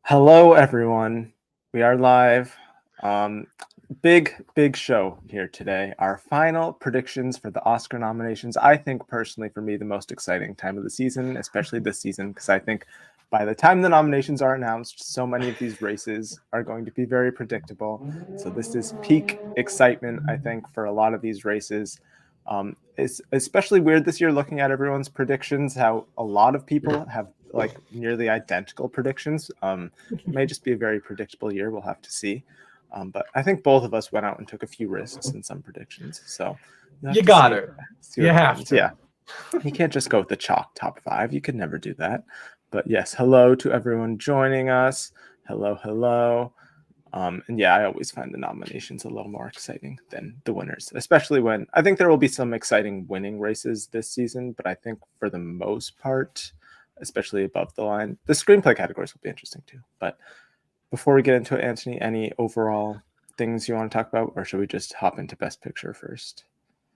Hello, everyone. We are live. Um, big show here today. Our final predictions for the Oscar nominations. I think personally, for me, the most exciting time of the season, especially this season, because I think by the time the nominations are announced, so many of these races are going to be very predictable. So this is peak excitement, I think, for a lot of these races. It's especially weird this year looking at everyone's predictions, how a lot of people have like nearly identical predictions. It may just be a very predictable year. We'll have to see. But I think both of us went out and took a few risks in some predictions. So you'll have You to got see, it. see You what have happens. to. Yeah. You can't just go with the chalk top five. You could never do that. But yes, hello to everyone joining us. Hello. And yeah, I always find the nominations a little more exciting than the winners, especially when I think there will be some exciting winning races this season. But I think for the most part, especially above the line, the screenplay categories will be interesting too. But before we get into it, Anthony, any overall things you want to talk about, or should we just hop into Best Picture first?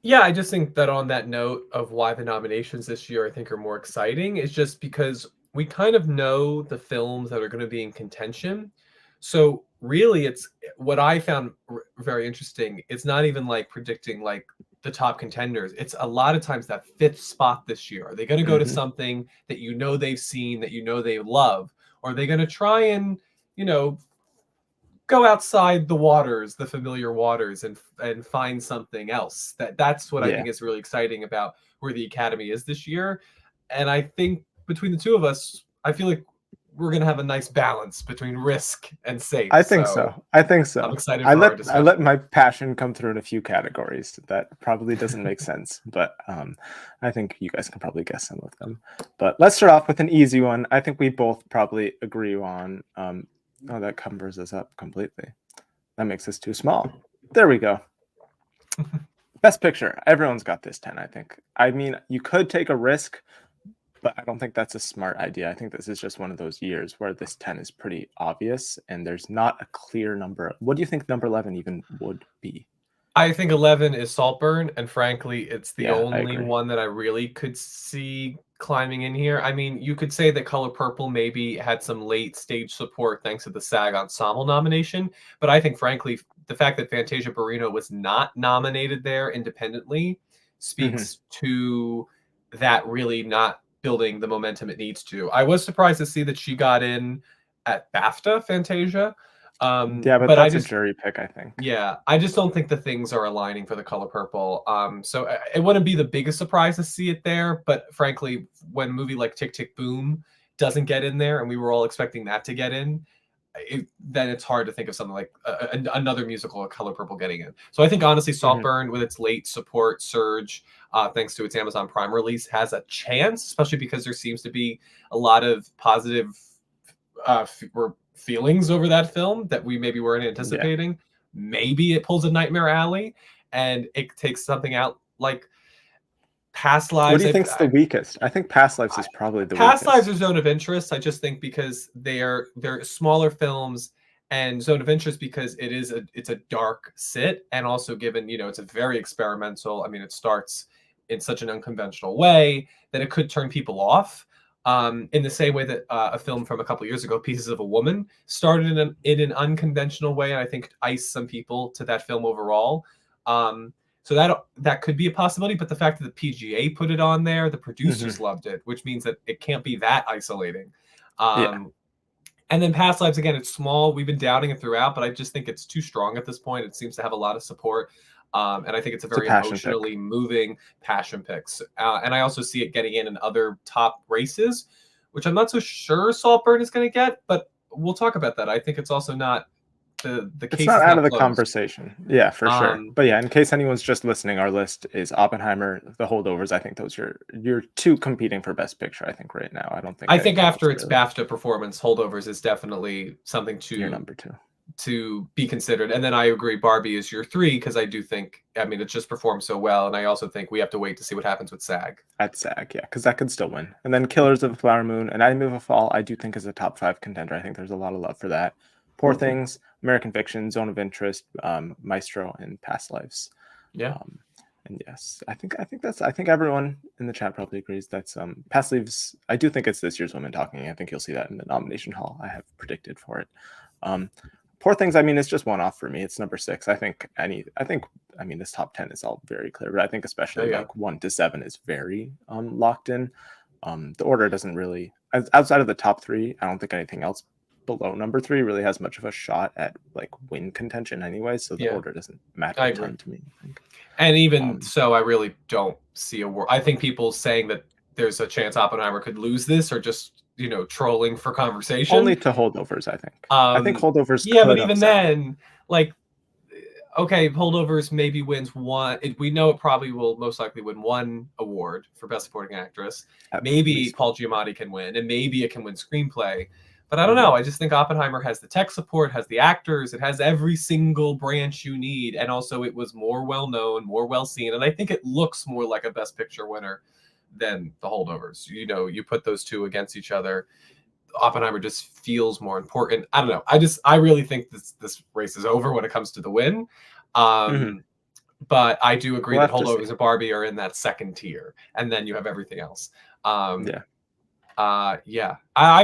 Yeah, I just think that on that note of why the nominations this year I think are more exciting is just because we kind of know the films that are going to be in contention. So really it's what I found very interesting. It's not even like predicting like the top contenders. It's a lot of times that fifth spot this year. Are they going to go to something that you know they've seen, that you know they love? Or are they going to try and, you know, go outside the waters, the familiar waters, and find something else. That's what I Yeah. think is really exciting about where the Academy is this year. And I think between the two of us, I feel like we're gonna have a nice balance between risk and safe. I think So so. I think I'm so. excited I for our let I let discussion. my passion come through in a few categories. That probably doesn't make sense, but I think you guys can probably guess some of them. But let's start off with an easy one. I think we both probably agree on. Oh, that covers us up completely. That makes us too small. There we go. Best Picture. Everyone's got this 10, I think. I mean, you could take a risk, but I don't think that's a smart idea. I think this is just one of those years where this 10 is pretty obvious and there's not a clear number. What do you think number 11 even would be? I think 11 is Saltburn, and frankly, it's the Yeah, I only agree. one that I really could see climbing in here. I mean, you could say that Color Purple maybe had some late stage support thanks to the SAG Ensemble nomination, but I think, frankly, the fact that Fantasia Barrino was not nominated there independently speaks to that really not building the momentum it needs to. I was surprised to see that she got in at BAFTA, Fantasia. Yeah, but But I that's a just jury pick, I think. yeah, I just don't think the things are aligning for the Color Purple. So it wouldn't be the biggest surprise to see it there, but frankly, when a movie like Tick Tick Boom doesn't get in there, and we were all expecting that to get in, then it's hard to think of something like another musical, Color Purple, getting in. So I think honestly, Saltburn, with its late support surge, thanks to its Amazon Prime release, has a chance, especially because there seems to be a lot of positive feelings over that film that we maybe weren't Yeah. anticipating. Maybe it pulls a Nightmare Alley and it takes something out like Past What do Lives. you think's the weakest? I think Past Lives is probably the Past Lives are weakest. Zone of Interest. I just think because they're smaller films, and Zone of Interest because it's a dark sit, and also given it's a very experimental. I mean, it starts in such an unconventional way that it could turn people off. In the same way that a film from a couple years ago, Pieces of a Woman, started in an unconventional way, and I think iced some people to that film overall. So that could be a possibility, but the fact that the PGA put it on there, the producers loved it, which means that it can't be that isolating. Yeah. And then Past Lives, again, it's small. We've been doubting it throughout, but I just think it's too strong at this point. It seems to have a lot of support. And I think it's a It's a very passion pick. emotionally moving passion picks. And I also see it getting in other top races, which I'm not so sure Saltburn is going to get, but we'll talk about that. I think it's also not the It's case not is out of not the closed. conversation. Yeah, for sure. But yeah, in case anyone's just listening, our list is Oppenheimer, The Holdovers. I think those are your two competing for Best Picture, I think, right now. I don't think I think anything else after its really. BAFTA performance, Holdovers is definitely something Your to number two. be considered. And then I agree, Barbie is your three because I do think, I mean, it just performed so well, and I also think we have to wait to see what happens with SAG. At SAG, yeah, because that could still win. And then Killers of the Flower Moon and I Move a Fall, I do think is a top 5 contender. I think there's a lot of love for that. Poor Things, American Fiction, Zone of Interest, Maestro, and Past Lives. Yeah. And yes, I think everyone in the chat probably agrees that's Past Leaves. I do think it's this year's Women Talking. I think you'll see that in the nomination hall. I have predicted for it. Poor Things, I mean, it's just one off for me. It's number 6. I mean, this top 10 is all very clear, but I think especially like 1 to 7 is very locked in. The order doesn't really, outside of the top 3, I don't think anything else below number 3 really has much of a shot at like win contention anyway. So the order doesn't matter a ton to me, I think. And even so, I really don't see a war. I think people saying that there's a chance Oppenheimer could lose this are just, trolling for conversation. Only to holdovers, I think. I think holdovers Yeah, could but even upset. then, like, okay, holdovers maybe wins one. We know it probably will most likely win one award for Best Supporting Actress. Maybe Paul Giamatti can win, and maybe it can win Screenplay. But I don't know. I just think Oppenheimer has the tech support, has the actors, it has every single branch you need. And also it was more well-known, more well-seen. And I think it looks more like a Best Picture winner than the holdovers. You put those two against each other. Oppenheimer just feels more important. I don't know. I really think this race is over when it comes to the win. But I do agree that holdovers and Barbie are in that second tier. And then you have everything else. I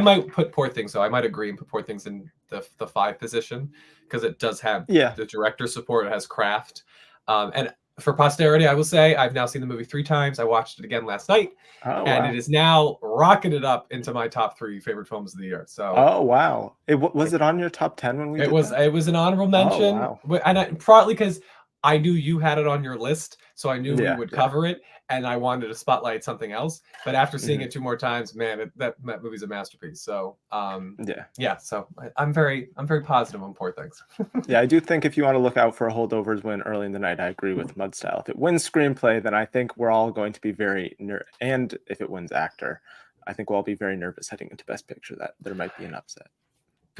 might put Poor Things, though. I might agree and put Poor Things in the 5 position because it does have the director support. It has craft. And for posterity, I will say I've now seen the movie 3 times. I watched it again last night. It is now rocketed up into my top 3 favorite films of the year. So wow. Was it on your top 10 when we did that? It was an honorable mention. And probably because I knew you had it on your list, so I knew we would cover it, and I wanted to spotlight something else. But after seeing it 2 more times, man, that movie's a masterpiece. So so I'm very positive on Poor Things. I do think if you want to look out for a holdovers win early in the night, I agree with Mudstyle. If it wins Screenplay, then I think we're all going to be very and if it wins Actor, I think we'll all be very nervous heading into Best Picture that there might be an upset.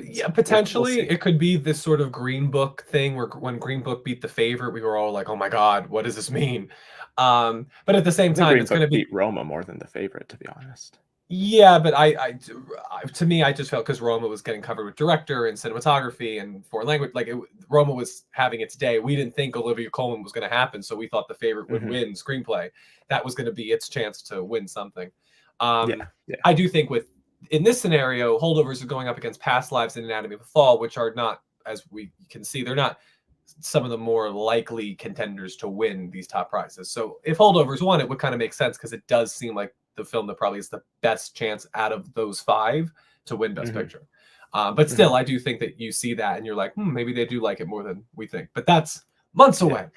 Yeah, potentially it could be this sort of Green Book thing where when Green Book beat The Favorite, we were all like, "Oh my God, what does this mean?" But at the same time, it's going to beat Roma more than The Favorite, to be honest. Yeah, but to me, I just felt because Roma was getting covered with director and cinematography and foreign language, like Roma was having its day. We didn't think Olivia Colman was going to happen, so we thought The Favorite would win Screenplay. That was going to be its chance to win something. I do think in this scenario, holdovers are going up against Past Lives and Anatomy of a Fall, which are not, as we can see, they're not some of the more likely contenders to win these top prizes. So if holdovers won, it would kind of make sense because it does seem like the film that probably is the best chance out of those 5 to win Best Picture. But still, I do think that you see that and you're like, maybe they do like it more than we think. But that's months away.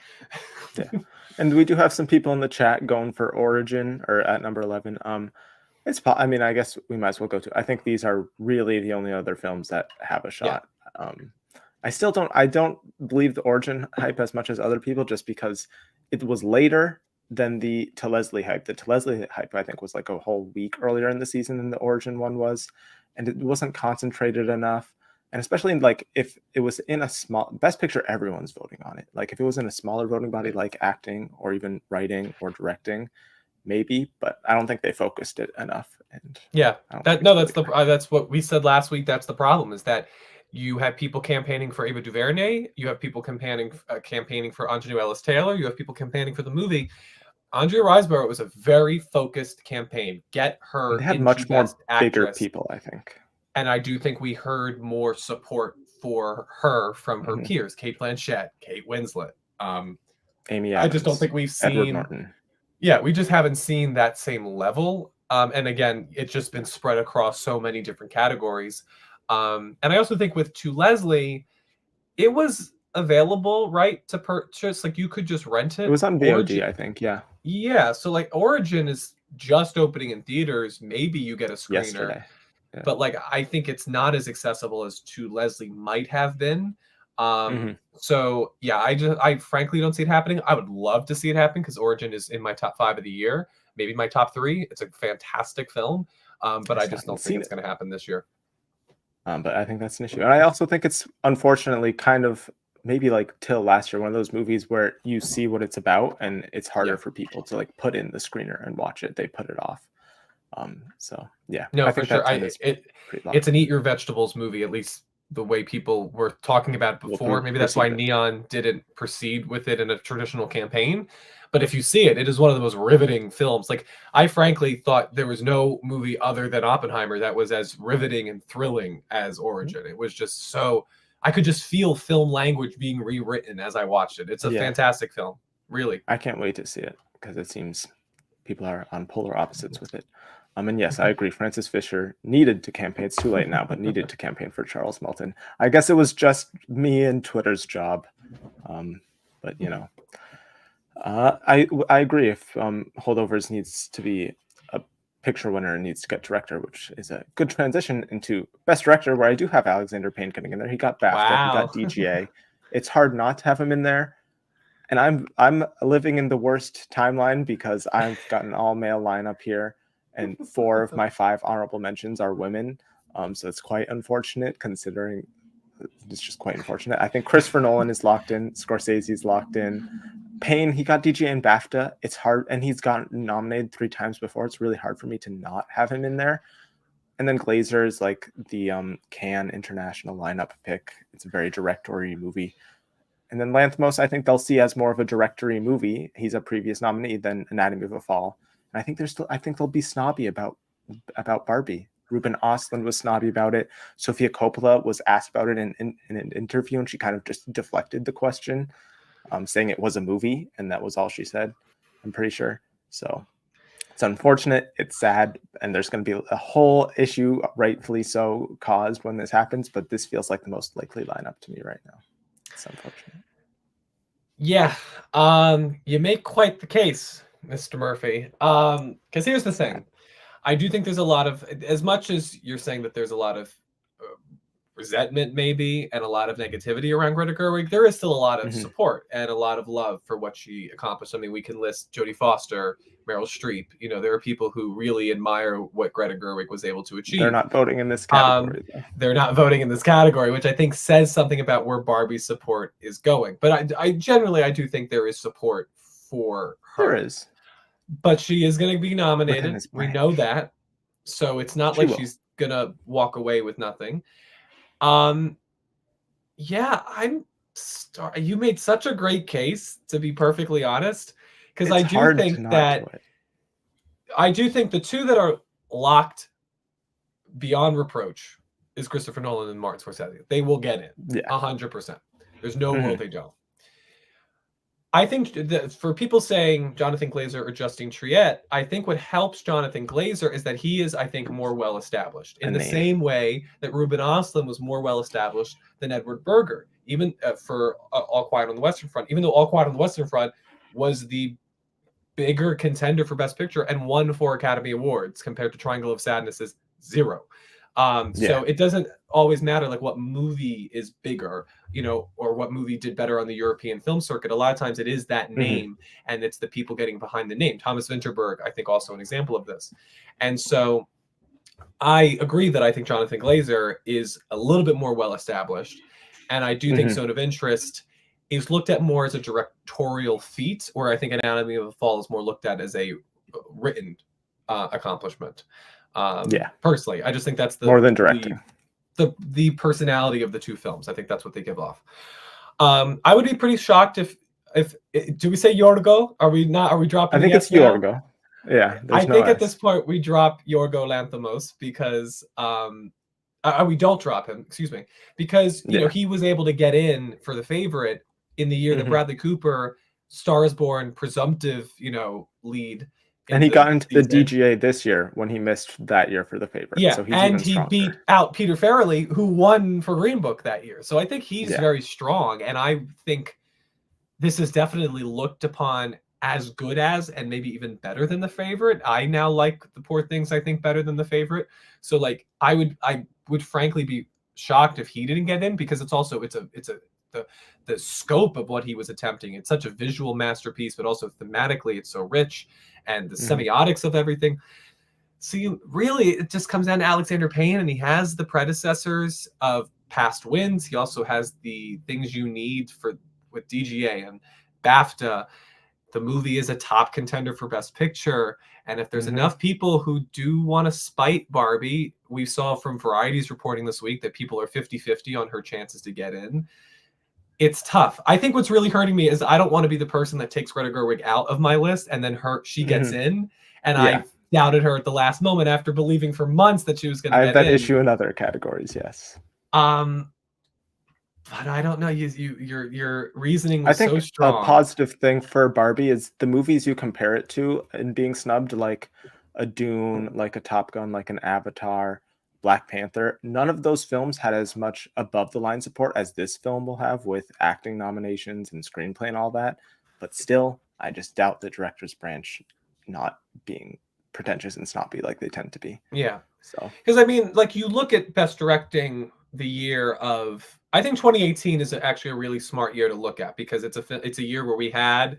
And we do have some people in the chat going for Origin or at number 11. I mean, I guess we might as well go to. I think these are really the only other films that have a shot. I don't believe the Origin hype as much as other people, just because it was later than the To Leslie hype. The To Leslie hype, I think, was like a whole week earlier in the season than the Origin one was, and it wasn't concentrated enough. And especially like if it was in a small Best Picture, everyone's voting on it. Like if it was in a smaller voting body like acting or even writing or directing, maybe, but I don't think they focused it enough. And that's what we said last week. That's the problem, is that you have people campaigning for Ava DuVernay, you have people campaigning for Ingenue Ellis Taylor, you have people campaigning for the movie. Andrea Riseborough was a very focused campaign. Get her had into much more Best Actress. Bigger people, I think. And I do think we heard more support for her from her peers, Cate Blanchett, Kate Winslet, Amy Adams, I just don't think we've seen Edward Norton. Yeah, we just haven't seen that same level. And again, it's just been spread across so many different categories. And I also think with To Leslie, it was available, right, to purchase. Like you could just rent it. It was on VOD, I think. Yeah. Yeah. So like Origin is just opening in theaters. Maybe you get a screener. Yesterday. Yeah. But like I think it's not as accessible as To Leslie might have been. So yeah, I frankly don't see it happening. I would love to see it happen because Origin is in my top 5 of the year, maybe my top 3. It's a fantastic film, but I just don't think it's going to happen this year. But I think that's an issue, and I also think it's unfortunately kind of maybe like Till last year, one of those movies where you see what it's about, and it's harder for people to like put in the screener and watch it. They put it off. So yeah, no, for sure. It's an eat your vegetables movie, at least the way people were talking about it before. Maybe that's why perceive it. Neon didn't proceed with it in a traditional campaign. But if you see it, it is one of the most riveting films. Like, I frankly thought there was no movie other than Oppenheimer that was as riveting and thrilling as Origin. It was just so, I could just feel film language being rewritten as I watched it. It's a Yeah, fantastic film, really. I can't wait to see it because it seems people are on polar opposites with it. And yes, I agree. Francis Fisher needed to campaign. It's too late now, but needed to campaign for Charles Melton. I guess it was just me and Twitter's job. But you know, I agree. If Holdovers needs to be a picture winner and needs to get director, which is a good transition into best director, where I do have Alexander Payne getting in there. He got BAFTA, he Wow. got DGA. It's hard not to have him in there. And I'm living in the worst timeline because I've got an all male lineup here, and 4 of my 5 honorable mentions are women. So it's quite unfortunate considering. It's just quite unfortunate. I think Christopher Nolan is locked in. Scorsese's locked in. Payne, he got DGA and BAFTA. It's hard, and he's gotten nominated 3 times before. It's really hard for me to not have him in there. And then Glazer is like the Cannes International lineup pick. It's a very directory movie. And then Lanthimos, I think they'll see as more of a directory movie. He's a previous nominee than Anatomy of a Fall. And I think they'll be snobby about Barbie. Ruben Östlund was snobby about it. Sofia Coppola was asked about it in an interview, and she kind of just deflected the question, saying it was a movie, and that was all she said, I'm pretty sure. So it's unfortunate, it's sad, and there's going to be a whole issue, rightfully so, caused when this happens, but this feels like the most likely lineup to me right now. It's unfortunate. Yeah, you make quite the case, Mr. Murphy. Because here's the thing. I do think there's a lot of, as much as you're saying that there's a lot of resentment maybe and a lot of negativity around Greta Gerwig, there is still a lot of support and a lot of love for what she accomplished. I mean, we can list Jodie Foster, Meryl Streep. You know, there are people who really admire what Greta Gerwig was able to achieve. They're not voting in this category, though. They're not voting in this category, which I think says something about where Barbie's support is going. But I generally, I do think there is support for her. There is. But she is going to be nominated. We know that. So it's not like she's going to walk away with nothing. Yeah, you made such a great case, to be perfectly honest, because I do think that the two that are locked beyond reproach is Christopher Nolan and Martin Scorsese. They will get in 100%. There's no world they don't. I think that for people saying Jonathan Glazer or Justine Triet, I think what helps Jonathan Glazer is that he is, I think, more well-established in the same way that Ruben Östlund was more well-established than Edward Berger, even for All Quiet on the Western Front, even though All Quiet on the Western Front was the bigger contender for Best Picture and won 4 Academy Awards compared to Triangle of Sadness's 0. So it doesn't always matter like what movie is bigger, you know, or what movie did better on the European film circuit. A lot of times it is that name and it's the people getting behind the name. Thomas Vinterberg, I think, also an example of this. And so I agree that I think Jonathan Glazer is a little bit more well-established. And I do think Zone of Interest is looked at more as a directorial feat, where I think Anatomy of a Fall is more looked at as a written accomplishment. Personally, I just think that's the more than directing. The personality of the two films. I think that's what they give off. I would be pretty shocked if do we say Yorgo? Are we dropping? I think it's Yorgo. Yeah, I think at this point we drop Yorgo Lanthimos because we don't drop him. Excuse me, because you know he was able to get in for The Favorite in the year that Bradley Cooper, Star is Born, presumptive, lead. And he got into the DGA this year when he missed that year for The Favorite. Yeah, so he's and even he stronger. beat out Peter Farrelly, who won for Green Book that year. So I think he's very strong, and I think this is definitely looked upon as good as, and maybe even better than The Favorite. I now like The Poor Things, I think, better than The Favorite. So like, I would frankly be shocked if he didn't get in, because it's the scope of what he was attempting. It's such a visual masterpiece, but also thematically it's so rich, and the semiotics of everything. So really, it just comes down to Alexander Payne, and he has the predecessors of past wins. He also has the things you need with DGA and BAFTA. The movie is a top contender for Best Picture. And if there's enough people who do want to spite Barbie we saw from Variety's reporting this week that people are 50-50 on her chances to get in. It's tough. I think what's really hurting me is I don't want to be the person that takes Greta Gerwig out of my list and then she gets in, and Yeah. I doubted her at the last moment after believing for months that she was going to I get have that in. issue in other categories, yes. But I don't know. Your reasoning was so strong. A positive thing for Barbie is the movies you compare it to and being snubbed, like a Dune, like a Top Gun, like an Avatar, Black Panther. None of those films had as much above the line support as this film will have with acting nominations and screenplay and all that. But still, I just doubt the director's branch not being pretentious and snobby like they tend to be. Yeah. So, because I mean, like, you look at best directing the year of, I think 2018 is actually a really smart year to look at, because it's a year where we had,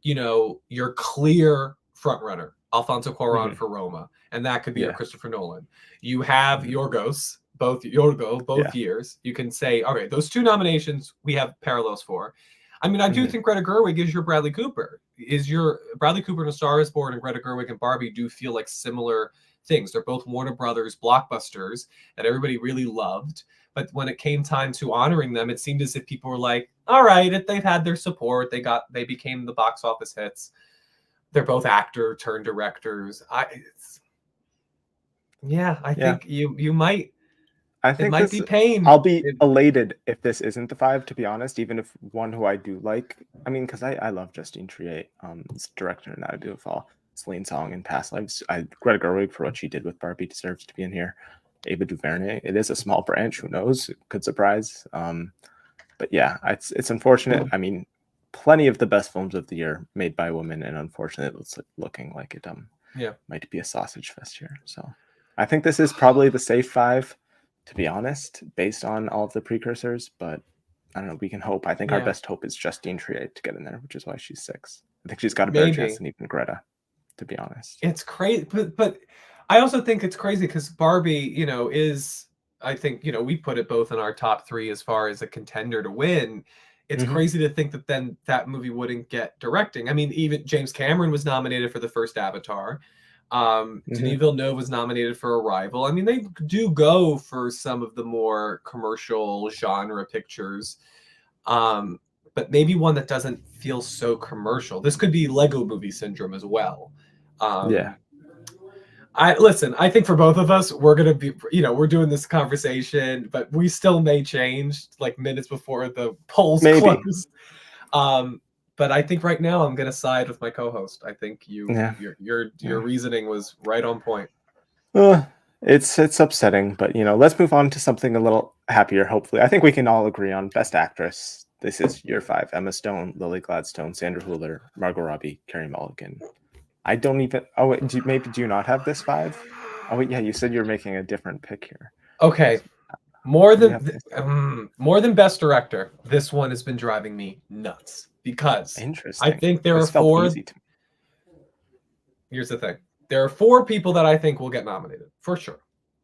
your clear front runner, Alfonso Cuarón for Roma, and that could be your Christopher Nolan. You have Yorgos, both years. You can say, all right, those two nominations we have parallels for. I mean, I do think Greta Gerwig is your Bradley Cooper. Bradley Cooper in A Star Is Born and Greta Gerwig and Barbie do feel like similar things. They're both Warner Brothers blockbusters that everybody really loved. But when it came time to honoring them, it seemed as if people were like, all right, they've had their support. They became the box office hits. They're both actor turned directors. I think you might. I think it might be pain. I'll be elated if this isn't the 5, to be honest, even if one who I do like. I mean, because I love Justine Triet, director in Now to Fall, Celine Song in Past Lives. Greta Gerwig, for what she did with Barbie, deserves to be in here. Ava DuVernay, it is a small branch. Who knows? It could surprise. But yeah, it's unfortunate. I mean, plenty of the best films of the year made by women, and unfortunately, it's looking like it might be a sausage fest here. So I think this is probably the safe 5. To be honest, based on all of the precursors, but I don't know. We can hope. I think our best hope is Justine Triet to get in there, which is why she's 6. I think she's got a better chance than even Greta, to be honest. It's crazy, but I also think it's crazy because Barbie, is, I think, we put it both in our top 3 as far as a contender to win. It's crazy to think that then that movie wouldn't get directing. I mean, even James Cameron was nominated for the first Avatar. Denis Villeneuve was nominated for Arrival. I mean, they do go for some of the more commercial genre pictures, but maybe one that doesn't feel so commercial. This could be Lego Movie syndrome as well. I think for both of us, we're gonna be, we're doing this conversation, but we still may change like minutes before the polls close. But I think right now I'm gonna side with my co-host. I think your reasoning was right on point. It's upsetting, but let's move on to something a little happier. Hopefully, I think we can all agree on Best Actress. This is year 5: Emma Stone, Lily Gladstone, Sandra Hüller, Margot Robbie, Carey Mulligan. I don't even. Oh, wait, do you not have this 5? Oh, wait, yeah, you said you're making a different pick here. Okay. More than Best Director, this one has been driving me nuts because I think there are 4. Here's the thing: there are 4 people that I think will get nominated for sure.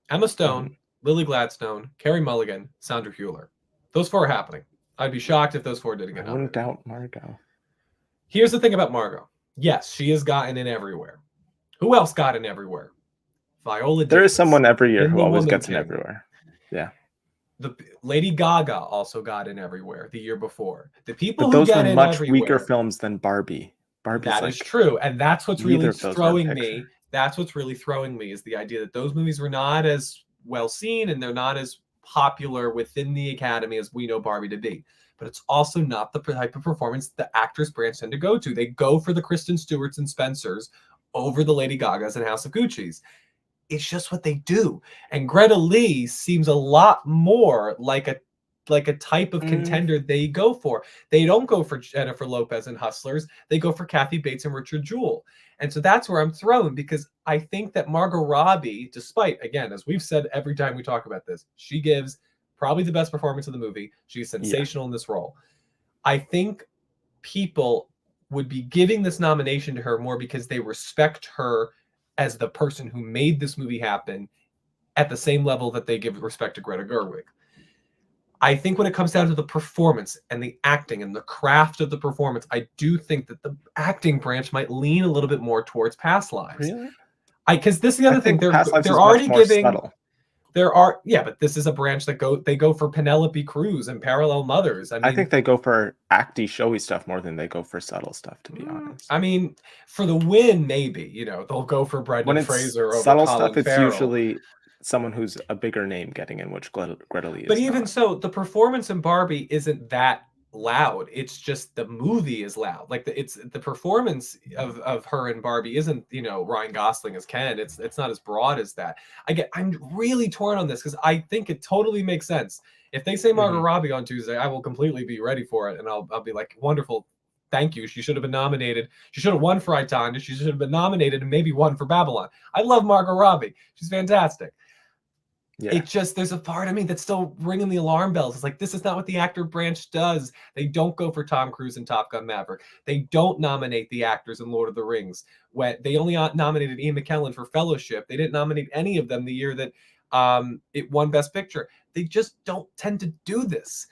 Emma Stone, Lily Gladstone, Carey Mulligan, Sandra Hüller. Those 4 are happening. I'd be shocked if those 4 didn't get nominated. I wouldn't doubt Margot. Here's the thing about Margot. Yes, she has gotten in everywhere. Who else got in everywhere? Viola Davis. There is someone every year who always gets in everywhere. Yeah. The Lady Gaga also got in everywhere the year before. The people who get in everywhere. Those were much weaker films than Barbie. That is true, and that's what's really throwing me. That's what's really throwing me is the idea that those movies were not as well seen and they're not as popular within the Academy as we know Barbie to be. But it's also not the type of performance the actors branch tend to go to. They go for the Kristen Stewarts and Spencers over the Lady Gagas and House of Gucci's. It's just what they do. And Greta Lee seems a lot more like a type of contender they go for. They don't go for Jennifer Lopez and Hustlers. They go for Kathy Bates and Richard Jewell. And so that's where I'm thrown, because I think that Margot Robbie, despite, again, as we've said every time we talk about this, she gives probably the best performance of the movie. She's sensational in this role. I think people would be giving this nomination to her more because they respect her as the person who made this movie happen at the same level that they give respect to Greta Gerwig. I think when it comes down to the performance and the acting and the craft of the performance, I do think that the acting branch might lean a little bit more towards Past Lives. Really? Because this is the other thing. They're already giving. Subtle. There are, yeah, but this is a branch that they go for Penelope Cruz and Parallel Mothers. I I mean, think they go for acty, showy stuff more than they go for subtle stuff, to be honest. I mean, for the win, maybe, they'll go for When Brendan it's Fraser over subtle stuff, Colin it's Farrell. usually someone who's a bigger name getting in, which Greta Lee But is even not. so, the performance in Barbie isn't that loud. It's just the movie is loud. Like it's the performance of her in Barbie isn't, Ryan Gosling as Ken. It's not as broad as that. I'm really torn on this because I think it totally makes sense. If they say Margot Mhm. Robbie on Tuesday, I will completely be ready for it, and I'll be like, wonderful. Thank you. She should have been nominated. She should have won for I, Tonya. She should have been nominated and maybe won for Babylon. I love Margot Robbie. She's fantastic. Yeah. It just, there's a part of me that's still ringing the alarm bells. It's like, this is not what the actor branch does. They don't go for Tom Cruise in Top Gun Maverick. They don't nominate the actors in Lord of the Rings. When they only nominated Ian McKellen for Fellowship. They didn't nominate any of them the year that it won Best Picture. They just don't tend to do this.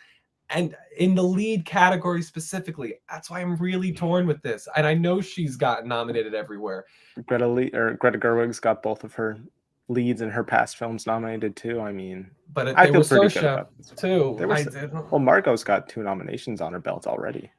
And in the lead category specifically, that's why I'm really torn with this. And I know she's gotten nominated everywhere. Greta Gerwig's got both of her leads in her past films nominated too. I mean, But I there feel was pretty good Saoirse about this one. too. There was well, Margot's got 2 nominations on her belt already.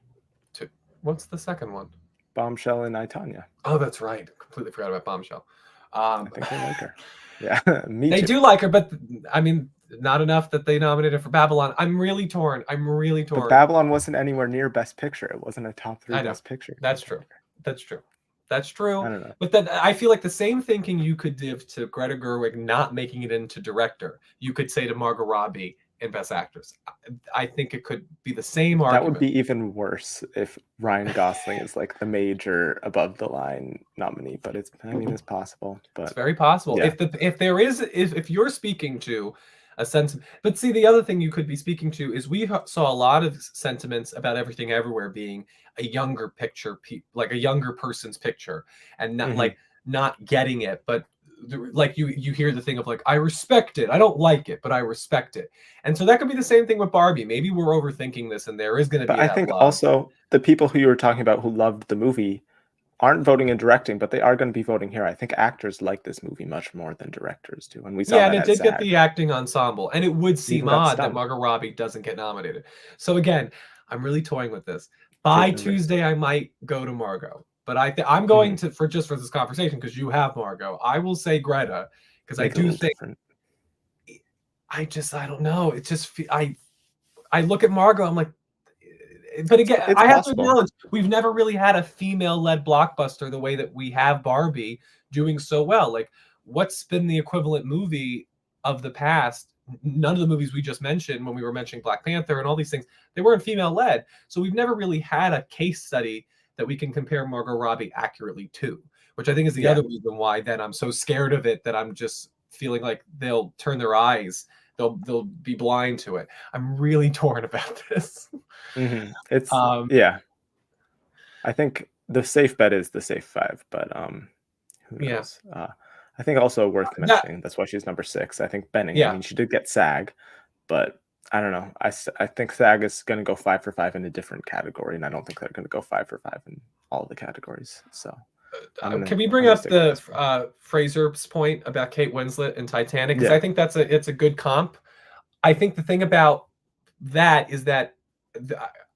What's the second one? Bombshell and I, Tonya. Oh, that's right. Completely forgot about Bombshell. I think they like her. Yeah, me They too. do like her, but I mean, not enough that they nominated for Babylon. I'm really torn. But Babylon wasn't anywhere near Best Picture. It wasn't a top 3 I know. Best Picture. That's true. That's true. That's true. I don't know. But then I feel like the same thinking you could give to Greta Gerwig not making it into director, you could say to Margot Robbie in Best Actress. I think it could be the same argument. That would be even worse if Ryan Gosling is like the major above the line nominee, but it's possible. But it's very possible. Yeah. If you're speaking to a sentiment, but see, the other thing you could be speaking to is we saw a lot of sentiments about Everything Everywhere being a younger picture, like a younger person's picture, and not like not getting it, but like you hear the thing of like, I respect it. I don't like it, but I respect it. And so that could be the same thing with Barbie. Maybe we're overthinking this, and there is going to be But I think also the people who you were talking about who loved the movie aren't voting and directing, but they are going to be voting here. I think actors like this movie much more than directors do. And we saw that and it at did SAG. get the acting ensemble, and it would seem odd that Margot Robbie doesn't get nominated. So again, I'm really toying with this. By Tuesday, I might go to Margot, but I'm going to, for this conversation, because you have Margot, I will say Greta, because I do think different. I don't know. It just, I look at Margot, I'm like, but again, I have to acknowledge we've never really had a female-led blockbuster the way that we have Barbie doing so well. Like, what's been the equivalent movie of the past? None of the movies we just mentioned when we were mentioning Black Panther and all these things, they weren't female-led. So we've never really had a case study that we can compare Margot Robbie accurately to, which I think is the other reason why then I'm so scared of it that I'm just feeling like they'll turn their eyes. They'll be blind to it. I'm really torn about this. It's I think the safe bet is the safe 5, but who knows? I think also worth mentioning, that's why she's number 6. I think Benning. I mean, she did get SAG, but I don't know. I think SAG is going to go 5 for 5 in a different category, and I don't think they're going to go 5 for 5 in all the categories. So can we bring up the Fraser's point about Kate Winslet and Titanic? Because I think it's a good comp. I think the thing about that is that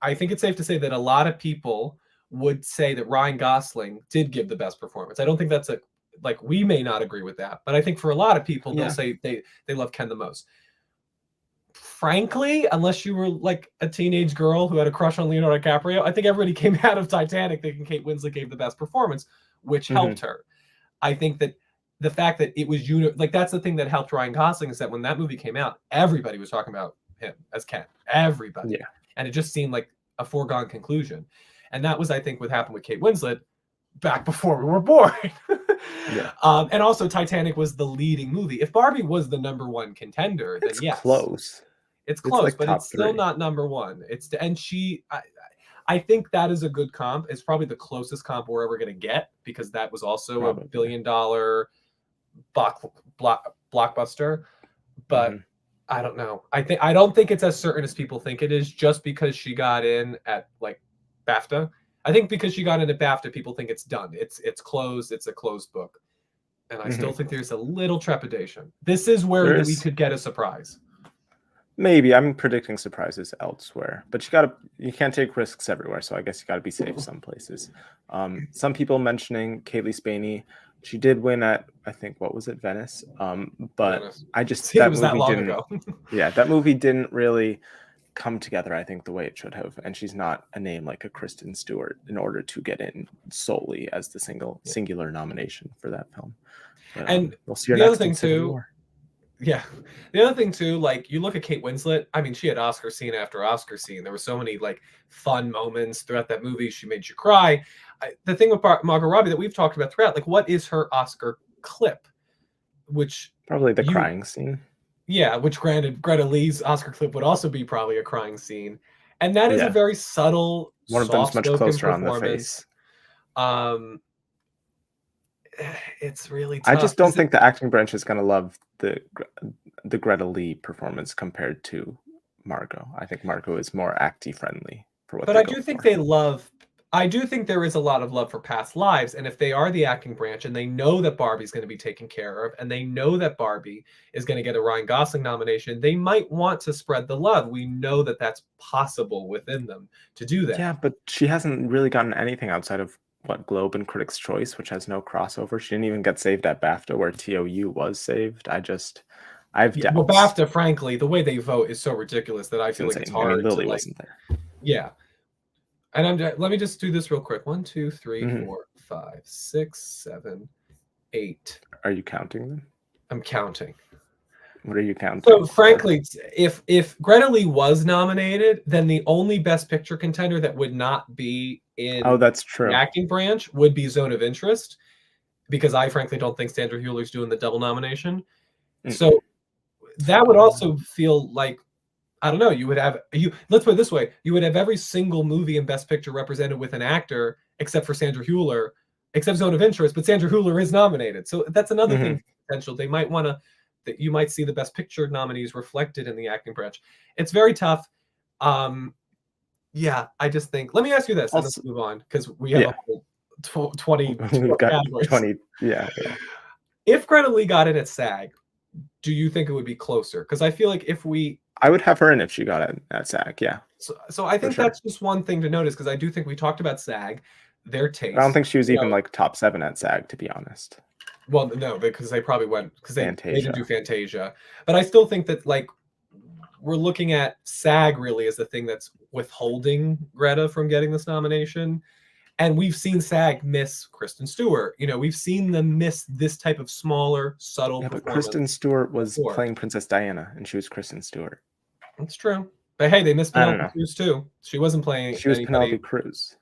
I think it's safe to say that a lot of people would say that Ryan Gosling did give the best performance. I don't think that's we may not agree with that, but I think for a lot of people, they'll say they love Ken the most. Frankly, unless you were like a teenage girl who had a crush on Leonardo DiCaprio, I think everybody came out of Titanic thinking Kate Winslet gave the best performance, which helped her. I think that the fact that it was that's the thing that helped Ryan Gosling, is that when that movie came out, everybody was talking about him as Ken. Everybody. And it just seemed like a foregone conclusion. And that was, I think, what happened with Kate Winslet back before we were born. And also Titanic was the leading movie. If Barbie was the number 1 contender, then yes. It's close, but it's still not number 1. I think that is a good comp. It's probably the closest comp we're ever going to get, because that was also $1 billion blockbuster. But I don't know. I don't think it's as certain as people think it is, just because she got in at like BAFTA. I think because she got in at BAFTA, people think it's done. It's closed. It's a closed book. and I still Mhm. think there's a little trepidation. This is where we There's could get a surprise. maybe I'm predicting surprises elsewhere, but you can't take risks everywhere. So I guess you gotta be safe some places. Some people mentioning Kaylee Spaney. She did win at I think what was it Venice. But Venice. I just See, it that was that movie long didn't. ago. Yeah, that movie didn't really come together. I think the way it should have, and she's not a name like a Kristen Stewart in order to get in solely as the Yeah. singular nomination for that film. But And we'll see her the other next in thing Civil too, War. yeah. The other thing too, like you look at Kate Winslet, I mean, she had Oscar scene after Oscar scene. There were so many like fun moments throughout that movie. She made you cry. The thing with Margot Robbie that we've talked about throughout, like what is her Oscar clip? Which Probably the you, crying scene. yeah, which granted, Greta Lee's Oscar clip would also be probably a crying scene. And that is a Yeah, very subtle, one of them's much soft-spoken closer on the performance. face. Um, it's really I tough just don't because think the acting branch is going to love the Greta Lee performance compared to Margot. I think Margot is more acty friendly for what but they I go do think for. they love. I do think there is a lot of love for past lives, and if they are the acting branch and they know that Barbie's going to be taken care of, and they know that Barbie is going to get a Ryan Gosling nomination, they might want to spread the love. We know that that's possible within them to do that. Yeah, but she hasn't really gotten anything outside of what Globe and Critics' Choice, which has no crossover. She didn't even get saved at BAFTA, where TOU was saved. I have Yeah, well, doubts. BAFTA, frankly, the way they vote is so ridiculous that I It's feel like it's insane. I mean, hard to Lily like. wasn't there. Yeah, and let me just do this real quick. 1, 2, 3, Hmm. 4, 5, 6, 7, 8. Are you counting them? I'm counting. What are you So counting? Or frankly, if Greta Lee was nominated, then the only Best Picture contender that would not be oh, in that's the true. acting branch would be Zone of Interest, because I frankly don't think Sandra Hüller's doing the double nomination. Mm-mm. So that would also feel like, I don't know, you would have you. Let's put it this way: you would have every single movie in Best Picture represented with an actor, except for Sandra Hüller, except Zone of Interest. But Sandra Hüller is nominated, so that's another Hmm. thing potential. They might want to that you might see the Best Picture nominees reflected in the acting branch. It's very tough. Yeah, I just think. Let me ask you this, and then Also, we'll move on because we have a yeah, whole 22 we've got categories. 20. Yeah, yeah. If Greta Lee got in at SAG, do you think it would be closer? Because I feel like if we I would have her in if she got it at SAG. Yeah, so I for think sure. that's just one thing to notice because I do think we talked about SAG, their I don't taste. think she was You even know, like top 7 at SAG, to be honest. well, no, because they probably went because they didn't do Fantasia. Fantasia, but I still think that like we're looking at SAG really as the thing that's withholding Greta from getting this nomination. And we've seen SAG miss Kristen Stewart. You know, we've seen them miss this type of smaller, subtle Yeah, but performance Kristen Stewart was before. playing Princess Diana, and she was Kristen Stewart. That's true. But hey, they missed I don't Penelope know. Cruz too. She wasn't playing She was anybody. Penelope Cruz.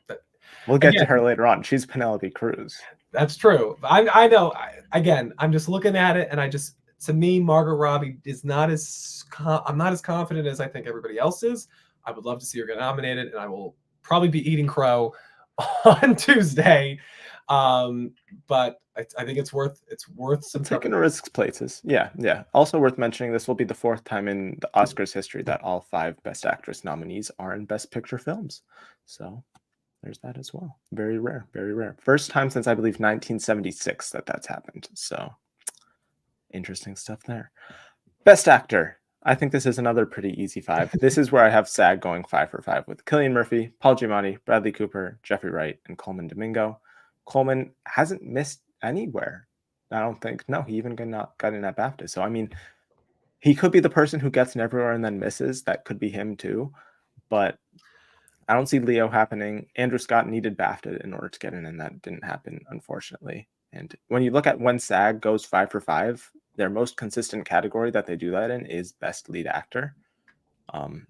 But We'll get to again, her later on. She's Penelope Cruz. that's true. I know. Again, I'm just looking at it, and I just to me, Margot Robbie is not as I'm not as confident as I think everybody else is. I would love to see her get nominated, and I will probably be eating crow on Tuesday. But I think it's worth some Taking trepidation. risks places. Yeah, yeah. Also worth mentioning, this will be the 4th time in the Oscars history that all 5 Best Actress nominees are in Best Picture films. So there's that as well. Very rare, very rare. First time since I believe 1976 that that's happened. So interesting stuff there. Best Actor. I think this is another pretty easy 5. This is where I have SAG going 5 for 5 with Cillian Murphy, Paul Giamatti, Bradley Cooper, Jeffrey Wright, and Coleman Domingo. Coleman hasn't missed anywhere. I don't think. No, he even got in at BAFTA. So I mean, he could be the person who gets in everywhere and then misses. That could be him too. But I don't see Leo happening. Andrew Scott needed BAFTA in order to get in, and that didn't happen, unfortunately. And when you look at when SAG goes 5 for 5, their most consistent category that they do that in is Best Lead Actor.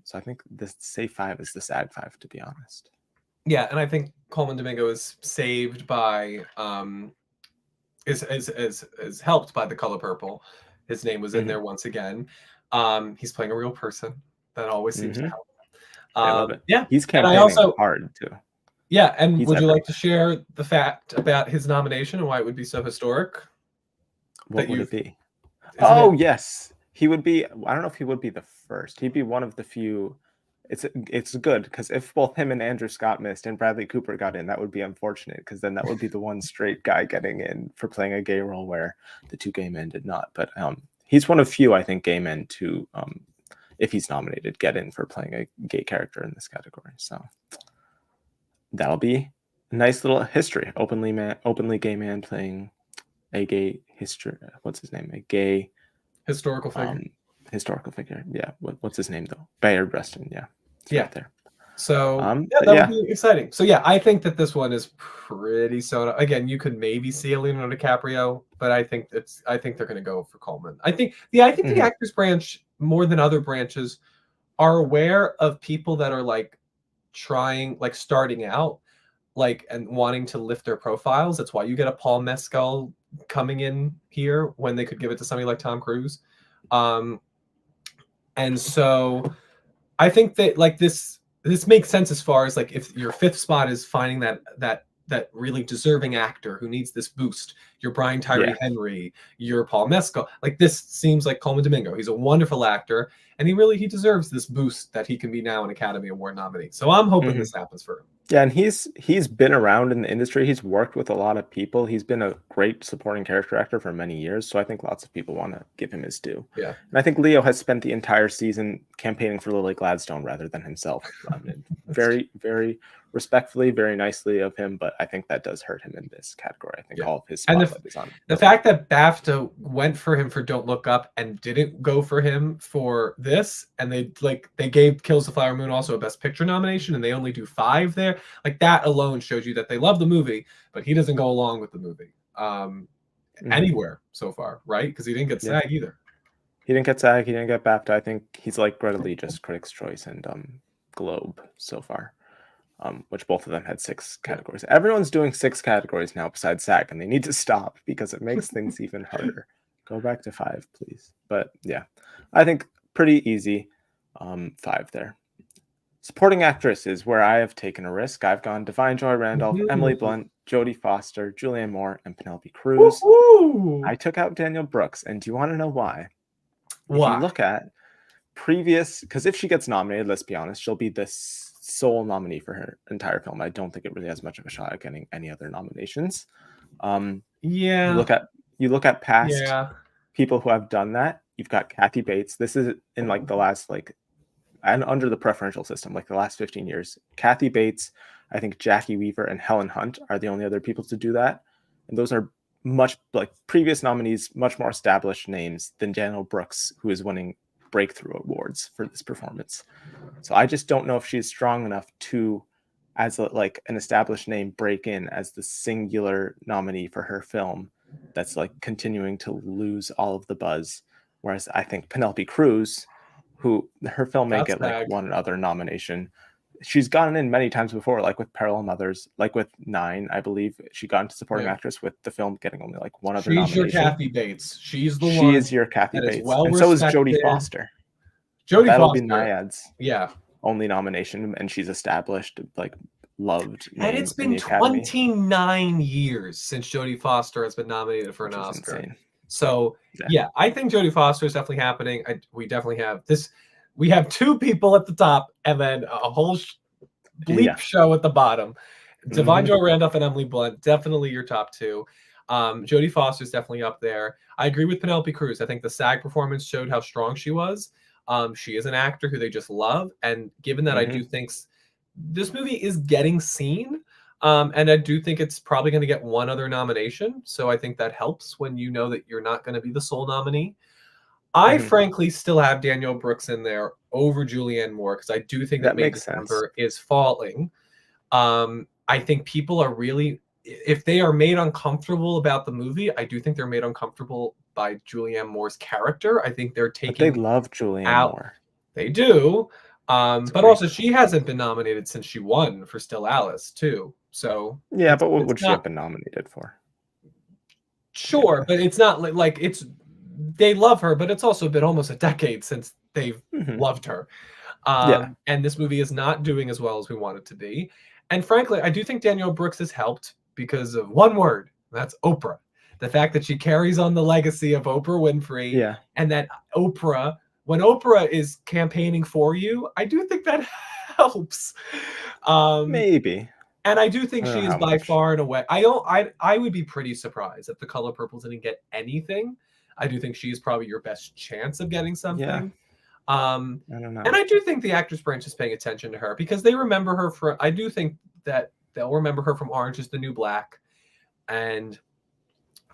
So I think this say 5 is the SAG 5, to be honest. Yeah, and I think Coleman Domingo is saved by is helped by The Color Purple. His name was in Mm-hmm. there once again. He's playing a real person. That always seems to Mm-hmm. help. They love it. Yeah, He's and I campaigning also hard too. yeah. And He's would you like to everywhere. share the fact about his nomination and why it would be so historic? What That would you it be? isn't it? Oh, yes. He would be, I don't know if he would be the first. He'd be one of the few it's good because if both him and Andrew Scott missed and Bradley Cooper got in, that would be unfortunate because then that would be the one straight guy getting in for playing a gay role where the two gay men did not. But he's one of few, I think, gay men to, if he's nominated, get in for playing a gay character in this category. So that'll be a nice little history. Openly gay man playing a gay history. What's his name? A gay historical figure. Historical figure. Yeah. What's his name though? Bayard Rustin. Yeah. It's Yeah. right there. So But that would be exciting. So yeah, I think that this one is pretty so. Again, you could maybe see a Leonardo DiCaprio, but I think they're going to go for Coleman. I think the actors branch more than other branches are aware of people that are like trying, like starting out, like and wanting to lift their profiles. That's why you get a Paul Mescal coming in here when they could give it to somebody like Tom Cruise. And so I think that like this makes sense as far as like if your fifth spot is finding that really deserving actor who needs this boost. You're Brian Tyree Henry, you're Paul Mescal. Like this seems like Coleman Domingo. He's a wonderful actor, and he deserves this boost that he can be now an Academy Award nominee. So I'm hoping this happens for him. Yeah, and he's been around in the industry. He's worked with a lot of people. He's been a great supporting character actor for many years. So I think lots of people want to give him his due. Yeah. And I think Leo has spent the entire season campaigning for Lily Gladstone rather than himself. Very, very respectfully, very nicely of him, but I think that does hurt him in this category. I think all of his spotlight is on the fact that BAFTA went for him for Don't Look Up and didn't go for him for this, and they gave Kills the Flower Moon also a Best Picture nomination, and they only do 5 there. Like that alone shows you that they love the movie, but he doesn't go along with the movie anywhere so far, right? Because he didn't get SAG either. He didn't get SAG. He didn't get BAFTA. I think he's like Greta Lee, just Critics' Choice and Globe so far. Which both of them had 6 categories. Everyone's doing 6 categories now besides SAG, and they need to stop because it makes things even harder. Go back to 5, please. But yeah, I think pretty easy 5 there. Supporting actress is where I have taken a risk. I've gone Divine Joy Randolph, Emily Blunt, Jodie Foster, Julianne Moore, and Penelope Cruz. I took out Danielle Brooks, and do you want to know why? Why? If you look at previous, because if she gets nominated, let's be honest, she'll be this sole nominee for her entire film. I don't think it really has much of a shot at getting any other nominations. You look at past people who have done that. You've got Kathy Bates. This is in like the last and under the preferential system, like the last 15 years. Kathy Bates, I think Jackie Weaver, and Helen Hunt are the only other people to do that. And those are much like previous nominees, much more established names than Danielle Brooks, who is winning breakthrough awards for this performance. So I just don't know if she's strong enough to, as an established name, break in as the singular nominee for her film that's like continuing to lose all of the buzz. Whereas I think Penelope Cruz, who her film may get like one other nomination, she's gotten in many times before, like with Parallel Mothers, like with 9, I believe she got into supporting actress with the film getting only like one other nomination. She's your Kathy Bates. She's the one. She is your Kathy Bates, and so is Jodie Foster. That'll be Nyad's only nomination, and she's established, like loved. And it's been 29 years since Jodie Foster has been nominated for an Oscar. Insane. So yeah, I think Jodie Foster is definitely happening. We definitely have this. We have 2 people at the top, and then a whole bleep show at the bottom. Divine Joy Randolph and Emily Blunt, definitely your top 2. Jodie Foster is definitely up there. I agree with Penelope Cruz. I think the SAG performance showed how strong she was. She is an actor who they just love, and given that I do think this movie is getting seen, and I do think it's probably going to get one other nomination. So I think that helps when you know that you're not going to be the sole nominee. I frankly still have Danielle Brooks in there over Julianne Moore because I do think that May December is falling. I think people are really, if they are made uncomfortable about the movie, I do think they're made uncomfortable by Julianne Moore's character. I think they're taking. But they love Julianne Moore. They do. But also she hasn't been nominated since she won for Still Alice too. So yeah, but what would she have been nominated for? Sure, but it's not like it's. They love her, but it's also been almost a decade since they've loved her. And this movie is not doing as well as we want it to be. And frankly, I do think Danielle Brooks has helped because of one word. That's Oprah. The fact that she carries on the legacy of Oprah Winfrey, and that Oprah when Oprah is campaigning for you, I do think that helps. Um, Maybe. and I do I think don't know she is how by much. far and away. I would be pretty surprised if The Color Purple didn't get anything. I do think she is probably your best chance of getting Yeah, something. Um, I don't and know. I do think the actors branch is paying attention to her because they remember her for. I do think that they'll remember her from Orange is the New Black, and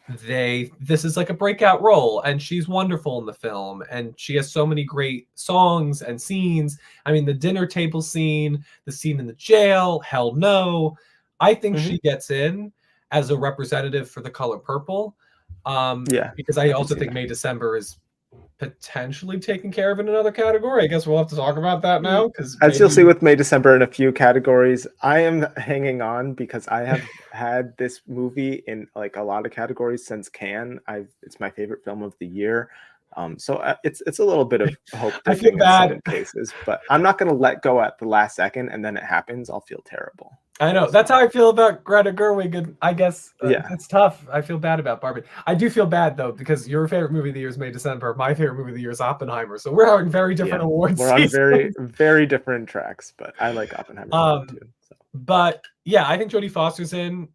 this is like a breakout role, and she's wonderful in the film, and she has so many great songs and scenes. I mean, the dinner table scene, the scene in the jail, Hell No. I think Hmm. she gets in as a representative for The Color Purple, Yeah, because I I could also see think that. May December is potentially taken care of in another category. I guess we'll have to talk about that now because As you'll see maybe with May December in a few categories, I am hanging on because I have had this movie in like a lot of categories since Cannes. It's my favorite film of the year. So it's a little bit of hope I feel dipping in bad. some cases, but I'm not going to let go at the last second and then it happens. I'll feel terrible. I know. That's So how I feel about Greta Gerwig, and I guess yeah, it's tough. I feel bad about Barbie. I do feel bad though because your favorite movie of the year is May December. My favorite movie of the year is Oppenheimer. So we're having very different yeah, award we're on very seasons. very different tracks, but I like Oppenheimer a lot Um, too. So but yeah, I think Jodie Foster's in.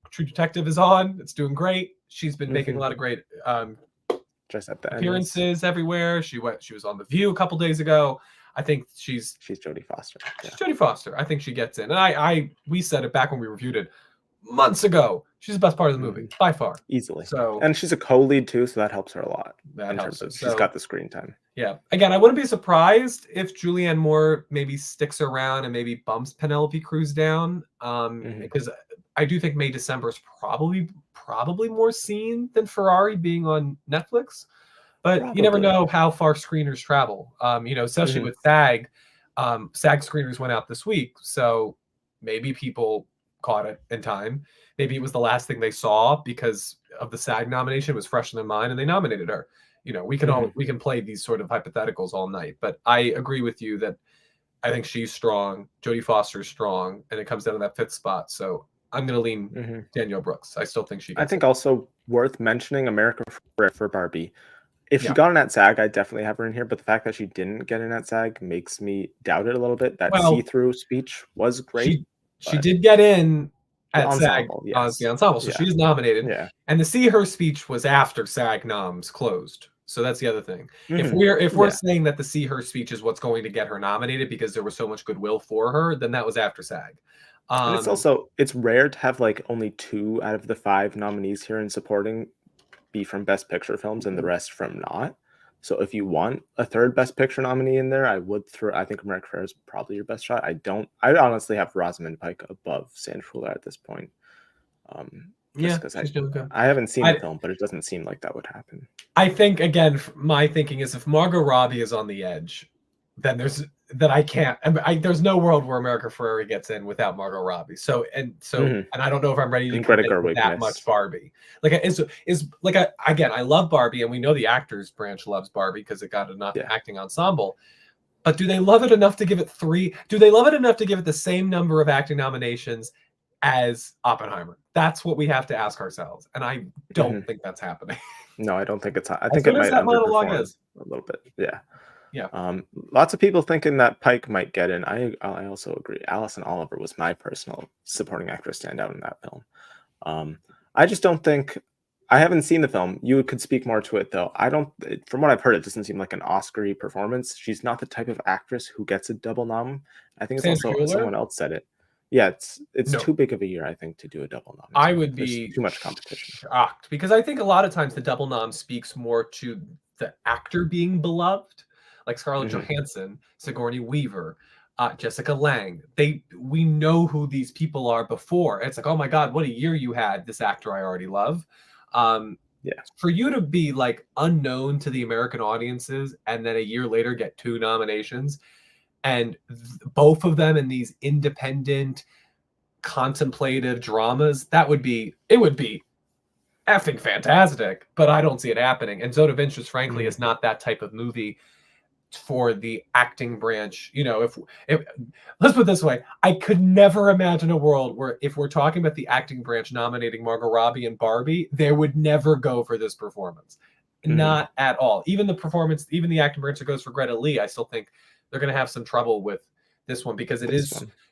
True Detective is on. It's doing great. She's been making a lot of great just at the Emmys, appearances everywhere. She was on The View a couple days ago. I think she's she's Jodie Foster. Yeah. Jodie Foster. I think she gets in. And we said it back when we reviewed it months ago. She's the best part of the movie by far. Easily. So And she's a co-lead too, so that helps her a lot that in helps terms her. of she's So got the screen time. yeah, again, I wouldn't be surprised if Julianne Moore maybe sticks around and maybe bumps Penelope Cruz down, because I do think May December is probably more seen than Ferrari being on Netflix. But you never Probably. know how far screeners travel. Especially with SAG. SAG screeners went out this week, so maybe people caught it in time. Maybe it was the last thing they saw because of the SAG nomination. It was fresh in their mind, and they nominated her. We can play these sort of hypotheticals all night. But I agree with you that I think she's strong. Jodie Foster's strong, and it comes down to that fifth spot. So I'm going to lean Danielle Brooks. I still think she I gets think it. also worth mentioning America for Barbie. If she Yeah. got in at SAG, I'd definitely have her in here. But the fact that she didn't get in at SAG makes me doubt it a little bit. That Well, see-through speech was great, she but did get in the at SAG ensemble, as the yes. ensemble, so Yeah. she is nominated. Yeah. And the See Her speech was after SAG noms closed. So that's the other thing. If we're Yeah. saying that the See Her speech is what's going to get her nominated because there was so much goodwill for her, then that was after SAG. And it's rare to have like only 2 out of the 5 nominees here in supporting be from Best Picture films and the rest from not. So if you want a third Best Picture nominee in there, I think America Ferrera is probably your best shot. I honestly have Rosamund Pike above Sandra Hüller at this point. Just because she's doing good. I haven't seen the I film, but it doesn't seem like that would happen. I think again, my thinking is if Margot Robbie is on the edge, then I can't. There's no world where America Ferrera gets in without Margot Robbie. And I don't know if I'm ready to And Greta commit to Gerwig that much Barbie. Like again, I love Barbie, and we know the actors branch loves Barbie because it got an acting ensemble. But do they love it enough to give it 3? Do they love it enough to give it the same number of acting nominations as Oppenheimer? That's what we have to ask ourselves, and I don't think that's happening. No, I don't think it's. I As think good it as might that monologue underperform is. a little bit. Yeah. Yeah. Lots of people thinking that Pike might get in. I also agree. Alison Oliver was my personal supporting actress standout in that film. I just don't think. I haven't seen the film. You could speak more to it though. From what I've heard, it doesn't seem like an Oscar-y performance. She's not the type of actress who gets a double nom. I think it's Sandra also Hüller? someone else said it. Yeah, it's No. too big of a year, I think, to do a double nom. I would There's be too much competition. shocked because I think a lot of times the double nom speaks more to the actor being beloved, like Scarlett Johansson, Sigourney Weaver, Jessica Lange. We know who these people are before. It's like, oh my God, what a year you had! This actor I already love. Yeah. For you to be like unknown to the American audiences and then a year later get 2 nominations, and both of them in these independent, contemplative dramas, it would be effing fantastic, but I don't see it happening. And Zone of Interest, frankly, is not that type of movie for the acting branch. If let's put it this way, I could never imagine a world where if we're talking about the acting branch nominating Margot Robbie and Barbie, they would never go for this performance. Not at all. Even the performance, even the acting branch that goes for Greta Lee, I still think they're going to have some trouble with this one because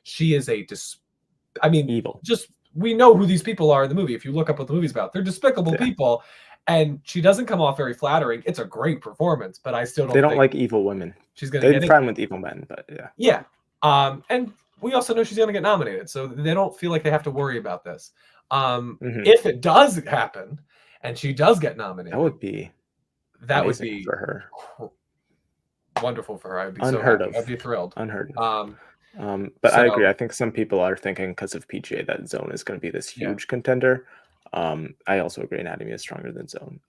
she is I mean, evil. just we know who these people are in the movie. If you look up what the movie's about, they're despicable people, and she doesn't come off very flattering. It's a great performance, but I still They don't think like evil women. she's going to get They're fine with evil men, but yeah. Yeah. And we also know she's going to get nominated, so they don't feel like they have to worry about this. If it does happen and she does get nominated, that would be for her. Wonderful for her. I'd be unheard so of. I'd be thrilled. Unheard of. But I agree. I think some people are thinking because of PGA that Zone is going to be this huge contender. I also agree Anatomy is stronger than Zone.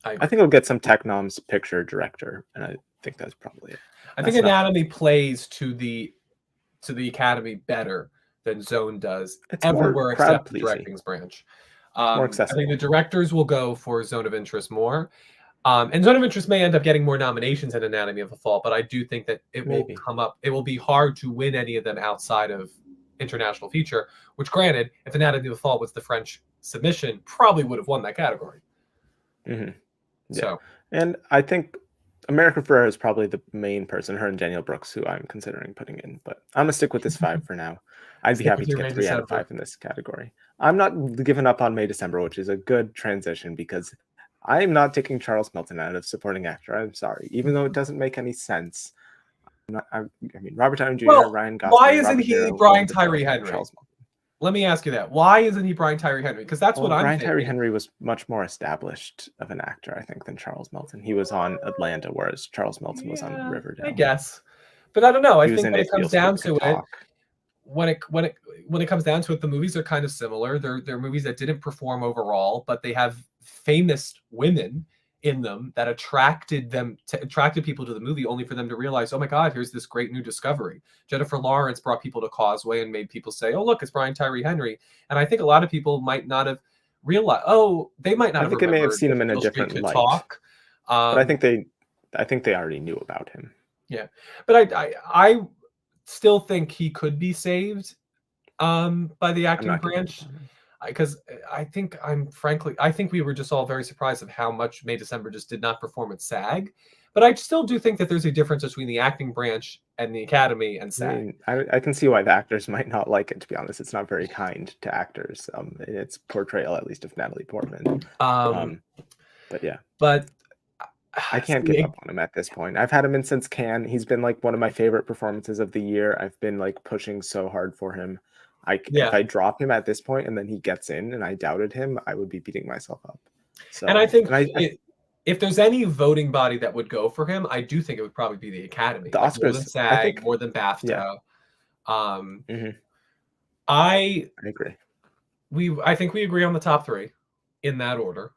I think it'll get some tech noms, picture, director, and I think that's probably it. I think Anatomy plays to the Academy better than Zone does. It's everywhere except the directing's branch. More accessible. I think the directors will go for Zone of Interest more. And Zone of Interest may end up getting more nominations than Anatomy of a Fall, but I do think that it will come up. It will be hard to win any of them outside of international feature, which granted, if Anatomy of a Fall was the French submission, probably would have won that category. So, and I think America Ferrera is probably the main person, her and Danielle Brooks, who I'm considering putting in, but I'm gonna stick with this 5 for now. I'd be happy to get 3 out of 5 in this category. I'm not giving up on May December, which is a good transition because I'm not taking Charles Melton out of supporting actor. I'm sorry, even though it doesn't make any sense. I mean, Robert Downey Jr., Ryan Gosling. Why isn't he Brian Tyree Henry? Let me ask you that. Why isn't he Brian Tyree Henry? Because that's what I'm thinking. Brian Tyree Henry was much more established of an actor, I think, than Charles Melton. He was on Atlanta, whereas Charles Melton was on Riverdale. I guess, but I don't know. I think when it comes down to it, when it comes down to it, the movies are kind of similar. They're movies that didn't perform overall, but they have famous women in them that attracted people to the movie, only for them to realize, oh my God, here's this great new discovery. Jennifer Lawrence brought people to Causeway and made people say, oh look, it's Brian Tyree Henry. And I think a lot of people might not have realized. They might not. I think they may have seen him in a different light. But I think they already knew about him. Yeah, but I still think he could be saved by the acting branch. Because I think we were just all very surprised of how much May December just did not perform at SAG. But I still do think that there's a difference between the acting branch and the Academy and SAG. I mean, I can see why the actors might not like it, to be honest. It's not very kind to actors. Its portrayal, at least, of Natalie Portman. But yeah. But I can't give up on him at this point. I've had him in since Cannes. He's been like one of my favorite performances of the year. I've been like pushing so hard for him. If I drop him at this point and then he gets in and I doubted him, I would be beating myself up. So, and I think if there's any voting body that would go for him, I do think it would probably be the Academy. The Oscars, more than SAG, more than BAFTA. Yeah. I agree. I think we agree on the top 3 in that order.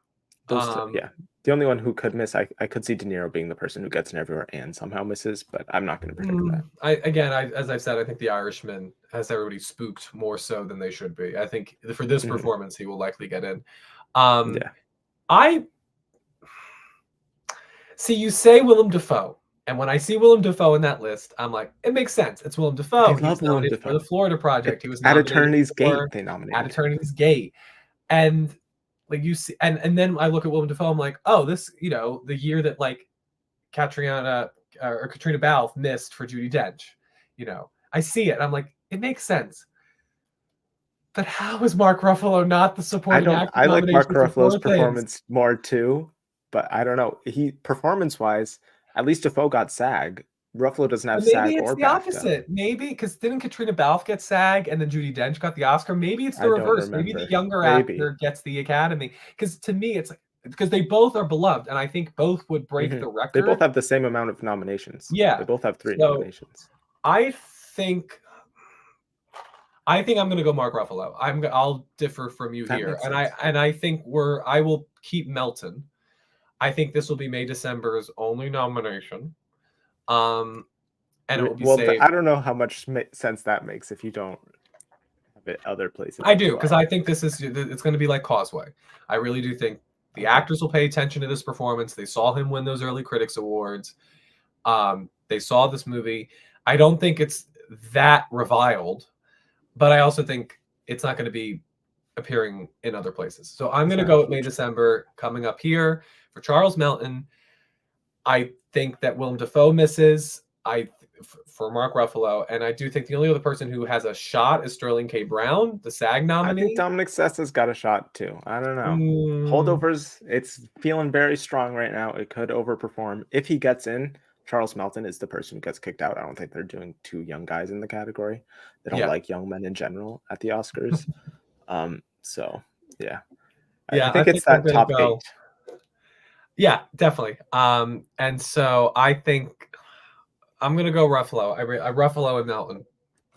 Those yeah. The only one who could miss, I could see De Niro being the person who gets in everywhere and somehow misses, but I'm not going to predict that. As I've said, I think The Irishman has everybody spooked more so than they should be. I think for this performance, he will likely get in. I see you say Willem Dafoe, and when I see Willem Dafoe in that list, I'm like, it makes sense. It's Willem Dafoe. He's nominated for the Florida Project. He was at Attorney's Gate. They nominated at Attorney's Gate, and like you see, and then I look at Willem Dafoe. I'm like, oh, this, the year that like Katrina Balfe missed for Judi Dench. I see it. I'm like, it makes sense. But how is Mark Ruffalo not the supporting actor? I like Mark Ruffalo's performance more too, but I don't know. Performance-wise, at least Dafoe got SAG. Ruffalo doesn't have SAG or BAFTA. Maybe it's the opposite. Maybe because didn't Katrina Balfe get SAG and then Judi Dench got the Oscar? Maybe it's the reverse. Maybe the younger actor gets the Academy. Because to me, it's because they both are beloved, and I think both would break the record. They both have the same amount of nominations. Yeah, they both have 3 nominations. I think I'm going to go Mark Ruffalo. I'll differ from you here, and I think I will keep Melton. I think this will be May December's only nomination. And it will be saved. I don't know how much sense that makes if you don't have it other places. I do, because I think it's going to be like Causeway. I really do think the actors will pay attention to this performance. They saw him win those early critics awards. They saw this movie. I don't think it's that reviled, but I also think it's not going to be appearing in other places. So I'm going to go with May December coming up here For Charles Melton, I think that Willem Dafoe misses. For Mark Ruffalo, and I do think the only other person who has a shot is Sterling K. Brown, the SAG I think nominee. Dominic Sessa's got a shot too. I don't know. Holdovers, it's feeling very strong right now. It could overperform. If he gets in, Charles Melton is the person who gets kicked out. I don't think they're doing two young guys in the category. They don't like young men in general at the Oscars. So yeah. Yeah, I think it's they're that gonna top go. 8. Yeah, definitely. And so I think I'm gonna go Ruffalo. Ruffalo and Melton.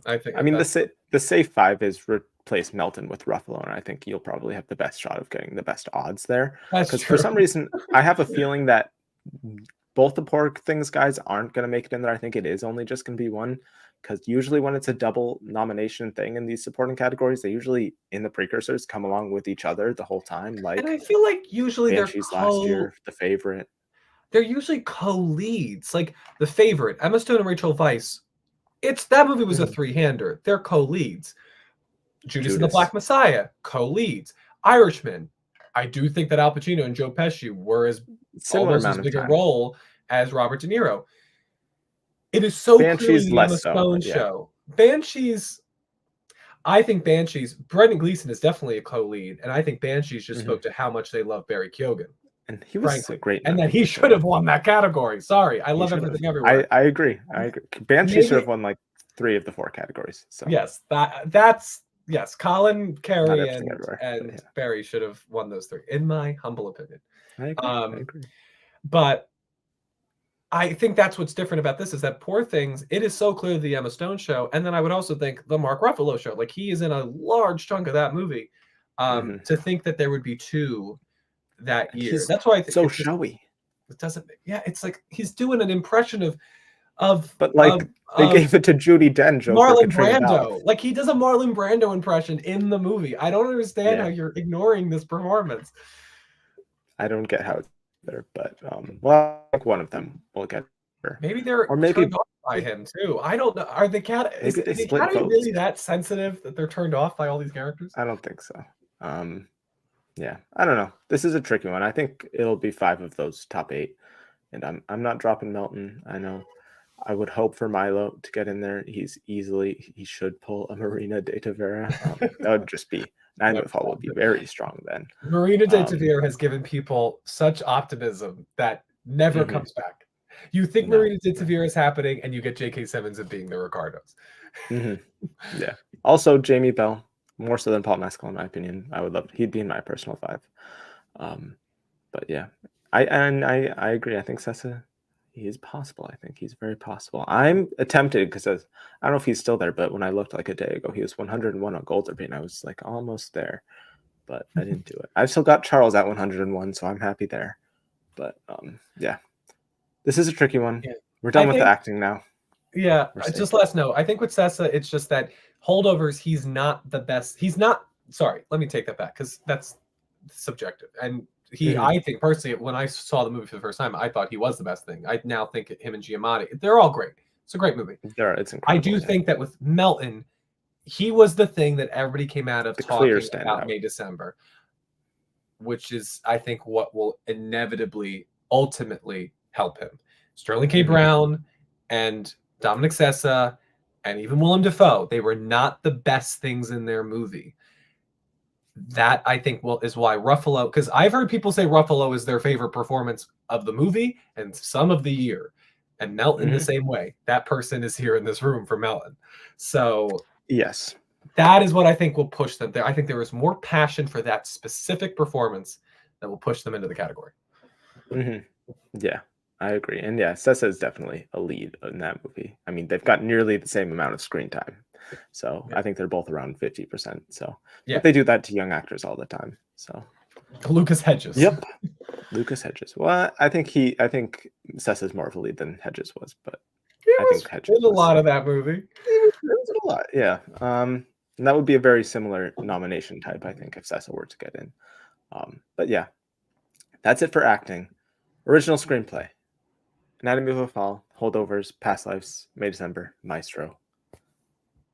I think. I mean, the safe 5 is replace Melton with Ruffalo, and I think you'll probably have the best shot of getting the best odds there. That's Because true. for some reason, I have a feeling that both the Poor Things guys aren't going to make it in there. I think it is only just going to be one. Because usually when it's a double nomination thing in these supporting categories, they usually in the precursors come along with each other the whole time. Like, and I feel like usually Banshees last year, The Favorite. They're usually co-leads. Like The Favorite, Emma Stone and Rachel Weisz. That movie was a 3-hander. They're co-leads. Judas and the Black Messiah, co-leads. Irishman. I do think that Al Pacino and Joe Pesci were almost as big a role as Robert De Niro. It is so clearly the Emma Stone show. Banshees, I think Banshees, Brendan Gleeson is definitely a co-lead, and I think Banshees just spoke to how much they love Barry Keoghan. And he was great. And that he should have won that category. Sorry, I love Everything Everywhere. I agree. Banshee should have won like 3 of the 4 categories. So yes, that's yes. Colin, Carey, and Barry should have won those 3, in my humble opinion. I agree. But I think that's what's different about this is that Poor Things, it is so clearly the Emma Stone show. And then I would also think the Mark Ruffalo show. Like he is in a large chunk of that movie. To think that there would be 2 that year. That's why I think so showy. It doesn't. Yeah, it's like he's doing an impression of. But like they gave it to Judi Dench. Marlon Brando. Like he does a Marlon Brando impression in the movie. I don't understand how you're ignoring this performance. I don't get how it's there, but well, I think one of them will get there. Maybe they're turned off by him too. I don't know. Are the is the Academy really that sensitive that they're turned off by all these characters? I don't think so. Yeah, I don't know. This is a tricky one. I think it'll be 5 of those top 8, and I'm not dropping Melton. I know. I would hope for Milo to get in there. He should pull a Marina de Tavera. That would just be Nightfall would be very strong then. Marina de Tavera has given people such optimism that never comes back. You think Marina de Tavera is happening, and you get J.K. Simmons of being the Ricardos. Yeah. Also, Jamie Bell. More so than Paul Mescal, in my opinion. I would love. He'd be in my personal 5. But yeah, I agree. I think Sessa, he is possible. I think he's very possible. I'm tempted because I don't know if he's still there, but when I looked like a day ago, he was 101 on Gold Derby, and I was like almost there, but I didn't do it. I've still got Charles at 101, so I'm happy there. But yeah, this is a tricky one. Yeah. We're done with the acting now. Yeah, just let us know. I think with Sessa, it's just that Holdovers, he's not the best. He's not. Sorry, let me take that back because that's subjective. And I think personally, when I saw the movie for the first time, I thought he was the best thing. I now think him and Giamatti, they're all great. It's a great movie. It's incredible. I do think that with Melton, he was the thing that everybody came out of talking about May, December, which is, I think, what will inevitably, ultimately help him. Sterling K. Brown and Dominic Sessa and even Willem Dafoe, they were not the best things in their movie. That, I think, is why Ruffalo, because I've heard people say Ruffalo is their favorite performance of the movie and some of the year. And Melton the same way. That person is here in this room for Melton. So yes, that is what I think will push them there. I think there is more passion for that specific performance that will push them into the category. Yeah, I agree. And yeah, Sessa is definitely a lead in that movie. I mean, they've got nearly the same amount of screen time. So I think they're both around 50%. So but they do that to young actors all the time. So Lucas Hedges. Yep. Lucas Hedges. Well, I think Sessa's more of a lead than Hedges was, but I think Hedges was a lot of that movie. It was a lot, yeah. And that would be a very similar nomination type, I think, if Sessa were to get in. But yeah, that's it for acting. Original screenplay: Anatomy of a Fall, Holdovers, Past Lives, May December, Maestro.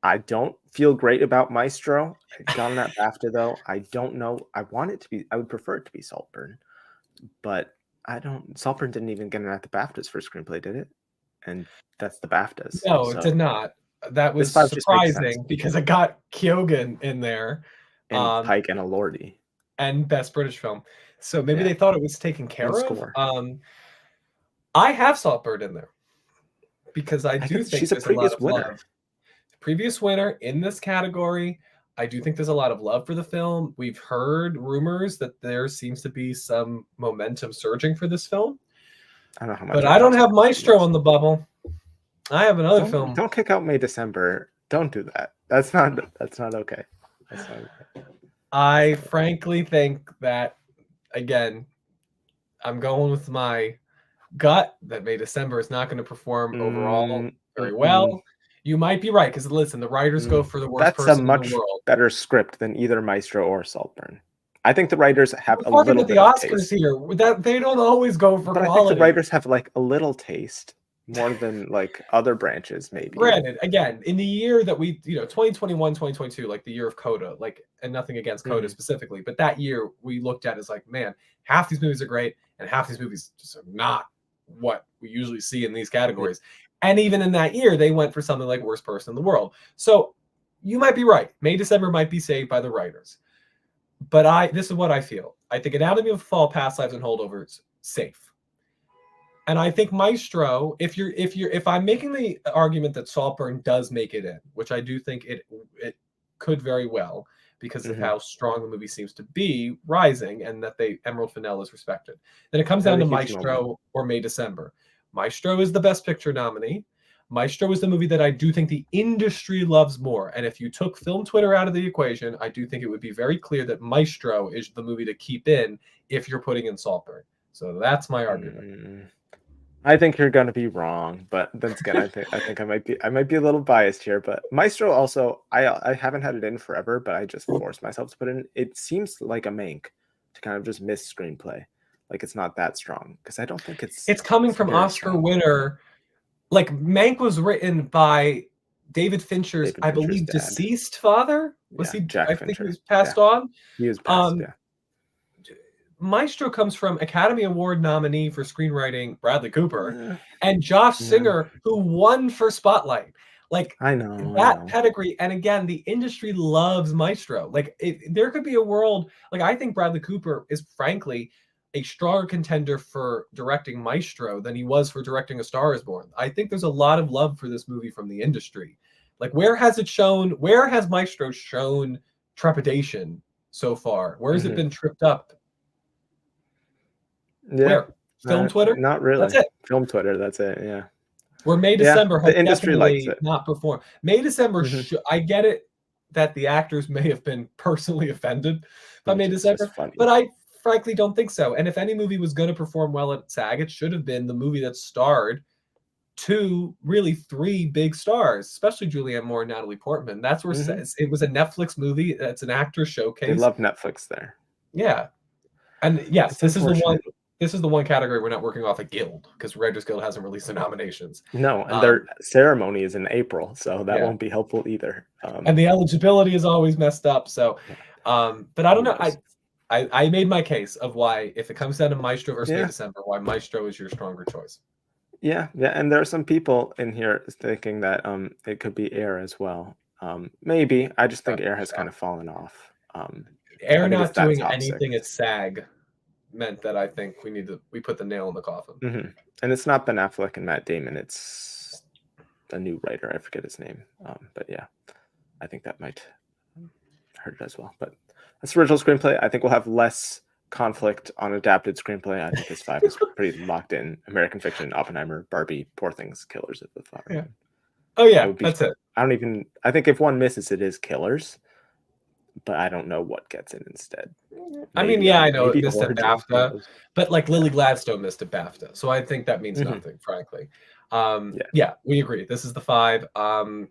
I don't feel great about Maestro. Got on that BAFTA though. I don't know. I would prefer it to be Saltburn, but I don't. Saltburn didn't even get it at the BAFTAs for screenplay, did it? And that's the BAFTAs. No, it did So not. That this was five just makes sense. surprising because it got Kyogen in there, And um, Pike and Elordi. and Best British Film. So maybe Yeah. they thought it was taken And care of. score. I have Saltburn in there because I I do think think she's a there's a lot previous of winner. love. Previous winner in this category. I do think there's a lot of love for the film. We've heard rumors that there seems to be some momentum surging for this film, I don't know how much but I I don't trust have it. Maestro on the bubble. I have another film. Don't kick out May December. Don't do that. That's not okay. That's not okay. I frankly think that, again, I'm going with my gut that May December is not going to perform overall very well. You might be right because listen, the writers go for the worst That's a person in the much world. better script than either Maestro or Saltburn. I think the writers have We're a talking little about the bit of Oscars taste. here. That they don't always go for But I think the quality. writers have like a little taste more than like other branches, maybe. Granted, again, in the year that we, 2021, 2022, like the year of Coda, like, and nothing against Coda specifically, but that year we looked at as like, man, half these movies are great and half these movies just are not what we usually see in these categories. And even in that year, they went for something like Worst Person in the World. So you might be right. May December might be saved by the writers. But this is what I feel. I think Anatomy of a Fall, Past Lives, and Holdovers, safe. And I think Maestro, if I'm making the argument that Saltburn does make it in, which I do think it could very well because of how strong the movie seems to be rising and that Emerald Fennell is respected. Then it comes down to Maestro or May December. Maestro is the Best Picture nominee. Maestro is the movie that I do think the industry loves more. And if you took film Twitter out of the equation, I do think it would be very clear that Maestro is the movie to keep in if you're putting in Saltburn. So that's my argument. I think you're going to be wrong, but then again, I think I might be a little biased here. But Maestro also, I haven't had it in forever, but I just forced myself to put it in. It seems like a Mank to kind of just miss screenplay, like it's not that strong because I don't think it's coming from Oscar winner. Like Mank was written by David Fincher's, I believe, dad. deceased father. Was he? Jack I Fincher. think he was passed on. He was passed. Yeah. Maestro comes from Academy Award nominee for screenwriting Bradley Cooper and Josh Singer, who won for Spotlight. Like I know that pedigree. And again, the industry loves Maestro. Like there could be a world, like I think Bradley Cooper is frankly a stronger contender for directing Maestro than he was for directing A Star Is Born. I think there's a lot of love for this movie from the industry. Like where has Maestro shown trepidation so far? Where has it been tripped up? Yeah. Where? Film Twitter? Not really. That's it. Film Twitter. That's it. Yeah. Where May December has the industry likes it. not performed. May December, I get it that the actors may have been personally offended by May December, but I frankly don't think so. And if any movie was going to perform well at SAG, it should have been the movie that starred three big stars, especially Julianne Moore and Natalie Portman. That's where it was a Netflix movie. It's an actor showcase. They love Netflix there. Yeah. And yes, this is the one. This is the one category we're not working off a guild because Writers Guild hasn't released the nominations. No, and their ceremony is in April, so that won't be helpful either. And the eligibility is always messed up. So, but I don't know. I made my case of why, if it comes down to Maestro versus May December, why Maestro is your stronger choice. Yeah, and there are some people in here thinking that it could be Air as well. Maybe. I just think Air has kind of fallen off. Air not doing anything at SAG meant that I think we put the nail in the coffin. And it's not Ben Affleck and Matt Damon. It's a new writer. I forget his name. But yeah, I think that might hurt it as well. But that's original screenplay. I think we'll have less conflict on adapted screenplay. I think this 5 is pretty locked in. American Fiction, Oppenheimer, Barbie, Poor Things, Killers of the Flower Moon. Oh yeah, that's it. I think if one misses, it is Killers. But I don't know what gets in instead. I know it missed at BAFTA, but like Lily Gladstone missed at BAFTA, so I think that means nothing, frankly. Yeah, we agree. This is the 5. I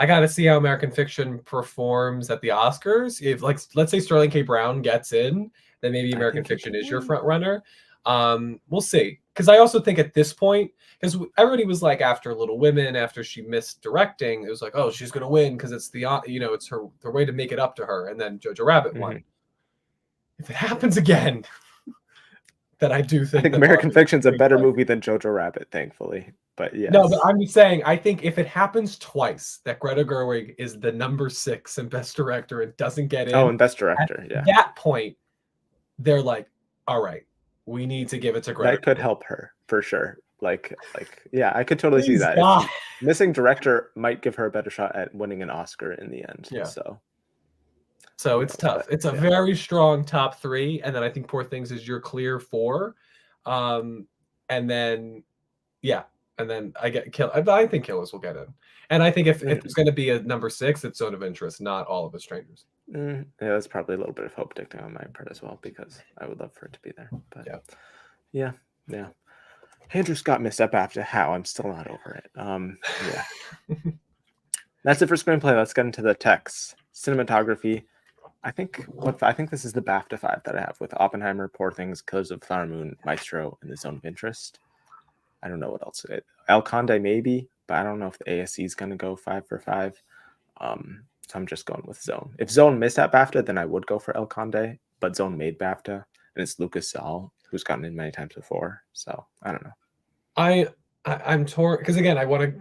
got to see how American Fiction performs at the Oscars. If let's say Sterling K. Brown gets in, then maybe American Fiction is your front runner. We'll see. Because I also think at this point, because everybody was like after Little Women, after she missed directing, it was like, oh, she's going to win because it's it's her way to make it up to her. And then Jojo Rabbit won. If it happens again, that I do I think think that American Barbie is Fiction's a better screenplay. movie than Jojo Rabbit, thankfully. But No, but yes. I'm just saying, I think if it happens twice that Greta Gerwig is the number 6 in Best Director and doesn't get Oh, in, and Best at Director, yeah. that point, they're like, all right, we need to give it to Greta That could Gerwig. help her for sure. Yeah, I could totally see Please, that. If God. missing director might give her a better shot at winning an Oscar in the end. Yeah. So So who it's knows? tough. But It's a yeah. very strong top 3, and then I think Poor Things is your clear 4. And then yeah, and then I get Kill. I think Killers will get in, and I think if there's going to be a number 6, it's Zone of Interest, not All of Us Strangers. Yeah, that's probably a little bit of hope dictating on my part as well, because I would love for it to be there. But yeah. Andrew Scott misstep after How. I'm still not over it. Yeah. That's it for screenplay. Let's get into the text. Cinematography. I think this is the BAFTA 5 that I have, with Oppenheimer, Poor Things, Killers of the Flower Moon, Maestro, and The Zone of Interest. I don't know what else. El Conde maybe, but I don't know if the ASC is going to go 5 for 5. So I'm just going with Zone. If Zone missed at BAFTA, then I would go for El Conde, but Zone made BAFTA, and it's Lucas Saul, who's gotten in many times before. So I don't know. I'm torn because, again, I want to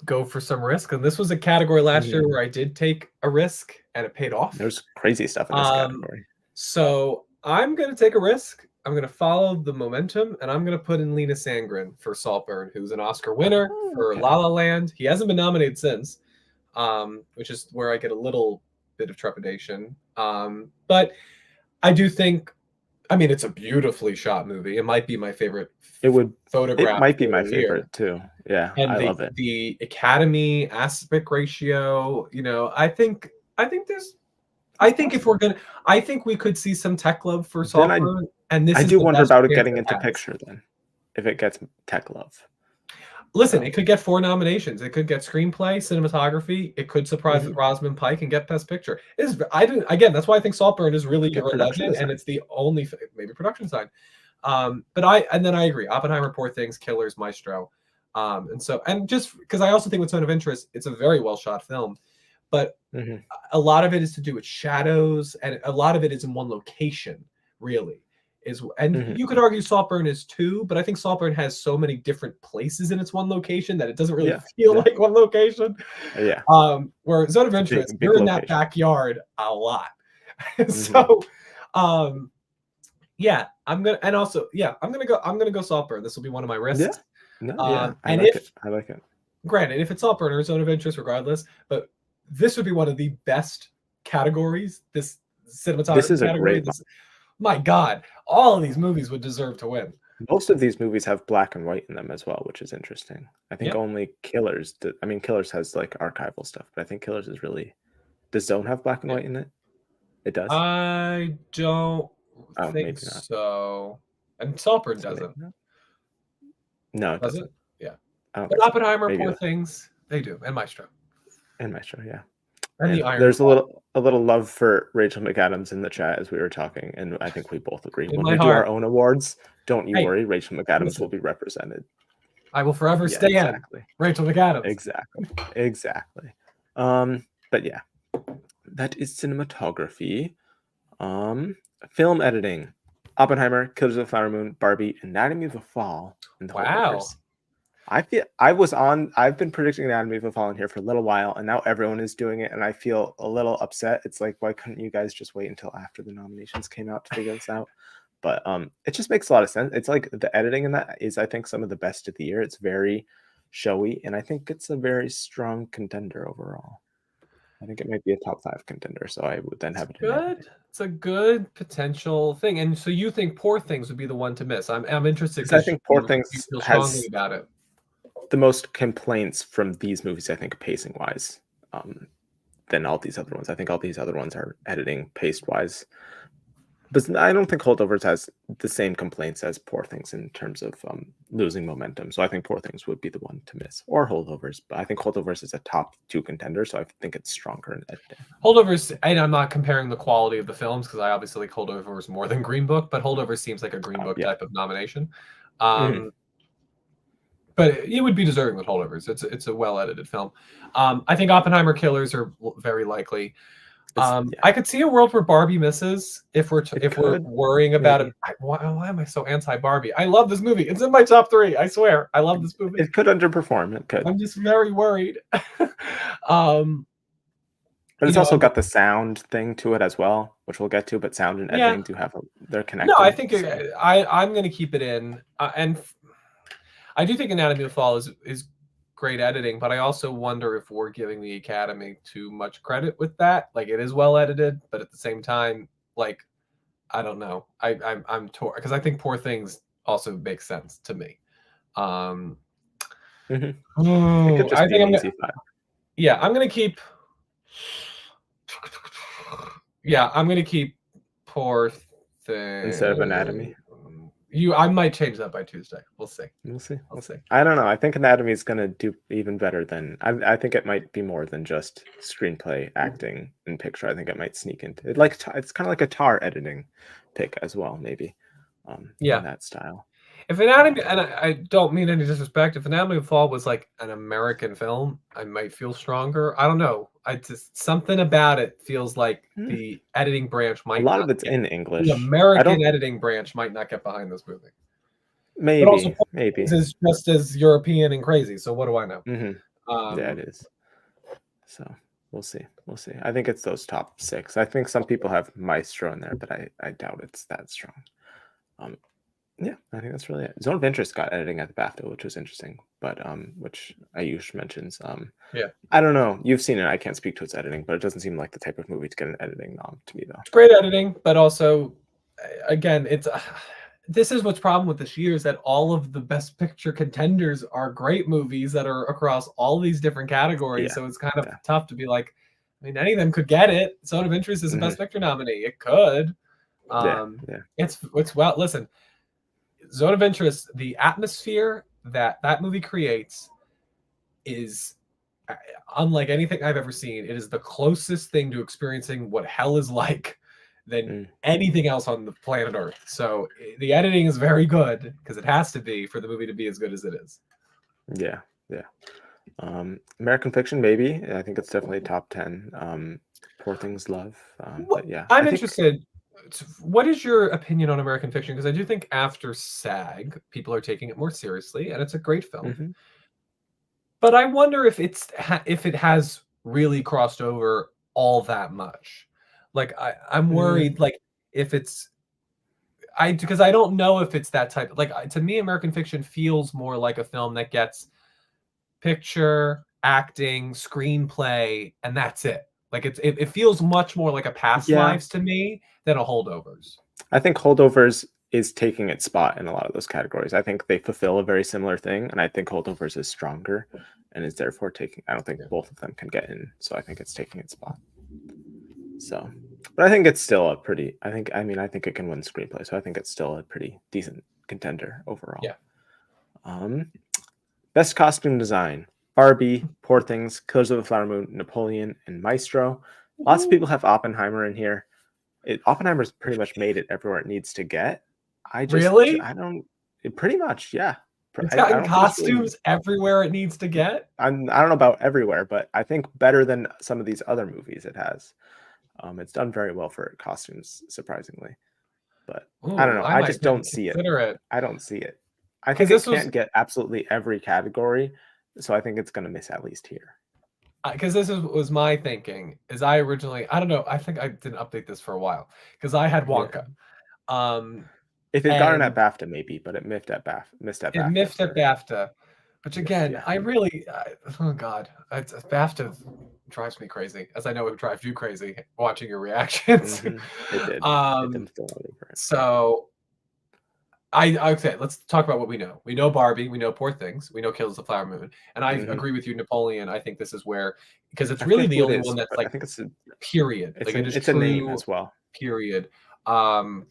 go for some risk, and this was a category last year where I did take a risk and it paid off. There's crazy stuff in this category. So I'm going to take a risk. I'm going to follow the momentum, and I'm going to put in Lena Sandgren for Saltburn, who's an Oscar winner for La La Land. He hasn't been nominated since, which is where I get a little bit of trepidation. But I do think, I mean, it's a beautifully shot movie. It might be my favorite. Photograph. It might be my favorite too. Yeah, and I love it. The Academy aspect ratio. I think if we're gonna, I think we could see some tech love for Saltburn, and this I is do the wonder best about it chance getting into has. picture then, if it gets tech love. Listen, it could get 4 nominations. It could get screenplay, cinematography. It could surprise Rosamund Pike and get Best Picture. Again, that's why I think Saltburn is really your 11, and it's the only maybe production design. But I agree. Oppenheimer, Poor Things, Killers, Maestro, and just because I also think with Zone of Interest, it's a very well shot film, but a lot of it is to do with shadows, and a lot of it is in one location. Really, you could argue Saltburn is too, but I think Saltburn has so many different places in its one location that it doesn't really feel like one location. Yeah. Where Zone of Interest, you're in that backyard a lot. So, yeah, I'm gonna go Saltburn. This will be one of my risks. I like it. Granted, if it's Saltburn or Zone of Interest, regardless, but this would be one of the best categories. This cinematography category. My God, all of these movies would deserve to win. Most of these movies have black and white in them as well, which is interesting. I think only Killers. Killers has like archival stuff, but I think Killers is really. Does Zone have black and white in it? It does. I don't think so. And Saltburn doesn't. No, it doesn't. Yeah. But Oppenheimer, Poor Things, they do, and Maestro. Yeah. And the Iron. There's a little love for Rachel McAdams in the chat as we were talking, and I think we both agree. When we do our own awards, don't you worry, Rachel McAdams will be represented. I will forever stay in Rachel McAdams. Exactly. But yeah, that is cinematography. Film editing: Oppenheimer, Killers of the Flower Moon, Barbie, Anatomy of a Fall, and the Holdovers. I've been predicting Anatomy of a Fall in here for a little while, and now everyone is doing it, and I feel a little upset. It's like, why couldn't you guys just wait until after the nominations came out to figure this out? But it just makes a lot of sense. It's like the editing in that is, I think, some of the best of the year. It's very showy, and I think it's a very strong contender overall. I think it might be a top 5 contender, so I would then have it. Good. It's a good potential thing, and so you think Poor Things would be the one to miss? I'm interested because I think Poor Things feel strongly about it. The most complaints from these movies, I think, pacing wise, than all these other ones. I think all these other ones are editing paced wise, but I don't think Holdovers has the same complaints as Poor Things in terms of losing momentum. So I think Poor Things would be the one to miss, or Holdovers. But I think Holdovers is a top 2 contender, so I think it's stronger in editing. Holdovers, and I'm not comparing the quality of the films because I obviously like Holdovers more than Green Book, but Holdovers seems like a Green Book type of nomination. But it would be deserving with Holdovers. It's a well edited film. I think Oppenheimer, Killers are very likely. Yeah, I could see a world where Barbie misses it if we're could worrying about it. maybe. Why am I so anti Barbie? I love this movie. It's in my top 3. I swear. I love this movie. It could underperform. It could. I'm just very worried. um, But you it's know, also got the sound thing to it as well, which we'll get to. But sound and yeah. editing do have they're No, I connected. think So I'm going to keep it in, I do think Anatomy of Fall is great editing, but I also wonder if we're giving the Academy too much credit with that. Like it is well edited, but at the same time, like I don't know. I'm torn because I think Poor Things also makes sense to me. Um, mhm. It could ooh, just I be think an I'm gonna easy 5 yeah I'm gonna keep yeah I'm gonna keep Poor instead of anatomy. Thing. I might change that by Tuesday. We'll see. We'll see. We'll We'll see. see. I don't know. I think anatomy is gonna do even better than I think it might be more than just screenplay, acting, and picture. I think it might sneak into it. Like it's kind of like a tar editing pick as well, maybe, in Yeah. that style. If Anatomy, Um, and I don't mean any disrespect, if Anatomy of Fall was like an American film, I might feel stronger. I don't know. I just something about it feels like hmm, the editing branch a might lot not of it's get in the English. I American don't. editing branch might not get behind this movie. But also, Maybe. Poor Things Maybe. is just as European and crazy. So what do I know? Hmm. Yeah, it Um, is. So we'll see. We'll see. I think it's those top 6. I think some people have Maestro in there, but I doubt it's that strong. Um, Yeah, I think that's really it. Zone of Interest got editing at the BAFTA, which was interesting, but which Ayush mentions. yeah, I don't know. You've seen it. I can't speak to its editing, but it doesn't seem like the type of movie to get an editing nom to me, though. it's great editing, but also, again, it's this is what's problem with this year is that all of the best picture contenders are great movies that are across all these different categories. Yeah, So it's kind of yeah, tough to be like, I mean, any of them could get it. Zone of Interest is a hmm best picture nominee. It could. yeah, Um, yeah, it's well. Listen, Zone of Interest, the atmosphere that that movie creates is unlike anything I've ever seen. It is the closest thing to experiencing what hell is like than mm, anything else on the planet Earth. So the editing is very good because it has to be for the movie to be as good as it is. yeah, yeah. American Fiction, maybe. I think it's definitely top 10. Poor Things Love. What But yeah, I I'm think. interested. What is your opinion on American Fiction? Because I do think after SAG, people are taking it more seriously, and it's a great film. Mhm. But I wonder if if it has really crossed over all that much. Like I'm Mm, worried. Like if it's because I don't know if it's that type. Like to me, American Fiction feels more like a film that gets picture, acting, screenplay, and that's it. Like it feels much more like a past yeah, lives to me than a holdovers. I think Holdovers is taking its spot in a lot of those categories. I think they fulfill a very similar thing, and I think Holdovers is stronger and is therefore taking. I don't think Yeah. both of them can get in, so I think it's taking its spot. So, but I think it's still a pretty. I think it can win screenplay, so I think it's still a pretty decent contender overall. Yeah. Um, Best costume design: Barbie, Poor Things, Killers of the Flower Moon, Napoleon, and Maestro. Lots of people have Oppenheimer in here. Oppenheimer's pretty much made it everywhere it needs to get. Really? I don't. It pretty much, yeah. It's I gotten don't think it's really. costumes everywhere it needs to get. I don't know about everywhere, but I think better than some of these other movies it has. It's done very well for costumes, surprisingly. But I don't Ooh, know. I I might just don't maybe see it. consider it I don't see it. I because think it this was can't get absolutely every category, so I think it's going to miss at least here. was my thinking. Is I originally I don't know. I think I didn't update this for a while because I had Yeah. Wonka, um, If it got in at and BAFTA, maybe, but it missed at it BAFTA miffed at for BAFTA. Which just again, yeah. I really, oh God, BAFTA drives me crazy, as I know it drives you crazy watching your reactions. It did. It um, didn't feel all over it. so okay, let's talk about what we know. We know Barbie, we know Poor Things, we know Kills the Flower Moon, and I Hmm. agree with you, Napoleon. I think this is where because it's I really forget the who it only one is, that's but I like think period, like it is it's a name true as well. period. Um,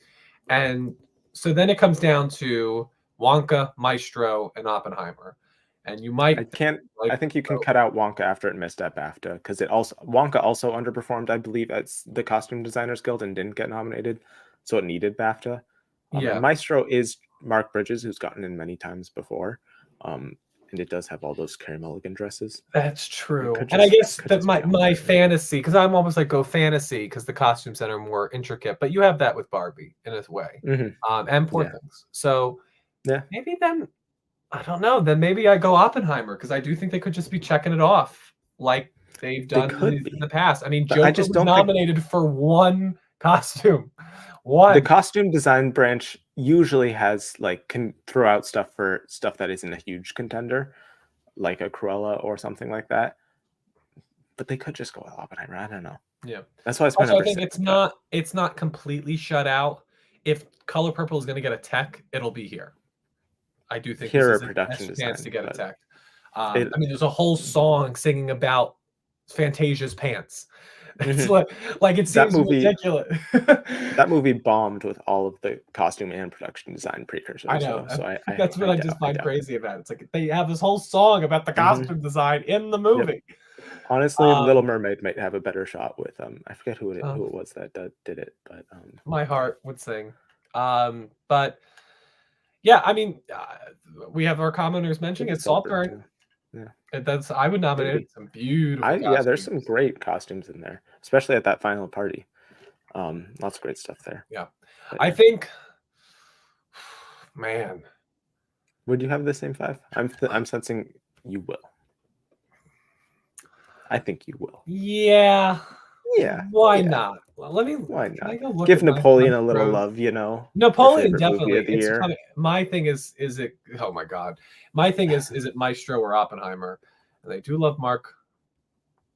and so then it comes down to Wonka, Maestro, and Oppenheimer, and you I might can't. I like. think you can cut out Wonka after it missed at BAFTA because it also Wonka also underperformed, I believe, at the Costume Designers Guild and didn't get nominated, so it needed BAFTA. And Yeah. Maestro is Mark Bridges, who's gotten in many times before. and it does have all those Carey Mulligan dresses. That's It true. could And I just guess could that just be my Oppenheimer. fantasy, because I'm almost like go fantasy because the costumes that are more intricate, but you have that with Barbie in a way, and Poor Yeah. Things. So Yeah. maybe then I don't know. Then maybe I go Oppenheimer because I do think they could just be checking it off like they've They done could in be. the past. I mean, But I Joker just was don't think nominated for one costume. the One. costume design branch usually has like can throw out stuff for stuff that isn't a huge contender, like a Cruella or something like that. But they could just go with Oppenheimer. I don't know. Yeah. That's why it's my Also, I number think 6. But it's not completely shut out. If Color Purple is going to get a tech, it'll be here. I do think this here is are the production best chance to design, get a but tech. I it mean, there's a whole song singing about Fantasia's pants. It's mhm. like it that seems movie ridiculous. that movie bombed with all of the costume and production design I precursors know. though. So That's what I I just doubt find crazy about it. It's like they have this whole song about the hmm costume design in the Yep. movie. Honestly, Little Um, Mermaid might have a better shot with I forget um, who it was that did it, but my yeah, heart would sing. But yeah, I mean, we have our commenters mentioning maybe it. Saltburn Saltburn. too. Yeah, That's I would nominate maybe. it. Some beautiful I Yeah, there's some costumes. great costumes in there, especially at that final party. Lots of great stuff there. Yeah, But I yeah, think, man, would you have the same 5? I'm sensing you will. I think you will. yeah, Yeah, why yeah. not? Well, let me. Why Can I not? go look Give at my Napoleon a little pros? love, your Napoleon favorite movie definitely. of the It's year. funny. My thing is it? Oh my god, my thing is it Maestro or Oppenheimer? And I do love Mark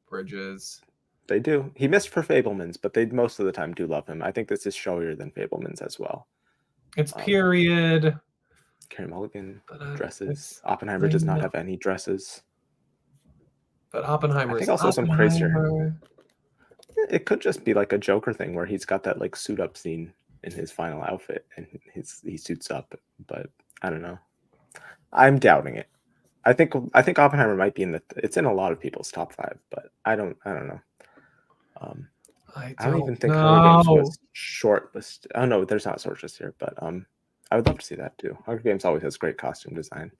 Bridges. They do. He missed for Fablemans, but they most of the time do love him. I think this is showier than Fablemans as well. It's Um, period, Carey Mulligan but dresses. it's Oppenheimer I does not know, have any dresses. but I Oppenheimer's think also some Chrysler. Oppenheimer. It could just be like a Joker thing where he's got that like suit up scene in his final outfit and he suits up, but I don't know. I'm doubting it. I think Oppenheimer might be it's in a lot of people's top 5, but I don't know. Um, I I don't don't even think Hunger Games know. was shortlisted. Oh no, there's not shortlist here, but I would love to see that too. Hunger Games always has great costume design.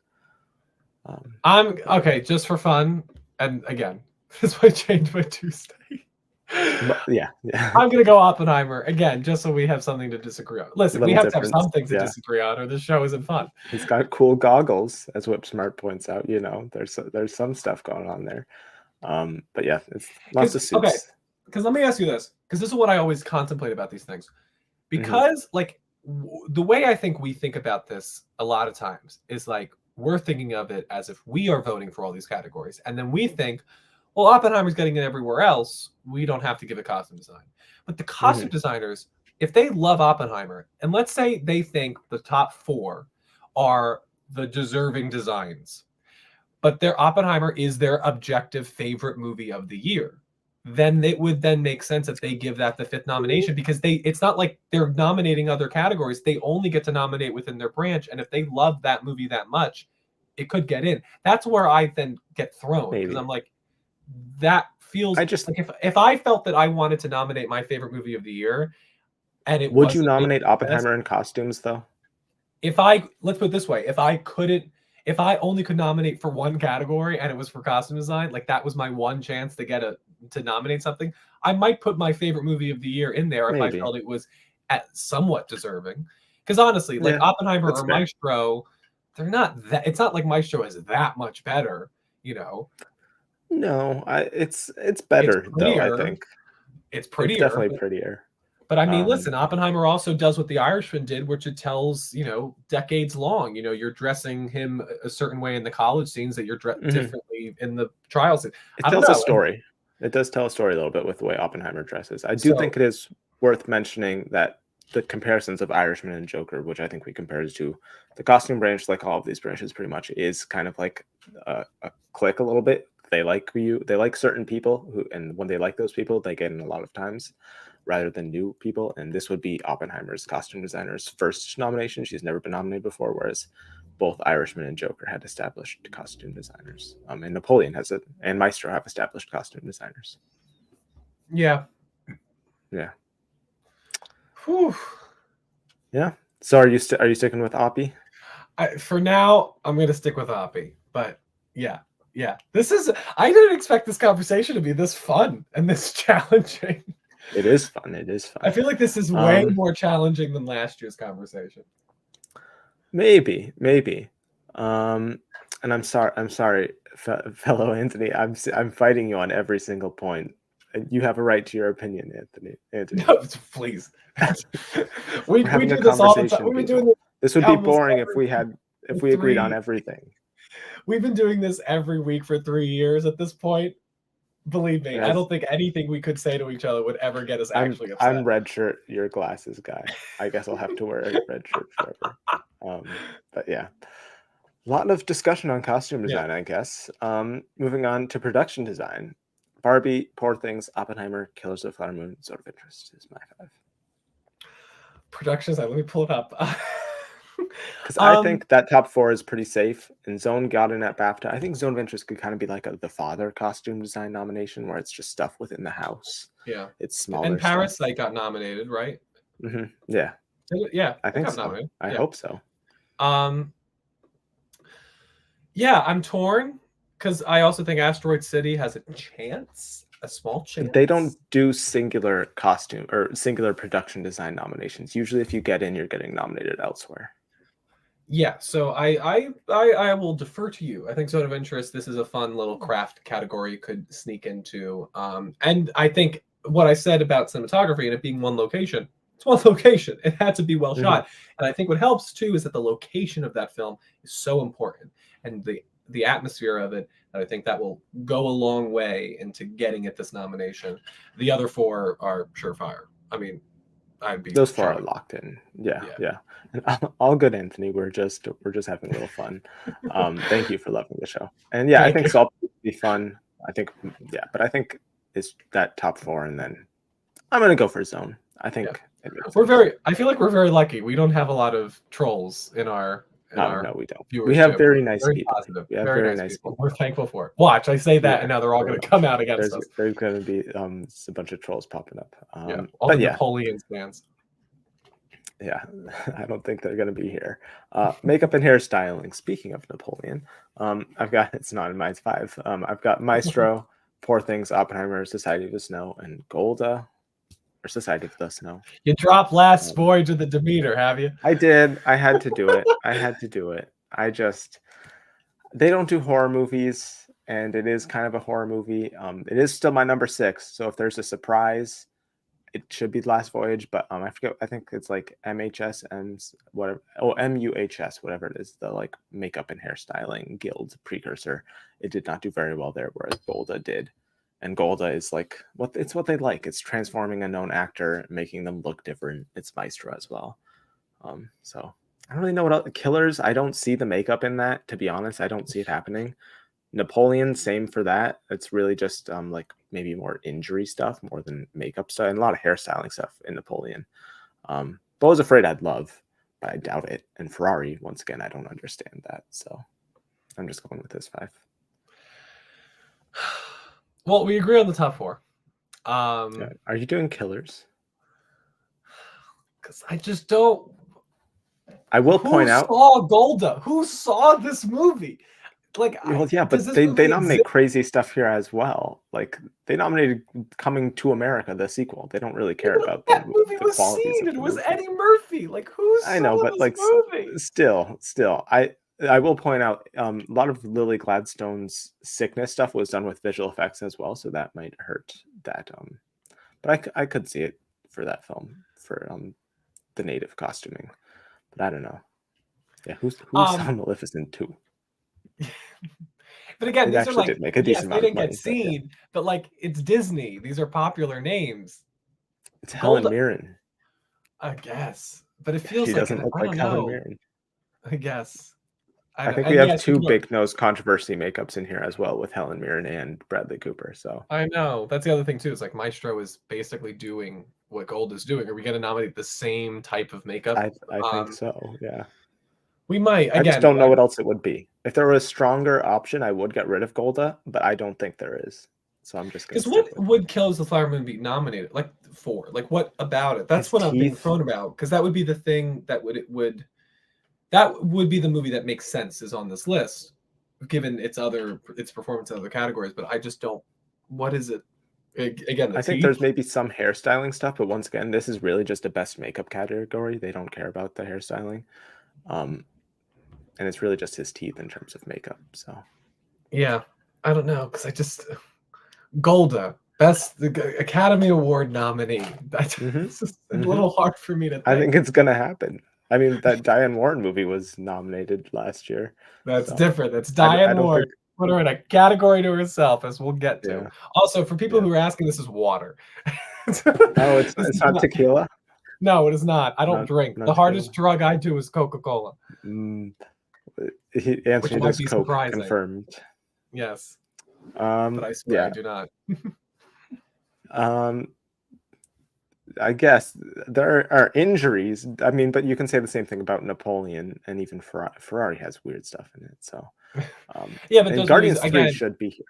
I'm But okay, just for fun, and again, this might change my Tuesday. yeah, yeah, I'm gonna go Oppenheimer again, just so we have something to disagree on. Listen, we little have to have difference. something to Yeah, disagree on, or this show isn't fun. he's got cool goggles, as Whip Smart points out. There's some stuff going on there. But yeah, it's lots of Okay, suits. because let me ask you this, because this is what I always contemplate about these things. Hmm. Because like the way I think we think about this a lot of times is like we're thinking of it as if we are voting for all these categories, and then we think, well, Oppenheimer's getting it everywhere else. We don't have to give a costume design. But the costume Hmm. designers, if they love Oppenheimer, and let's say they think the top 4 are the deserving designs, but their Oppenheimer is their objective favorite movie of the year, then it would then make sense that they give that the 5th nomination, because it's not like they're nominating other categories. They only get to nominate within their branch, and if they love that movie that much, it could get in. That's where I then get thrown, because Maybe. I'm like, that feels I just like if I felt that I wanted to nominate my favorite movie of the year and it Would you wasn't making nominate the list, Oppenheimer in costumes though? if I let's put it this way, if I only could nominate for one category and it was for costume design, like that was my one chance to to nominate something, I might put my favorite movie of the year in there if I Maybe. felt it was at somewhat deserving. Because honestly, like Yeah, Oppenheimer that's or fair. Maestro, they're not that. It's not like Maestro is that much better. You know, No, it's it's better though, I prettier. think. It's It's prettier, definitely but prettier. I mean, Um, listen, Oppenheimer also does what The Irishman did, which it tells, decades long. You're dressing him a certain way in the college scenes that you're mhm. differently in the trial scene. It I don't tells a know. story. It does tell a story a little bit with the way Oppenheimer dresses. I do So think it is worth mentioning that the comparisons of Irishman and Joker, which I think we compared to the costume branch, like all of these branches pretty much, is kind of like a click a little bit. They like certain people who, and when they like those people, they get in a lot of times rather than new people. And this would be Oppenheimer's costume designer's first nomination. She's never been nominated before, whereas both Irishman and Joker had established costume designers. And Napoleon has it, and Maestro have established costume designers. yeah. Yeah, Whew. yeah. So are you sticking with Oppie? For now, I'm gonna stick with Oppie, but Yeah. Yeah. I didn't expect this conversation to be this fun and this challenging. It is fun. It is I fun. feel like this is way more challenging than last year's conversation. Maybe. And I'm sorry, fellow Anthony. I'm fighting you on every single point. You have a right to your opinion, Anthony. No, please. we We're having a do this all the time. conversation, We've been doing people. this This would be almost boring if every for we agreed on 3 everything. We've been doing this every week for 3 years at this point. Believe me, I don't think anything we could say to each other would ever get us actually upset. I'm red shirt, your glasses guy. I guess I'll have to wear a red shirt forever. But yeah, a lot of discussion on costume design, I guess. Moving on to production design. Barbie, Poor Things, Oppenheimer, Killers of the Flower Moon, Zone of Interest is my 5. Production design, let me pull it up. Because I think that top 4 is pretty safe, and Zone got in at BAFTA. I think Zone of Interest could kind of be like the father costume design nomination, where it's just stuff within the house. Yeah, it's smaller. And Parasite got nominated, right? Yeah. Yeah, I think so. nominated. I hope so. Yeah, I'm torn because I also think Asteroid City has a chance, a small chance. They don't do singular costume or singular production design nominations. Usually, if you get in, you're getting nominated elsewhere. Yeah, so I will defer to you. I think Zone of Interest, this is a fun little craft category you could sneak into. And I think what I said about cinematography and it being one location, it's one location. It had to be well shot. And I think what helps too is that the location of that film is so important, and the atmosphere of it. And I think that will go a long way into getting it this nomination. The other 4 are surefire. I mean, those 4 are locked in. Yeah. And all good, Anthony. We're just having a little fun. Thank you for loving the show. And yeah, I think Salt would be fun. I think but I think it's that top 4, and then I'm gonna go for Zone. I think I feel like we're very lucky. We don't have a lot of trolls in our no, we don't. Viewership. We have very nice people. Positive. We have very nice people. We're thankful for it. Watch, I say that, and now they're all going to come out against us. There's going to be a bunch of trolls popping up. All the Napoleon fans. Yeah, I don't think they're going to be here. Makeup and hairstyling. Speaking of Napoleon, I've got, it's not in my 5. I've got Maestro, Poor Things, Oppenheimer, Society of the Snow, and Golda. Or Society of the Snow. You dropped Last Voyage of the Demeter, have you? I did. I had to do it. They don't do horror movies, and it is kind of a horror movie. It is still my number 6. So if there's a surprise, it should be Last Voyage. But I forget. I think it's like MHS, whatever. Oh, MUHS, whatever it is. The like makeup and hairstyling guild precursor. It did not do very well there, whereas Golda did. And Golda is like what they like. It's transforming a known actor, making them look different. It's Maestro as well. So I don't really know what else. Killers. I don't see the makeup in that. To be honest, I don't see it happening. Napoleon, same for that. It's really just like maybe more injury stuff more than makeup stuff, and a lot of hairstyling stuff in Napoleon. Beau's Afraid I'd love, but I doubt it. And Ferrari, once again, I don't understand that. So I'm just going with this 5. Well, we agree on the top 4. Are you doing Killers? Because I just don't. I will point out. Who saw Golda? Who saw this movie? Like, well, yeah, but they nominate crazy stuff here as well. Like they nominated Coming to America, the sequel. They don't really care about that movie. Was seen. It was Eddie Murphy. Like who's? I know, but like movie? Still, I will point out a lot of Lily Gladstone's sickness stuff was done with visual effects as well, so that might hurt that. But I could see it for that film for the native costuming, but I don't know. Yeah, who saw Maleficent 2? But again, these are like make a decent they didn't get seen, but like it's Disney. These are popular names. It's Helen Mirren. I guess, but it feels she like doesn't look like Helen Mirren. I guess. I think we have 2 big nose controversy makeups in here as well with Helen Mirren and Bradley Cooper. So I know that's the other thing too. It's like Maestro is basically doing what Gold is doing. Are we going to nominate the same type of makeup? I think so. Yeah, we might. Again, I just don't know what else it would be. If there was a stronger option, I would get rid of Golda, but I don't think there is. So I'm just going to. Because what would Killers of the Flower Moon be nominated for? Like what about it? That's what I'm being thrown about. Because that would be the thing that would be the movie that makes sense is on this list. given its performance in other categories, but I just don't. What is it? Again, the I think teeth. there's maybe some hairstyling stuff, but once again, this is really just a best makeup category. They don't care about the hairstyling. Um, and it's really just his teeth in terms of makeup. So Yeah, I don't know because I just Golda, best Academy Award nominee. That's hmm it's just a hmm little hard for me to I think. think it's gonna happen. I mean, that Diane Warren movie was nominated last year, That's so different. That's I Diane don't Ward. think. Put her in a category to herself, as we'll get to. Yeah, Also, for people yeah. who are asking, this is water. Oh, This it's is not not, tequila. no, it is not. I don't drink. Not The hardest tequila. drug I do is Coca-Cola, Mm, which Anthony might does be coke surprising. confirmed. Yes, but I swear I Yeah. do not. Um, I guess there are injuries. I mean, but you can say the same thing about Napoleon and even Ferrari. Ferrari has weird stuff in it. So, Yeah, but and those movies Guardians 3 again. should be here,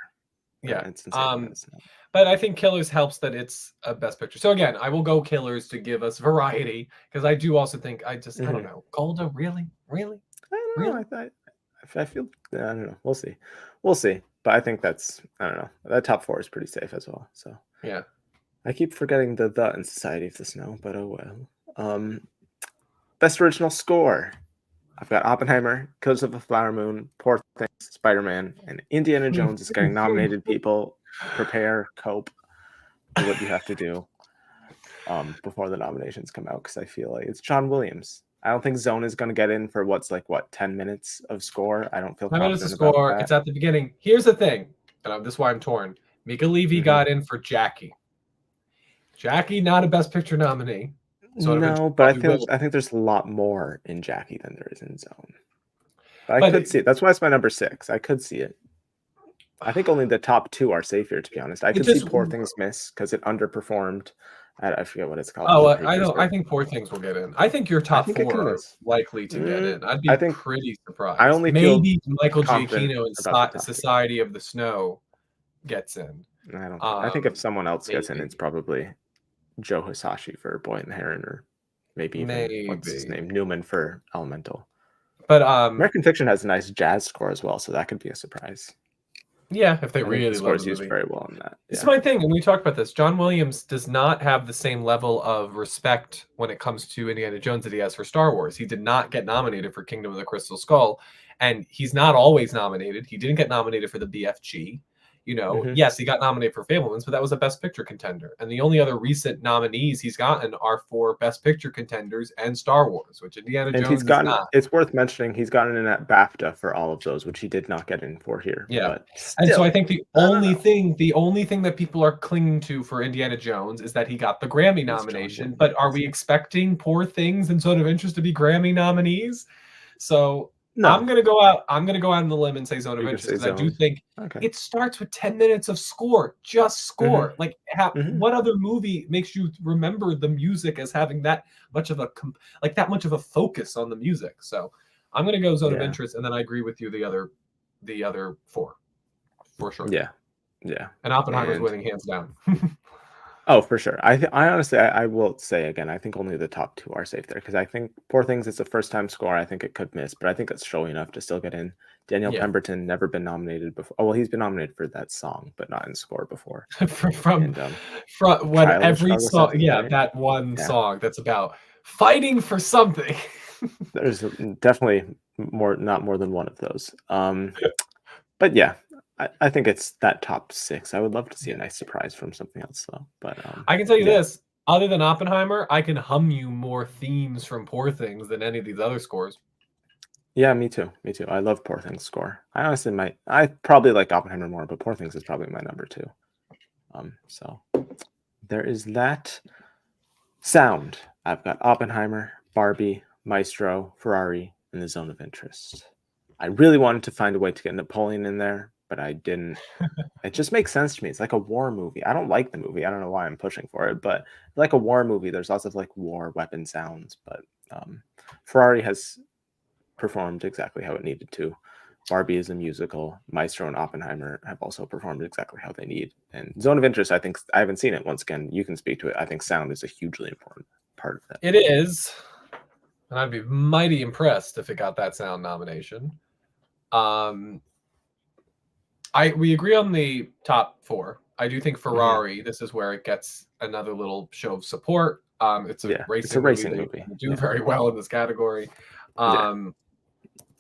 but Yeah. it's insane that it's not. But I think Killers helps that it's a best picture. So again, I will go Killers to give us variety because I do also think I don't Mhm. know. Golda, really? Really? I don't know. Really? I feel. I don't know. We'll see. We'll see. But I think that's. I don't know. That top four is pretty safe as well. So Yeah. I keep forgetting the in Society of the Snow, but oh well. Best original score. I've got Oppenheimer, Killers of the Flower Moon, Poor Things, Spider-Man, and Indiana Jones is getting nominated. People, prepare, cope, do what you have to do before the nominations come out because I feel like it's John Williams. I don't think Zone is going to get in for what's like 10 minutes of score. I don't feel 9 minutes to confident about score. that. It's at the beginning. Here's the thing, and this is why I'm torn. Mika Levy hmm got in for Jackie. Jackie, not a Best Picture nominee. Zone of Interest No, but probably will. I think there's a lot more in Jackie than there is in Zone. But I But could see it. That's why it's my number 6. I could see it. I think only the top 2 are safe here, to be honest. I it could see just. Poor Things miss because it underperformed at, I forget what it's called, Oh, the I papers don't. I were. think Poor Things will get in. I think your I top think it four can are miss. likely to get in. I'd I be think pretty I surprised. only feel Maybe Michael confident Giacchino and about the top 2. Society of the Snow gets in. I don't think. I think if someone else gets in, Maybe, it's probably Joe Hisashi for Boy and the Heron, or maybe even what's his maybe. name, Newman for Elemental. But American Fiction has a nice jazz score as well, so that could be a surprise. yeah, if they I think the really score love the is used movie. very well in that. This is Yeah. my thing, and we talked about this. John Williams does not have the same level of respect when it comes to Indiana Jones that he has for Star Wars. He did not get nominated for Kingdom of the Crystal Skull, and he's not always nominated. He didn't get nominated for the BFG. hmm Yes, he got nominated for Fablemans, but that was a Best Picture contender. And the only other recent nominees he's gotten are for Best Picture contenders and Star Wars, which Indiana And he's Jones is gotten. not. It's worth mentioning he's gotten in at BAFTA for all of those, which he did not get in for here. Yeah. But And so I still, think the I don't only know. thing, the only thing that people are clinging to for Indiana Jones is that he got the Grammy It's John nomination. But are Williams. we expecting Poor Things and Zone of Interest to be Grammy nominees? So No, I'm gonna go out on the limb and say Zone of you can Interest say because I do Zone. think Okay. it starts with 10 minutes of score, just hmm score. Like hmm what other movie makes you remember the music as having that much of a that much of a focus on the music? So I'm gonna go Zone of Yeah. Interest, and then I agree with you the other four for sure. Yeah. Yeah. And Oppenheimer's And winning hands down. oh, for sure. I honestly, I will say again, I think only the top 2 are safe there because I think Poor Things is a first time score. I think it could miss, but I think it's showing enough to still get in. Daniel Yeah. Pemberton never been nominated before. Oh well, he's been nominated for that song, but not in score before. from And from when Child of every Chicago song, 7, yeah, right? that one Yeah. song that's about fighting for something. There's definitely more, not more than one of those. But yeah, I think it's that top 6. I would love to see a Yeah. nice surprise from something else though. But I can tell you yeah. this, other than Oppenheimer, I can hum you more themes from Poor Things than any of these other scores. Yeah, me too. Me too. I love Poor Things score. I honestly might. I probably like Oppenheimer more, but Poor Things is probably my number 2. So there is that. Sound. I've got Oppenheimer, Barbie, Maestro, Ferrari, and the Zone of Interest. I really wanted to find a way to get Napoleon in there, but I didn't. It just makes sense to me. It's like a war movie. I don't like the movie. I don't know why I'm pushing for it, but like a war movie, there's lots of like war weapon sounds. But Ferrari has performed exactly how it needed to. Barbie is a musical. Maestro and Oppenheimer have also performed exactly how they need. And Zone of Interest, I think I haven't seen it. Once again, you can speak to it. I think sound is a hugely important part of that. It is, and I'd be mighty impressed if it got that sound nomination. We agree on the top 4. I do think Mhm. Ferrari, this is where it gets another little show of support. It's a Yeah, it's a racing movie. racing They movie. do Yeah, very well in this category. yeah. Um,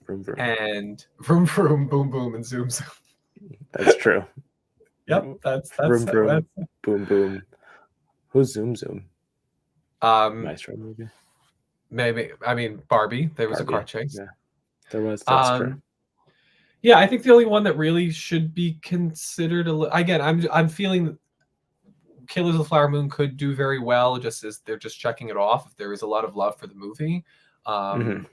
Vroom vroom. and vroom vroom, boom boom, and zoom zoom. That's true. Yep, that's Vroom vroom, boom boom. Who's Zoom Zoom? Maestro movie. maybe. I mean, Barbie. There was a car Barbie. chase. Yeah, there was. That's true. Um, yeah, I think the only one that really should be considered again, I'm feeling Killers of the Flower Moon could do very well, just as they're just checking it off if there is a lot of love for the movie. Hmm.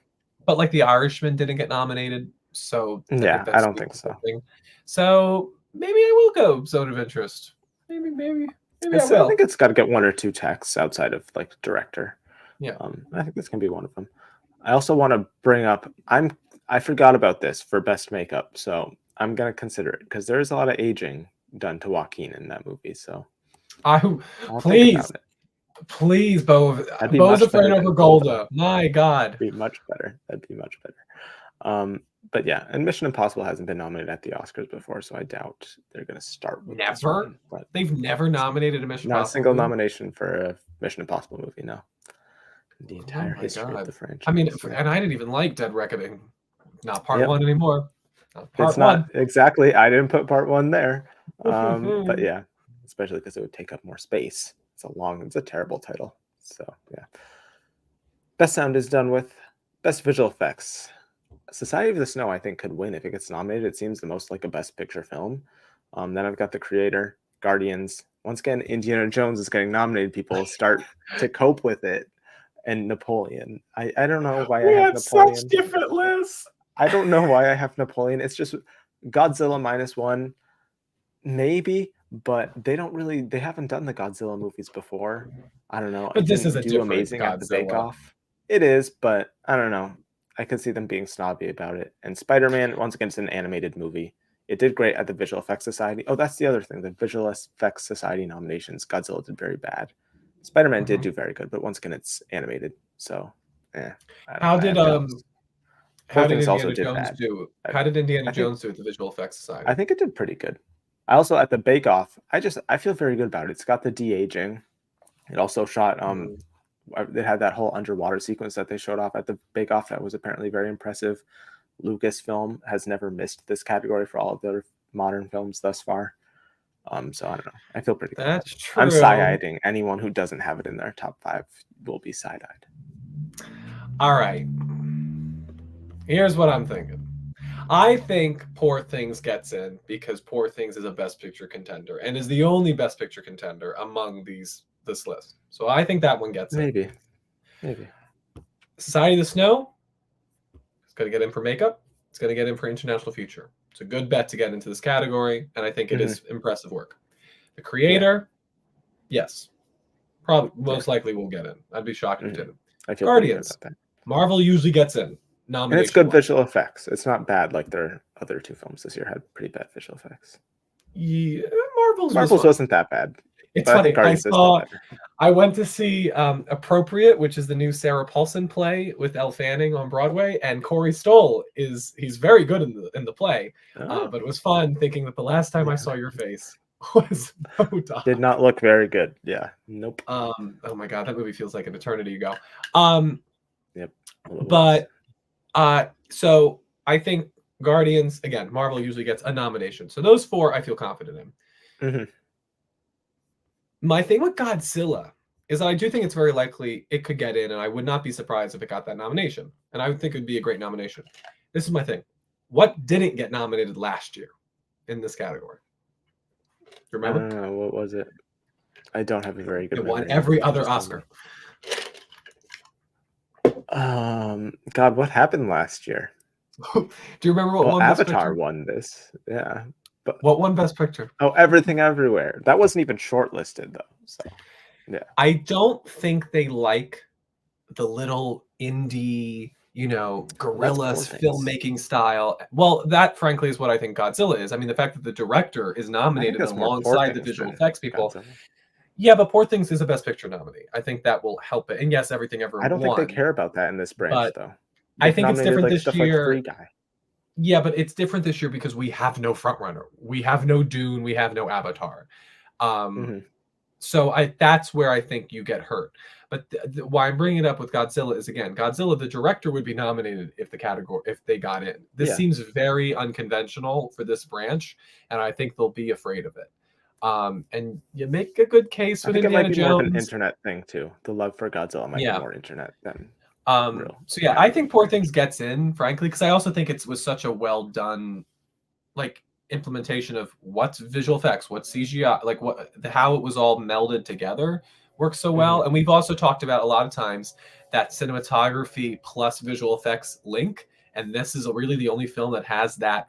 But like The Irishman didn't get nominated, so I think Yeah, that I don't speaks think to so. something. So maybe I will go Zone of Interest. Maybe I I will. think it's got to get 1 or 2 texts outside of like director. Yeah. I think this can be one of them. I also want to bring up. I forgot about this for best makeup, so I'm gonna consider it because there is a lot of aging done to Joaquin in that movie. So I'll think Please, about it. please, Bo. That'd be Bo's a much friend better over than Golda. Golda. My God. Be much better. That'd be much better. But yeah, and Mission Impossible hasn't been nominated at the Oscars before, so I doubt they're going to start with this Never. one. But They've never nominated a Mission not a Impossible single movie. nomination for a Mission Impossible movie. No, the entire history of the franchise. I mean, Yeah. and I didn't even like Dead Reckoning. Not part Yep. 1 anymore. Not part It's 1. not exactly. I didn't put part 1 there, but yeah, especially because it would take up more space. It's a terrible title. So yeah, best sound is done with. Best visual effects. Society of the Snow, I think, could win if it gets nominated. It seems the most like a best picture film. Then I've got The Creator, Guardians. Once again, Indiana Jones is getting nominated. People start to cope with it. And Napoleon. I don't know why I have Napoleon. Such different lists. I don't know why I have Napoleon. It's just Godzilla -1, maybe, but they haven't done the Godzilla movies before. I don't know. But It this is didn't a do different amazing at the Godzilla. bake-off. It is, but I don't know. I could see them being snobby about it. And Spider-Man, once again, it's an animated movie. It did great at the Visual Effects Society. Oh, that's the other thing. The Visual Effects Society nominations, Godzilla did very bad. Spider-Man did do very good, but once again, it's animated. So, How did Poor Things also Indiana did Jones bad. How did Indiana I think Jones do at the Visual Effects Society? I think it did pretty good. I also at the Bake Off, I feel very good about it. It's got the de-aging. It also shot they had that whole underwater sequence that they showed off at the Bake Off that was apparently very impressive. Lucasfilm has never missed this category for all of their modern films thus far. So I don't know. I feel pretty good. That's true. I'm side-eyeing anyone who doesn't have it in their top 5 will be side-eyed. All right. Here's what I'm thinking. I think Poor Things gets in because Poor Things is a Best Picture contender and is the only Best Picture contender among this list. So I think that one gets in. Maybe. Society of the Snow is going to get in for makeup. It's going to get in for international feature. It's a good bet to get into this category, and I think it is impressive work. The Creator, yes, probably most likely will get in. I'd be shocked if it didn't. Guardians, Marvel usually gets in. And it's good visual effects. It's not bad like their other 2 films this year had pretty bad visual effects. Yeah, Marvel's wasn't that bad. It's funny. I went to see Appropriate, which is the new Sarah Paulson play with Elle Fanning on Broadway, and Corey Stoll he's very good in the play. But it was fun thinking that the last time I saw your face was Bodog. Did not look very good. Yeah. Nope. Oh my God, that movie feels like an eternity ago. Yep. But so I think Guardians, again, Marvel usually gets a nomination. So those 4 I feel confident in. My thing with Godzilla is that I do think it's very likely it could get in, and I would not be surprised if it got that nomination. And I would think it would be a great nomination. This is my thing. What didn't get nominated last year in this category? Remember? I don't know. What was it? I don't have a very good memory. It won every other Oscar. God, what happened last year? Do you remember what won Avatar Best Picture? won this. Yeah. But what won Best Picture? Oh, Everything Everywhere. That wasn't even shortlisted though. So yeah. I don't think they like the little indie, guerrilla filmmaking style. Well, that frankly is what I think Godzilla is. I mean, the fact that the director is nominated alongside the visual effects people. Godzilla. Yeah, but Poor Things is a Best Picture nominee. I think that will help it. And yes, Everything Everywhere. I don't think they care about that in this branch though. I think it's different this year. Free Guy. Yeah, but it's different this year because we have no frontrunner. We have no Dune. We have no Avatar. Um, Hmm. so that's where I think you get hurt. But why I'm bringing it up with Godzilla is, again, Godzilla, the director would be nominated if they got in. This Yeah, seems very unconventional for this branch, and I think they'll be afraid of it. And you make a good case I with think it might Indiana be more of an Jones. internet thing too. The love for Godzilla might be Yeah. more internet than real So yeah, I Academy think Poor branch. Things gets in, frankly, because I also think it was such a well done, like, implementation of what's visual effects, what's CGI, like how it was all melded together works so Hmm. well. And we've also talked about a lot of times that cinematography plus visual effects link, and this is really the only film that has that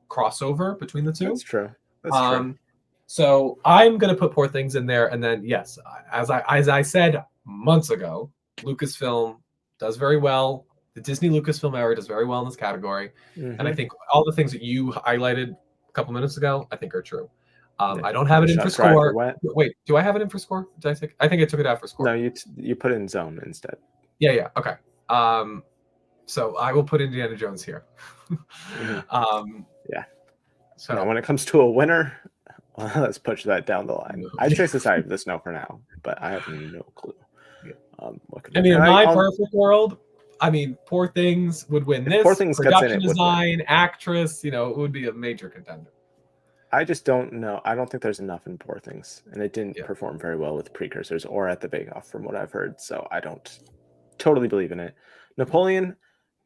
crossover between the That's two. true. That's true. Um, so I'm gonna put Poor Things in there, and then yes, as I said months ago, Lucasfilm does very well. The Disney Lucasfilm era does very well in this category, and I Hmm. think all the things that you highlighted a couple minutes ago, I think are true. Yeah. I don't have it Push in for out, dry for score. wet. Wait, do I have it in for score? Did I take? I think I took it out for No, score. you put it in zone instead. Yeah, yeah, okay. Um, so I will put Indiana Jones here. Hmm. um, Yeah. Now, so when it comes to a winner, well, let's push that down the line. no. I'd say Society of the Snow for now, but I have no clue what could I win. mean, And in my I'll perfect world, I mean, Poor Things would win if Poor this. Things gets in, Production it would win. design, actress, it would be a major contender. I just don't know. I don't think there's enough in Poor Things, and it didn't Yeah, perform very well with precursors or at the Bake Off, from what I've heard. So I don't totally believe in it. Napoleon,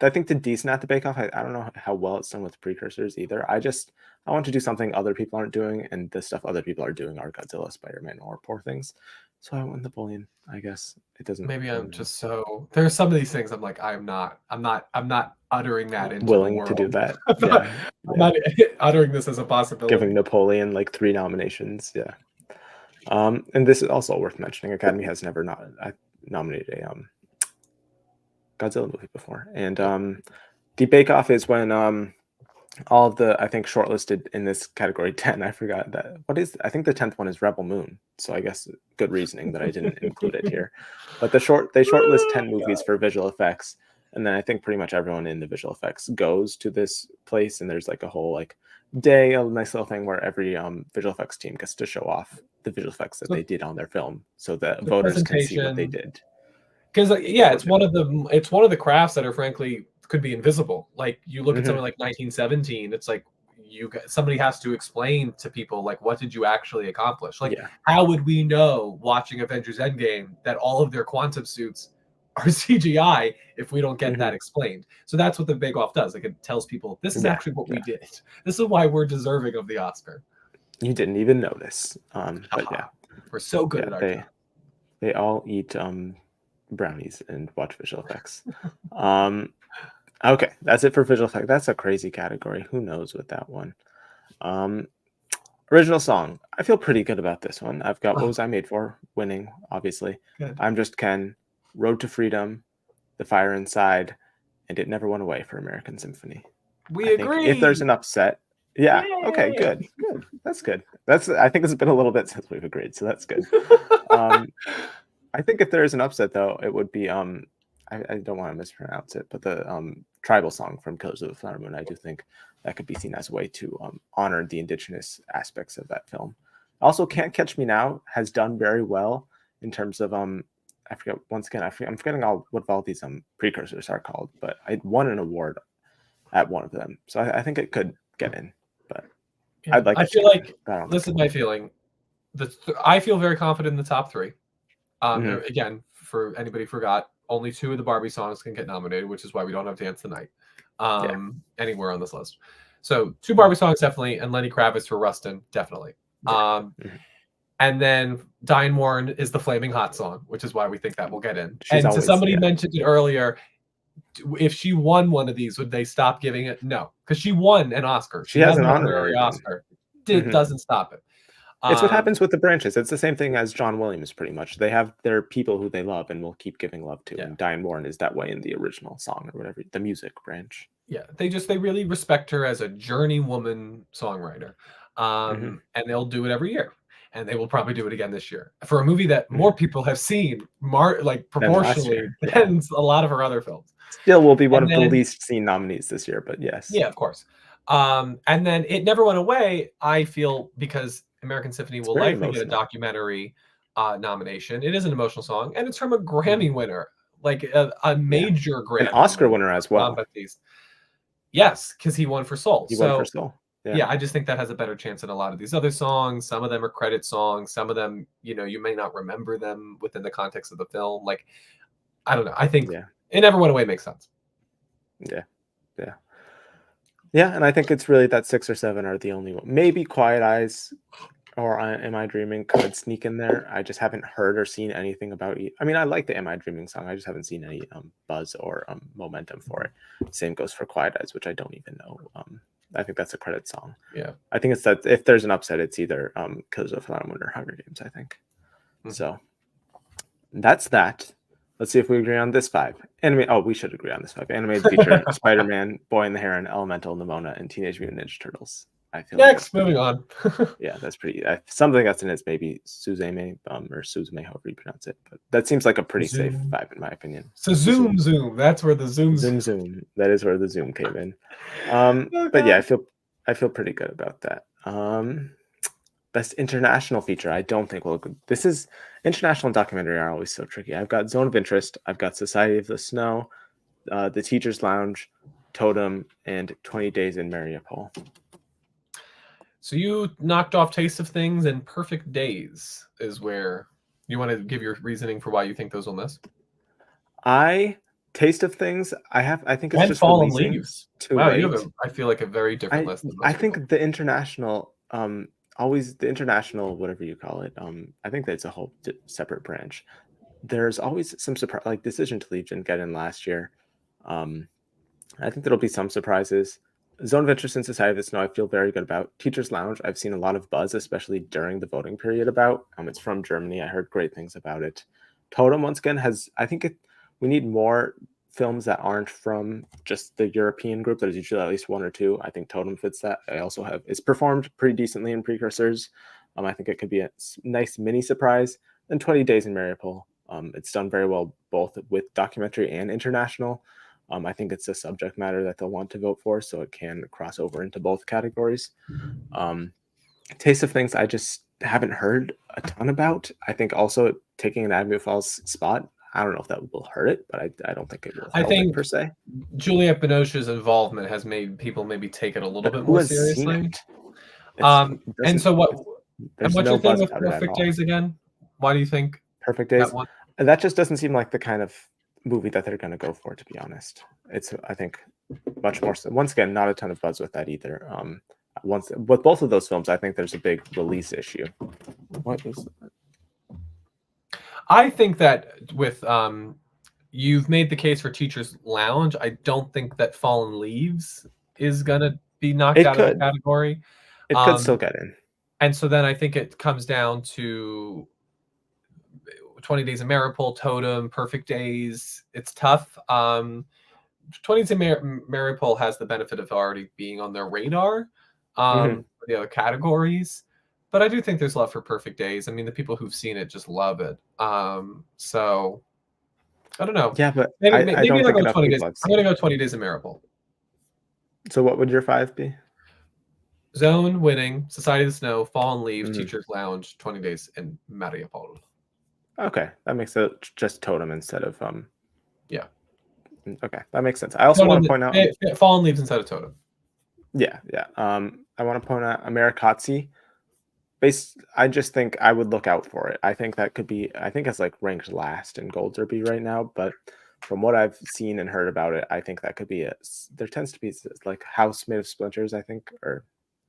I think did decent at the Bake Off. I don't know how well it's done with precursors either. I want to do something other people aren't doing, and the stuff other people are doing are Godzilla, Spider-Man, or Poor Things. So I went Napoleon. I guess it doesn't. maybe I I'm don't know. just there's some of these things I'm like, I'm not uttering that into the Willing to do world. that. I'm not, Yeah, I'm yeah. not uttering this as a Giving possibility. Napoleon like 3 nominations. Yeah. And this is also worth mentioning. Academy has never not nominated a Godzilla movie before, and Yeah. the Bake Off is when all of the, I think, shortlisted in this category 10. I forgot that. What is? I think the 10th one is Rebel Moon. So I guess good reasoning that I didn't include it here. But they shortlist Oh, 10 movies God. for visual effects, and then I think pretty much everyone in the visual effects goes to this place, and there's like a whole like day, a nice little thing where every visual effects team gets to show off the visual effects that So they did on their film, so that the voters can see what they presentation, did because yeah, before it's one doing of the crafts that are frankly could be invisible. Like you look it. at Hmm. something like 1917, it's like somebody has to explain to people, like, what did you actually accomplish? Like, Yeah. how would we know watching Avengers Endgame that all of their quantum suits are CGI if we don't get that Hmm. explained? So that's what the Bake Off does. Like, it tells people this is Yeah. actually what we Yeah. did. This is why we're deserving of the Oscar. You didn't even notice. But Haha. yeah, We're so good yeah, at our job. they all eat brownies and watch visual effects. Um, okay, that's it for visual effects. That's a crazy category. Who knows with that one? Um, Original song. I feel pretty good about this one. I've got What Oh, Was I Made For? Winning, obviously. good. I'm Just Ken, Road to Freedom, The Fire Inside, and It Never Went Away for American Symphony. I We think if there's agree. an upset, yeah, okay, Yay! good, good. That's good. I think it's been a little bit since we've agreed, so that's good. Um, I think if there is an upset though, it would be I don't want to mispronounce it, but the tribal song from Killers of the Flower Moon. I do think that could be seen as a way to honor the indigenous aspects of that film. Also, Can't Catch Me Now has done very well in terms of I forget once again I'm forgetting all what all these precursors are called, but I won an award at one of them, so I think it could get in, but Yeah, I'd like I it to feel get in, like but I don't think this it is will. my feeling. I feel very confident in the top three. Hmm. Again, for anybody who forgot, only two of the Barbie songs can get nominated, which is why we don't have Dance the Night Yeah. anywhere on this list. So two Mhm. Barbie songs definitely, and Lenny Kravitz for Rustin definitely. Yeah. Um, Mhm. and then Diane Warren is the Flaming Hot song, which is why we think that will get in. She's And to always, somebody yeah. mentioned it earlier, if she won one of these, would they stop giving it? No, because she won an Oscar. She She has has an an honorary honorary one. Oscar. It Hmm. doesn't stop it. It's what Um, happens with the branches. It's the same thing as John Williams, pretty much. They have their people who they love and will keep giving love to. yeah, And Diane Warren is that way in the original song or whatever, the music branch. yeah. They really respect her as a journeywoman songwriter, Hmm. and they'll do it every year. and they will probably do it again this year for a movie that more people have seen, like Than last proportionally year. Yeah. than a lot of her other films. Still will be one And of the then, least seen nominees this year, but yes. yeah, of course. And then It Never Went Away, I feel, because American Symphony It's will very likely get a emotional. documentary nomination. It is an emotional song, and it's from a Mhm. Grammy winner, like a Yeah. major An Grammy Oscar winner, winner as well. Jean-Baptiste. Yes, because he won for Soul. He won for So Soul. Yeah. yeah, I just think that has a better chance than a lot of these other songs. Some of them are credit songs. Some of them, you may not remember them within the context of the film. Like, I don't know. I think Yeah. It Never Went Away makes sense. Yeah. Yeah. Yeah, and I think it's really that 6 or 7 are the only one. Maybe Quiet Eyes or Am I Dreaming could sneak in there. I just haven't heard or seen anything about I mean, I like the Am I Dreaming song. I just haven't seen any buzz or momentum for it. Same goes for Quiet Eyes, which I don't even know. I think that's a credit song. Yeah. I think it's that if there's an upset, it's either Killers of the Flower Moon or Hunger Games, I think. Mhm. So that's that. Let's see if we agree on this 5. Anime. Oh, we should agree on this 5. Animated feature: Spider-Man, Boy in the Heron, Elemental, Nimona, and Teenage Mutant Ninja Turtles. I feel like that's Next, moving pretty. on. Yeah, that's pretty. Something that's in it's maybe Suzume or Suzume, however you pronounce it. But that seems like a pretty safe Zoom. 5 in my opinion. So zoom. That's where the zooms. Zoom. That is where the zoom came in. Oh But yeah, god. I feel pretty good about that. Best international feature. I don't think we'll. This is international documentary are always so tricky. I've got Zone of Interest. I've got Society of the Snow, The Teacher's Lounge, Totem, and 20 Days in Mariupol. So you knocked off Taste of Things, and Perfect Days is where you want to give your reasoning for why you think those will miss. Taste of Things. I think it's And just Fallen releasing Leaves. too Wow, you have late. I feel like a very different list than I most people. think the international always the international whatever you call it I think that's a whole separate branch. There's always some surprise, like Decision to Leave didn't get in last year. um I think there'll be some surprises. Zone of Interest and Society of the Snow I feel very good about. Teacher's Lounge I've seen a lot of buzz, especially during the voting period about. It's from Germany. I heard great things about it. Totem once again has I think we need more films that aren't from just the European group. There's usually at least 1 or 2. I think Totem fits that. I also have it's performed pretty decently in Precursors. I think it could be a nice mini surprise. And 20 Days in Mariupol. It's done very well both with documentary and international. I think it's a subject matter that they'll want to vote for, so it can cross over into both categories. Taste of Things, I just haven't heard a ton about. I think also taking an Avenue Falls spot, I don't know if that will hurt it, but I don't think it will I help it think per se. Juliette Binoche's involvement has made people maybe take it a little But bit who more has seen seriously. it? It And doesn't. so what? And There's what's no your thing buzz with about it at Perfect all. Days again? Why do you think Perfect that Days. one? That just doesn't seem like the kind of movie that they're going to go for, to be honest. It's I think much more. Once again, not a ton of buzz with that either. Once with both of those films, I think there's a big release issue. What is that? I think that with you've made the case for Teacher's Lounge. I don't think that Fallen Leaves is gonna be knocked It out of the could. category. It could still Um, get in. and so then I think it comes down to 20 Days of Maripol, Totem, Perfect Days. It's tough. 20 Days of Maripol has the benefit of already being on their radar Hmm. for the other categories. But I do think there's love for Perfect Days. I mean, the people who've seen it just love it. So I don't know. Yeah, but Maybe I maybe don't I'll think go enough 20 days. people have I'm seen gonna it. go 20 Days of Maripol. So what would your 5 be? Zone winning, Society of the Snow, Fallen Leaves, Hmm. Teacher's Lounge, 20 Days, and Mariupol. Okay, that makes it just Totem instead of Yeah. Okay, that makes sense. I also want Totem, to point out. Fallen Leaves instead of Totem. Yeah. I want to point out Americazzi. I just think I would look out for it. I think that could be. I think it's like ranked last in Gold Derby right now, but from what I've seen and heard about it, I think that could be a. There tends to be like House Made of Splinters. I think, or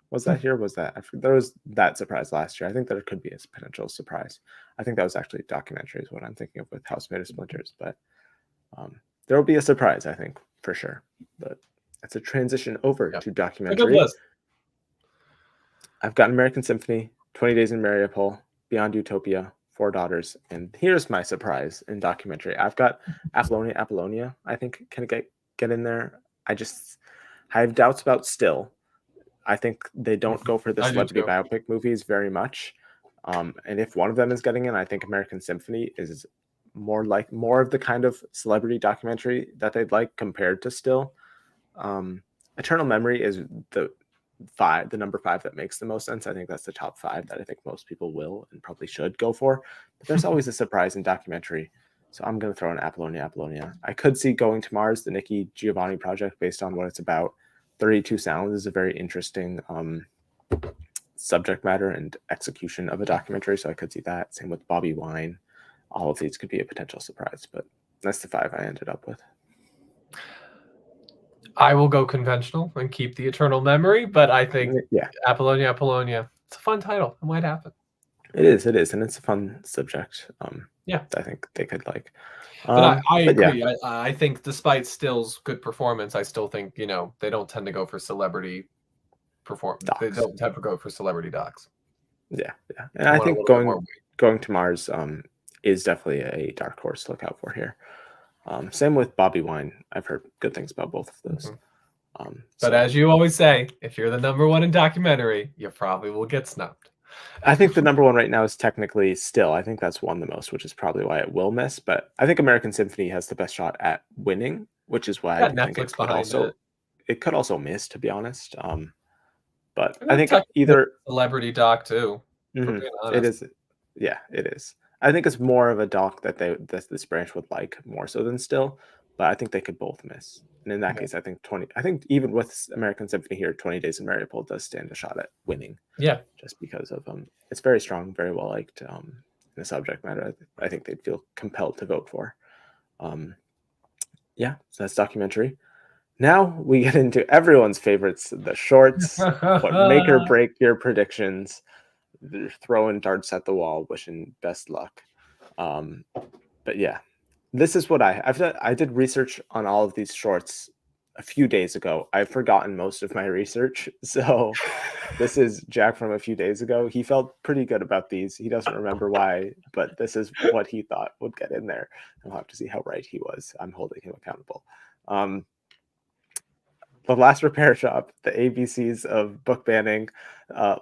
was that here? Was that there was that surprise last year? I think there could be a potential surprise. I think that was actually a documentary is what I'm thinking of with House Made of Splinters, but there will be a surprise. I think for sure. But that's a transition over Yeah. to A good documentary. list. I've got American Symphony, 20 Days in Mariupol, Beyond Utopia, Four Daughters, and here's my surprise in documentary. I've got Apollonia, I think can get in there. I have doubts about Still. I think they don't go for the I do celebrity too. biopic movies very much. And if one of them is getting in, I think American Symphony is more of the kind of celebrity documentary that they'd like compared to Still. Eternal Memory is the number 5 that makes the most sense. I think that's the top 5 that I think most people will and probably should go for. But there's always a surprise in documentary. So I'm going to throw in Apollonia. I could see Going to Mars, the Nikki Giovanni project, based on what it's about. 32 Sounds is a very interesting subject matter and execution of a documentary. So I could see that. Same with Bobby Wine. All of these could be a potential surprise, but that's the 5 I ended up with. I will go conventional and keep the Eternal Memory, but I think Apollonia. It's a fun title. It might happen. It is, and it's a fun subject. Yeah, I think they could like. But I agree. Yeah. I think despite Still's good performance, I still think they don't tend to go for celebrity Docs. They don't tend to go for celebrity docs. Yeah, and I think going to Mars is definitely a dark horse to look out for here. Same with Bobby Wine. I've heard good things about both of those. But as you always say, if you're the number 1 in documentary, you probably will get snubbed. I think the number 1 right now is technically Still. I think that's won the most, which is probably why it will miss. But I think American Symphony has the best shot at winning, which is why I think it could also miss, to be honest. But I think either celebrity doc too. For being honest. It is. Yeah, it is. I think it's more of a doc that this branch would like more so than Still, but I think they could both miss. And in that case, I think even with American Symphony here, 20 Days in Mariupol does stand a shot at winning. Yeah, just because of it's very strong, very well liked in the subject matter. I think they'd feel compelled to vote for. Yeah, so that's documentary. Now we get into everyone's favorites, the shorts. What make or break your predictions. They're throwing darts at the wall, wishing best luck. But yeah, this is what I've done. I did research on all of these shorts a few days ago. I've forgotten most of my research, so this is Jack from a few days ago. He felt pretty good about these. He doesn't remember why, but this is what he thought would get in there. We'll have to see how right he was. I'm holding him accountable. The Last Repair Shop, the ABCs of book banning,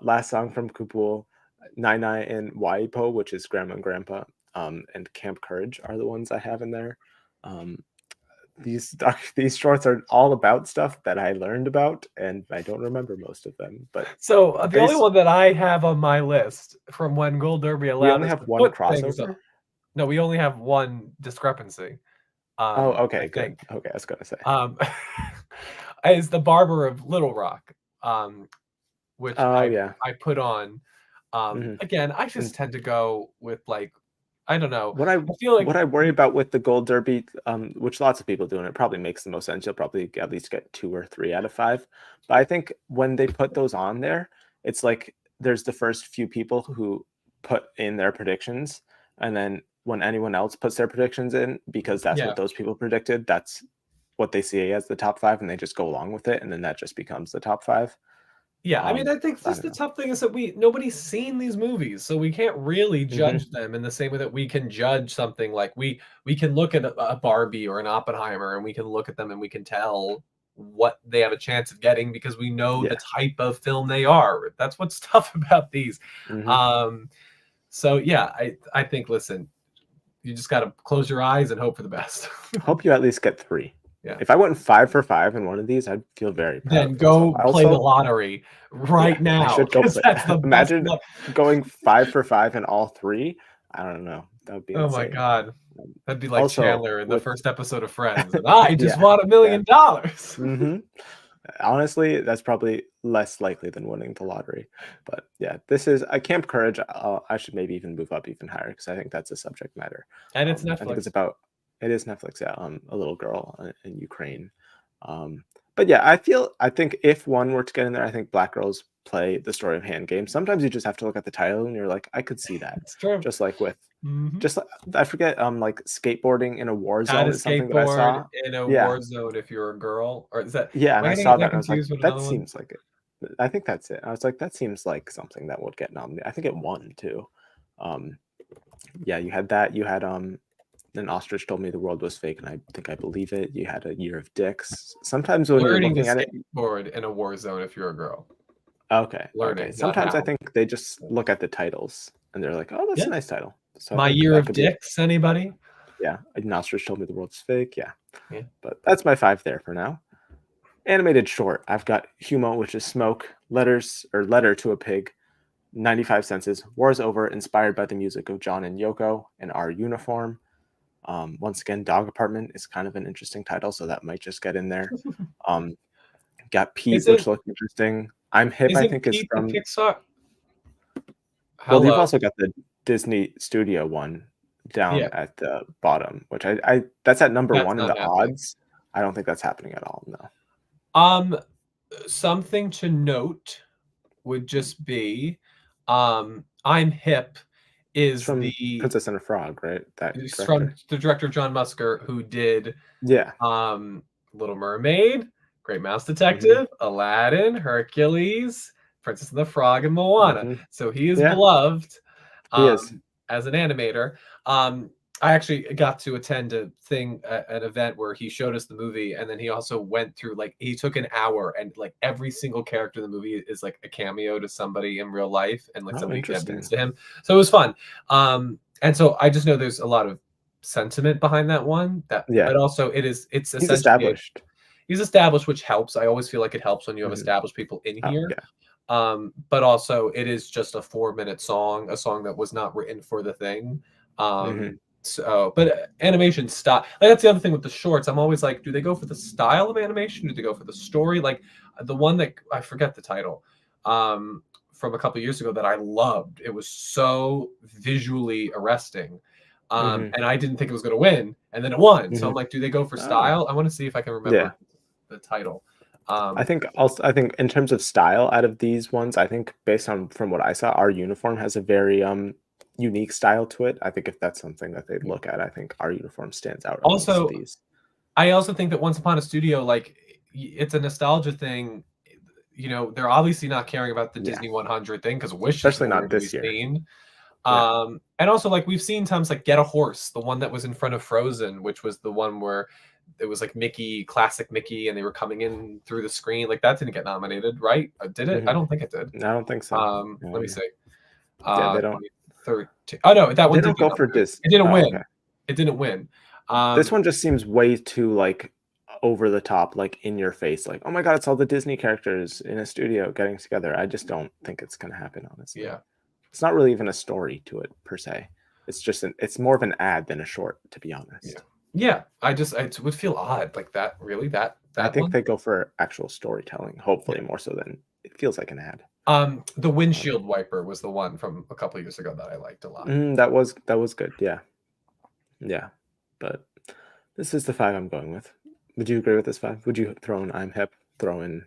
Last Song from Kupul, Nai Nai and Waipo, which is Grandma and Grandpa, and Camp Courage are the ones I have in there. These shorts are all about stuff that I learned about, and I don't remember most of them. But so the only one that I have on my list from when Gold Derby allowed we only have one crossover. No, we only have one discrepancy. Okay, good. Okay, I was gonna say. Is the Barber of Little Rock, which I put on. Again, I just tend to go with I don't know. What I feel like what I worry about with the Gold Derby, which lots of people do, and it probably makes the most sense. You'll probably at least get 2 or 3 out of 5. But I think when they put those on there, it's like there's the first few people who put in their predictions, and then when anyone else puts their predictions in, because that's what those people predicted, that's what they see as the top 5, and they just go along with it, and then that just becomes the top 5. Yeah, I mean, I think just the tough thing is that nobody's seen these movies, so we can't really judge them in the same way that we can judge something like we can look at a Barbie or an Oppenheimer, and we can look at them and we can tell what they have a chance of getting because we know the type of film they are. That's what's tough about these. So yeah, I think, listen, you just got to close your eyes and hope for the best. Hope you at least get 3. Yeah. If I went 5 for 5 in one of these, I'd feel very proud. Then go play the lottery now. I should go play. Imagine going 5 for 5 in all 3. I don't know. That would be insane. Oh my god. That'd be like Chandler in the first episode of Friends. And I just won $1 million. Honestly, that's probably less likely than winning the lottery. But yeah, this is a Camp Courage. I should maybe even move up even higher because I think that's a subject matter. And it's Netflix. I think it's about. It is Netflix, yeah. A little girl in Ukraine. But yeah, I think if one were to get in there, I think Black Girls Play the Story of Hand Game. Sometimes you just have to look at the title and you're like, I could see that. It's true. Just like with, just like, I forget, like skateboarding in a war zone is something that I saw. In a war zone if you're a girl, or is that? Yeah, and I saw that and I was like, that seems like it. I think that's it. I was like, that seems like something that would get nominated. I think it won too. Yeah, you had that. You had An Ostrich Told Me the World Was Fake, and I think I believe it. You had A Year of Dicks. Sometimes when you're looking at it, skateboard in a war zone if you're a girl. Okay. Sometimes I think they just look at the titles and they're like, oh, that's Yeah. a nice title. So I My think Year that of could be Dicks, anybody? yeah. An ostrich told me the world's fake. Yeah, Yeah. but that's my 5 there for now. Animated short. I've got Humo, which is smoke, letter to a pig, 95 senses, war's over, inspired by the music of John and Yoko and our uniform. Once again, Dog Apartment is kind of an interesting title, so that might just get in there. Got Pete, which Isn't looks interesting. I'm Hip, I isn't think, is Pete the from. Pixar? Well, you've Hello. also got the Disney Studio one Yeah, down at the bottom, which I that's at number that's one in not the happening. odds. I don't think that's happening at all. No, Um, Something to note would just be, I'm Hip it's is from Princess and the Frog, right? That is from director. the director John Musker, who did Yeah. Little Mermaid, Great Mouse Hmm. Detective, Aladdin, Hercules, Princess and the Frog, and Moana. Hmm. So he is Yeah, beloved he is. as an animator. I actually got to attend an event where he showed us the movie, and then he also went through, like, he took an hour, and like every single character in the movie is like a cameo to somebody in real life, and like Oh, somebody that interesting. means to him. So it was fun. And so I just know there's a lot of sentiment behind that one, that Yeah, but also it's he's essentially established. he's established, which helps. I always feel like it helps when you have Hmm. established people in Oh, here. yeah. But also it is just a 4-minute song, a song that was not written for the thing. Hmm. So, but animation style, like, that's the other thing with the shorts. I'm always like, do they go for the style of animation? Do they go for the story? Like the one that I forget the title, from a couple years ago that I loved. It was so visually arresting. Hmm. And I didn't think it was going to win, and then it won. So Hmm. I'm like, do they go for Oh, style? I want to see if I can yeah. remember the title. I Um, think also, I think in terms of style, out of these ones, I think based on from what I saw, our uniform has a very unique style to it. I think if that's something that they look at, I think our uniform stands out amongst Also, these. I also think that Once Upon a Studio, like, it's a nostalgia thing. They're obviously not caring about the Yeah, Disney 100 thing, because Wish is especially nowhere not to be this year. seen. Yeah. And also, like, we've seen times like Get a Horse, the one that was in front of Frozen, which was the one where it was like Mickey, classic Mickey, and they were coming in through the screen. Like, that didn't get nominated, right? Did it? I Hmm. don't think it did. I don't think so. Let me see. Yeah, they don't. 2013. Oh no, that They one did don't get go for nominated. this. It didn't Oh, okay. win. It didn't win. This Um, one just seems way too like over the top, like in your face. Like, oh my god, it's all the Disney characters in a studio getting together. I just don't think it's gonna happen, honestly. yeah. It's not really even a story to it per se. It's more of an ad than a short, to be Yeah. honest. Yeah. I would feel odd, like, that really, I that think one. they go for actual storytelling, Yeah. hopefully more so than it feels like an ad. The Um, windshield wiper was the one from a couple years ago that I liked a lot. that was good. Yeah, yeah. But this is the 5 I'm going with. Would you agree with this 5? Would you throw in I'm Hip, throw in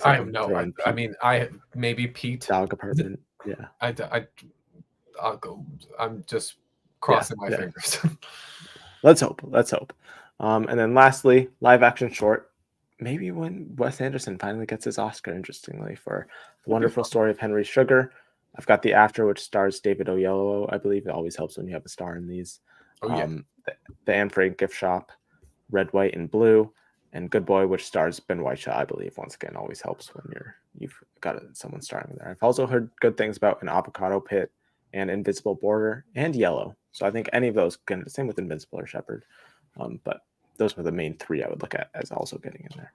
I have 27, no throw in I Pete, mean, I maybe Pete. Dog Is it Apartment? Yeah, I I'll go, I'm just yeah, crossing my yeah. fingers. Let's hope. Let's hope. And then lastly, live action short. Maybe when Wes Anderson finally gets his Oscar, interestingly, for The That'd be Wonderful fun. Story of Henry Sugar. I've got The After, which stars David Oyelowo. I believe it always helps when you have a star in these. Oh, yeah. The Anne Frank Gift Shop, Red, White, and Blue, and Good Boy, which stars Ben Whishaw. I believe once again always helps when you've got someone starring there. I've also heard good things about An Avocado Pit and Invisible Border and Yellow. So I think any of those can. Same with Invincible or Shepherd. But those were the main 3 I would look at as also getting in there.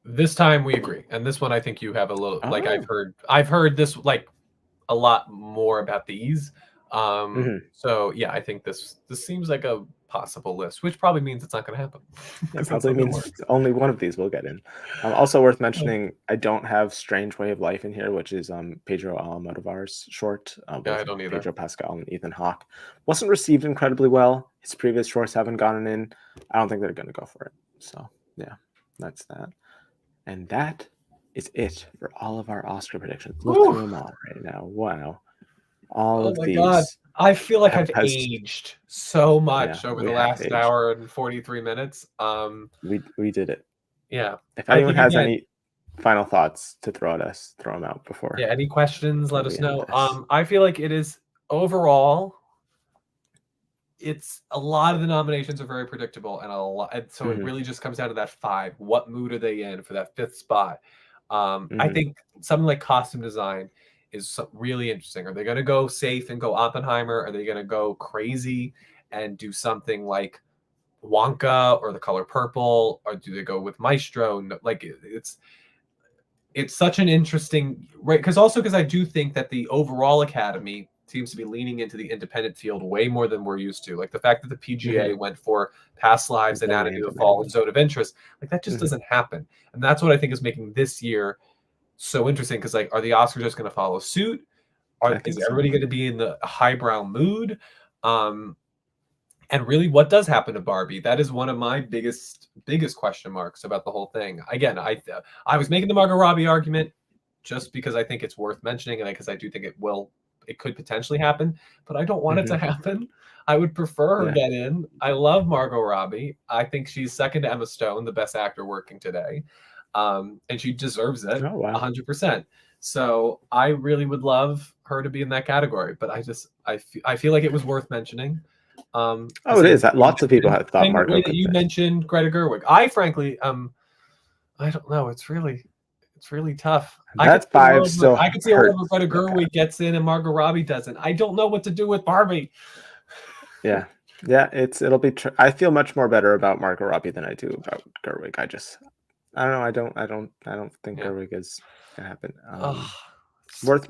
This time we agree. And this one I think you have a little, like, Oh, I've heard this, like, a lot more about these. mhm. So yeah, I think this seems like a possible list, which probably means it's not going to happen That because that's probably how that means works. only one of these will get in. Also worth Oh, mentioning, I don't have Strange Way of Life in here, which is Pedro Almodovar's short yeah, I with don't either. Pedro Pascal and Ethan Hawke. Wasn't received incredibly well. His previous shorts haven't gotten in. I don't think they're going to go for it. So yeah, that's that. And that is it for all of our Oscar predictions. Look Whew. through them all right now. Wow. All Oh of my God. these I feel like have I've has aged so yeah, much over we the have last aged. hour and 43 minutes. We did it. Yeah. If I anyone think, has again, any final thoughts to throw at us, throw them out yeah, any questions, before let we us end know. this. I feel like it is overall, it's a lot of the nominations are very predictable, and a lot, and so it Hmm. really just comes down to that 5. What mood are they in for that 5th spot? I Hmm. think something like costume design is really interesting. Are they going to go safe and go Oppenheimer? Are they going to go crazy and do something like Wonka or The Color Purple, or do they go with Maestro? Like it's such an interesting, right? Because I do think that the overall Academy seems to be leaning into the independent field way more than we're used to. Like the fact that the PGA went for Past Lives, Anatomy of the Fall, and Zone of Interest, like that just doesn't happen. And that's what I think is making this year so interesting. Because like, are the Oscars just going to follow suit? Is everybody going to be in the highbrow mood? And really, what does happen to Barbie? That is one of my biggest question marks about the whole thing. Again, I was making the Margot Robbie argument just because I think it's worth mentioning, and because I do think it could potentially happen, but I don't want it to happen. I would prefer her get in. I love Margot Robbie. I think she's second to Emma Stone, the best actor working today, and she deserves it 100%. So I really would love her to be in that category, but I feel like it was worth mentioning. It is. Lots of people have thought Margot could. You mentioned Greta Gerwig. I frankly, I don't know. It's really tough. That's five. Still, I could see a world where Greta Gerwig gets in and Margot Robbie doesn't. I don't know what to do with Barbie. Yeah. It'll be. I feel much more better about Margot Robbie than I do about Gerwig. I don't know. I don't think Gerwig is gonna happen.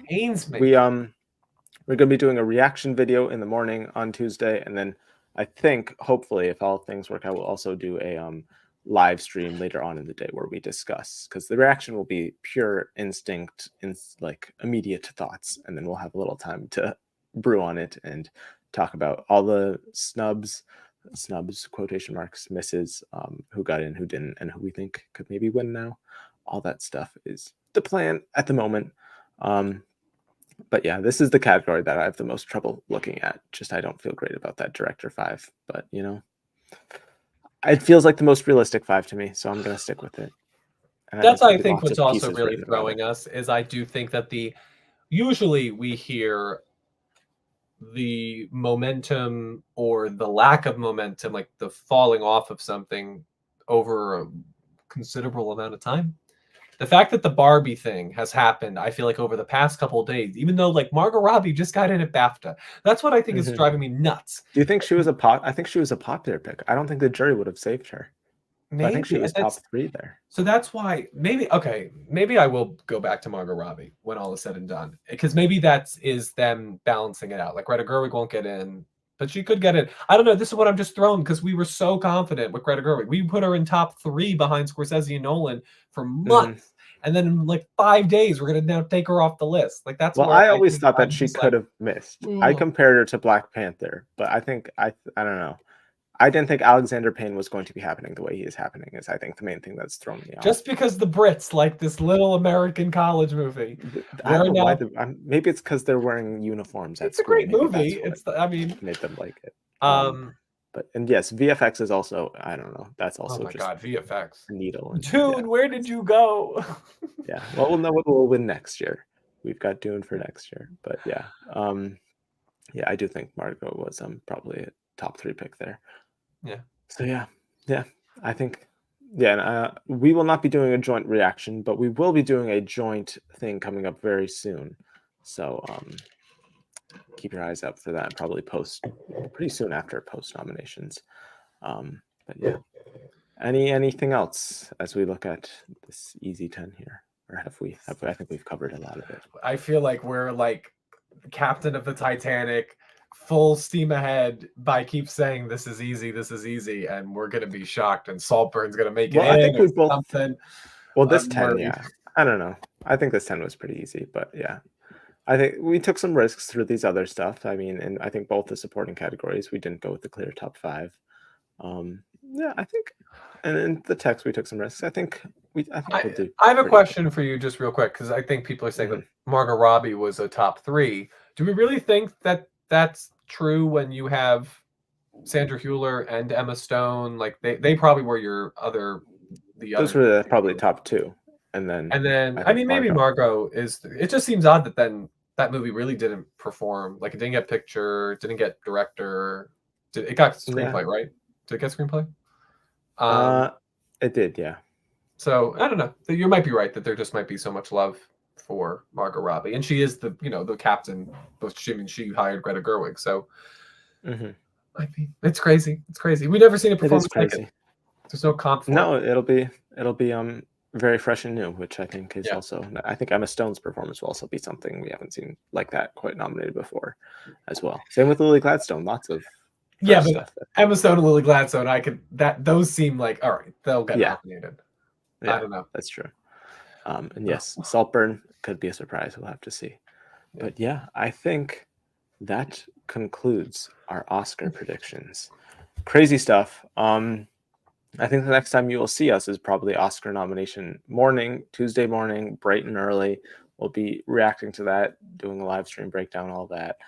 Pains me. We're going to be doing a reaction video in the morning on Tuesday, and then I think, hopefully, if all things work out, we'll also do a live stream later on in the day where we discuss, because the reaction will be pure instinct, like immediate thoughts, and then we'll have a little time to brew on it and talk about all the snubs, quotation marks, misses, who got in, who didn't, and who we think could maybe win now. All that stuff is the plan at the moment. But yeah, this is the category that I have the most trouble looking at. Just I don't feel great about that director 5, but it feels like the most realistic 5 to me, so I'm going to stick with it. And that's I think what's also really throwing us is I do think that usually we hear the momentum or the lack of momentum, like the falling off of something over a considerable amount of time. The fact that the Barbie thing has happened, I feel like over the past couple of days, even though like Margot Robbie just got in at BAFTA, that's what I think is driving me nuts. Do you think she was I think she was a popular pick. I don't think the jury would have saved her. Maybe. I think she was top 3 there. So that's why maybe I will go back to Margot Robbie when all is said and done, because maybe that is them balancing it out. Like Greta Gerwig won't get in, but she could get in. I don't know. This is what I'm just throwing because we were so confident with Greta Gerwig. We put her in top 3 behind Scorsese and Nolan for months. And then in like 5 days, we're going to now take her off the list. Like that's I always thought that she could have missed. I compared her to Black Panther, but I think I don't know. I didn't think Alexander Payne was going to be happening the way he is happening. Is I think the main thing that's thrown me off. Just because the Brits like this little American college movie. I don't know why. Maybe it's because they're wearing uniforms. It's a great movie. Made them like it. But yes, VFX is also, I don't know. That's also just VFX. Needle. Dune, where did you go? Yeah. Well, we'll know what we'll win next year. We've got Dune for next year. But yeah. I do think Margot was probably a top 3 pick there. Yeah. So yeah. I think we will not be doing a joint reaction, but we will be doing a joint thing coming up very soon. So keep your eyes out for that. Probably post pretty soon after post nominations. But yeah, anything else as we look at this easy 10 here, or have we? I think we've covered a lot of it. I feel like we're like captain of the Titanic, full steam ahead. By keep saying this is easy, and we're gonna be shocked, and Saltburn's gonna make it. I think we both. Something. Well, this 10, yeah. I don't know. I think this 10 was pretty easy, but yeah. I think we took some risks through these other stuff. I mean, and I think both the supporting categories, we didn't go with the clear top 5. I think, and in the text, we took some risks. I think we'll do. I have a question for you, just real quick, because I think people are saying that Margot Robbie was a top 3. Do we really think that that's true when you have Sandra Hüller and Emma Stone? Like they probably were your other. Those were probably top 2. And then I mean, maybe Margot is. It just seems odd that then that movie really didn't perform. Like it didn't get picture, didn't get director. It got screenplay, right? Did it get screenplay? It did, yeah. So I don't know. You might be right that there just might be so much love for Margot Robbie, and she is the the captain. But she hired Greta Gerwig, so Mhm. I mean it's crazy. It's crazy. We've never seen a It is performance like it. crazy. There's no comp for it. No, it'll be very fresh and new, which I think is Yeah, also. I think Emma Stone's performance will also be something we haven't seen like that quite nominated before, as well. Same with Lily Gladstone. Lots of yeah, fresh but stuff. That, Emma Stone and Lily Gladstone, I could that those seem like all right. They'll get yeah, nominated. I yeah, don't know. that's true. And yes, Saltburn could be a surprise. We'll have to see. Yeah. But yeah, I think that concludes our Oscar predictions. Crazy stuff. I think the next time you will see us is probably Oscar nomination morning, Tuesday morning, bright and early. We'll be reacting to that, doing a live stream breakdown, all that.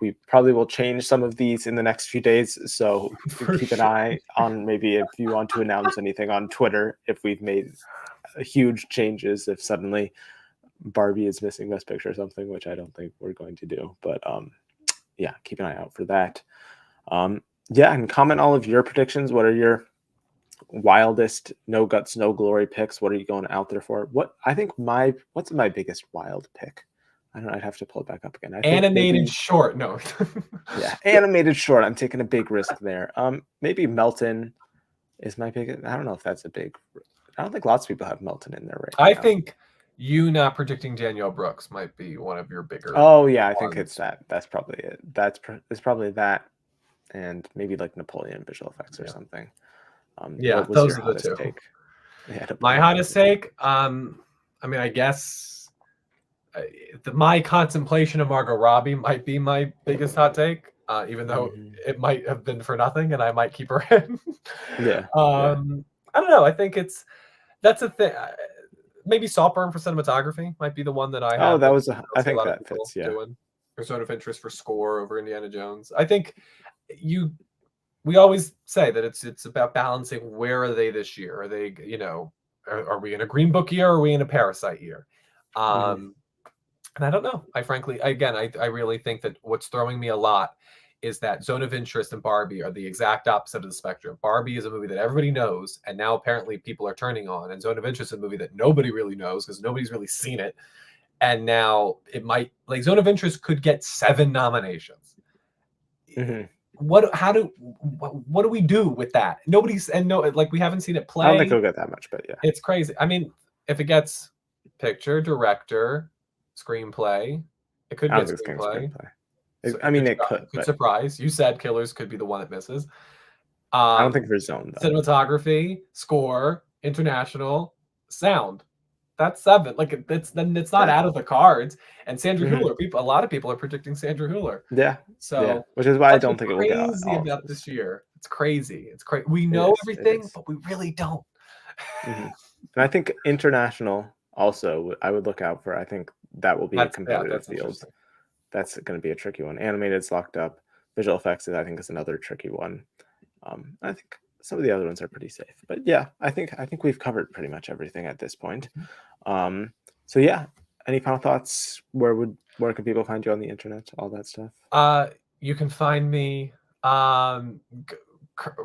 We probably will change some of these in the next few days, so For keep an sure. eye on maybe if you want to announce anything on Twitter, if we've made huge changes, if suddenly Barbie is missing Best Picture or something, which I don't think we're going to do. But yeah, keep an eye out for that. Yeah, and comment all of your predictions. What are your wildest no guts no glory picks? What are you going out there for? What's my biggest wild pick? I don't know, I'd have to pull it back up again. I think Animated maybe, short. No. yeah, animated short. I'm taking a big risk there. Maybe Melton is my biggest. I don't know if that's a big. I don't think lots of people have Melton in there I right now. think you not predicting Danielle Brooks might be one of your bigger Oh yeah, I think it's ones. that. That's probably it. It's probably that, and maybe like Napoleon visual effects or Yeah. something. Yeah, What was your those are the hottest two. take? Yeah, My Napoleon hottest visual effects. take, I mean, I guess my contemplation of Margot Robbie might be my biggest hot take, even though Hmm. it might have been for nothing, and I might keep her in. Yeah, yeah. I don't know. I think that's a thing. Maybe Saltburn for cinematography might be the one that I Oh, have that I I don't see a think lot of that people fits. Yeah. doing. There's sort of interest for score over Indiana Jones. I think you we always say that it's about balancing where are they this year? Are they, are we in a Green Book year or are we in a Parasite year? Hmm. Um, and I don't know. I frankly, again, I really think that what's throwing me a lot is that Zone of Interest and Barbie are the exact opposite of the spectrum. Barbie is a movie that everybody knows, and now apparently people are turning on, and Zone of Interest is a movie that nobody really knows because nobody's really seen it. And now it might, like, Zone of Interest could get 7 nominations. Hmm. What do we do with that? Nobody's, and no, like, we haven't seen it I don't think play. it'll get that much, but yeah, It's crazy. I mean, if it gets picture, director, screenplay, it could I don't get think it's getting screenplay. screenplay. So I it could mean, it could, it could but surprise. You said Killers could be the one it misses. I don't Um, think for Zone though. cinematography, score, international, sound. That's 7. Like it's not Yeah. out of the cards. And Sandra Hmm. Hüller, a lot of people are predicting Sandra Hüller. Yeah, yeah. So Which is why I that's don't what's think it will get crazy all of about those. this year. It's crazy. It's crazy. We It know is. It everything, is. but we really don't. Hmm. And I think international also. I would look out for. I think that will be a competitive That's field. interesting. That's going to be a tricky one. Animated's locked up. Visual effects, I think, is another tricky one. I think some of the other ones are pretty safe. But yeah, I think we've covered pretty much everything at this point. So yeah, any final thoughts? Where can people find you on the internet? All that stuff. You can find me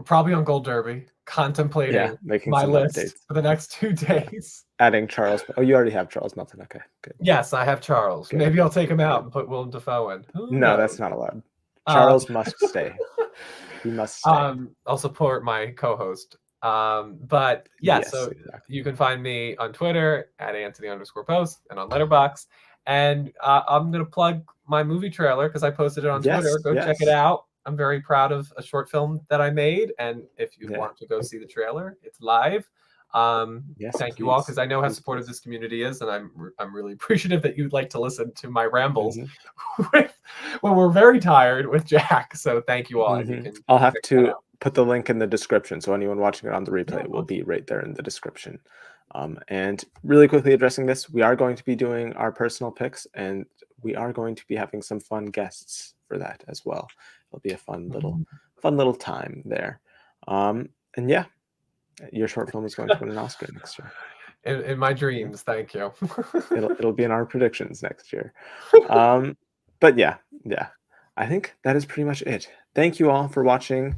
probably on Gold Derby, Yeah, contemplating making my some list updates. for the next 2 Yeah, days. adding Charles. Oh, you already have Charles Melton. Okay, good, Yes, I have Charles. good, Maybe I'll take him out good. and put Willem Dafoe in. Who No, knows? that's not allowed. Um, Charles must stay. He must stay. I'll support my co-host. But yeah, Yes, so exactly. you can find me on Twitter at Anthony_post and on Letterboxd. And I'm gonna plug my movie trailer because I posted it on Twitter. Yes, Go check it yes, out. I'm very proud of a short film that I made, and if you yeah, want to go see the trailer, it's live. yes. Thank you all because Please, I know how please, supportive please. this community is, and I'm really appreciative that you'd like to listen to my rambles Hmm. when we're very tired with Jack. So thank you all, and you Hmm. can I'll have check that to out. put the link in the description, so anyone watching it on the replay, Yeah, it will awesome. be right there in the description. And really quickly addressing this, we are going to be doing our personal picks, and we are going to be having some fun guests for that as well. It'll be a fun little time there. And yeah, your short film is going to win an Oscar next year. In my Yeah, dreams, thank you. it'll be in our predictions next year. Um, but yeah, yeah, I think that is pretty much it. Thank you all for watching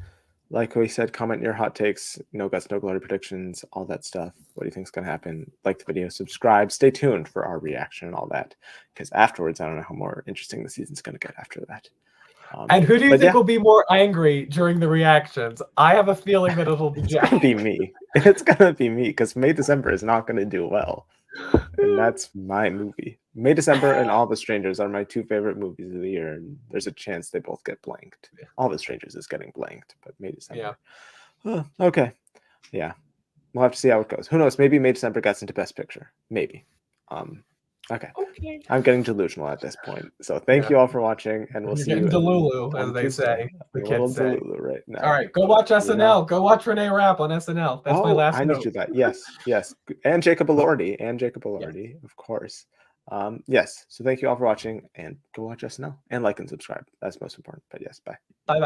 Like we said, comment your hot takes, no guts, no glory predictions, all that stuff. What do you think is going to happen? Like the video, subscribe, stay tuned for our reaction and all that. Because afterwards, I don't know how more interesting the season's going to get after that. And who do you think yeah, will be more angry during the reactions? I have a feeling that it'll be it's Jack. going to be me. It's going to be me because May December is not going to do well. And that's my movie. May December and All the Strangers are my two favorite movies of the year, and there's a chance they both get blanked. All the Strangers is getting blanked, but May December. Yeah. Okay. Yeah. We'll have to see how it goes. Who knows? Maybe May December gets into Best Picture. Maybe. Okay. I'm getting delusional at this point. So thank you all for watching, and we'll You're see you getting Delulu, as on they Tuesday. say. The I'm a little kids say. Delulu right now. All right, go watch SNL. Go watch Renee Rapp on SNL. That's my last I need note. to do that. Yes, yes. And Jacob Elordi. Of course. Yes. So thank you all for watching, and go watch SNL and like and subscribe. That's most important. But yes, bye. Bye.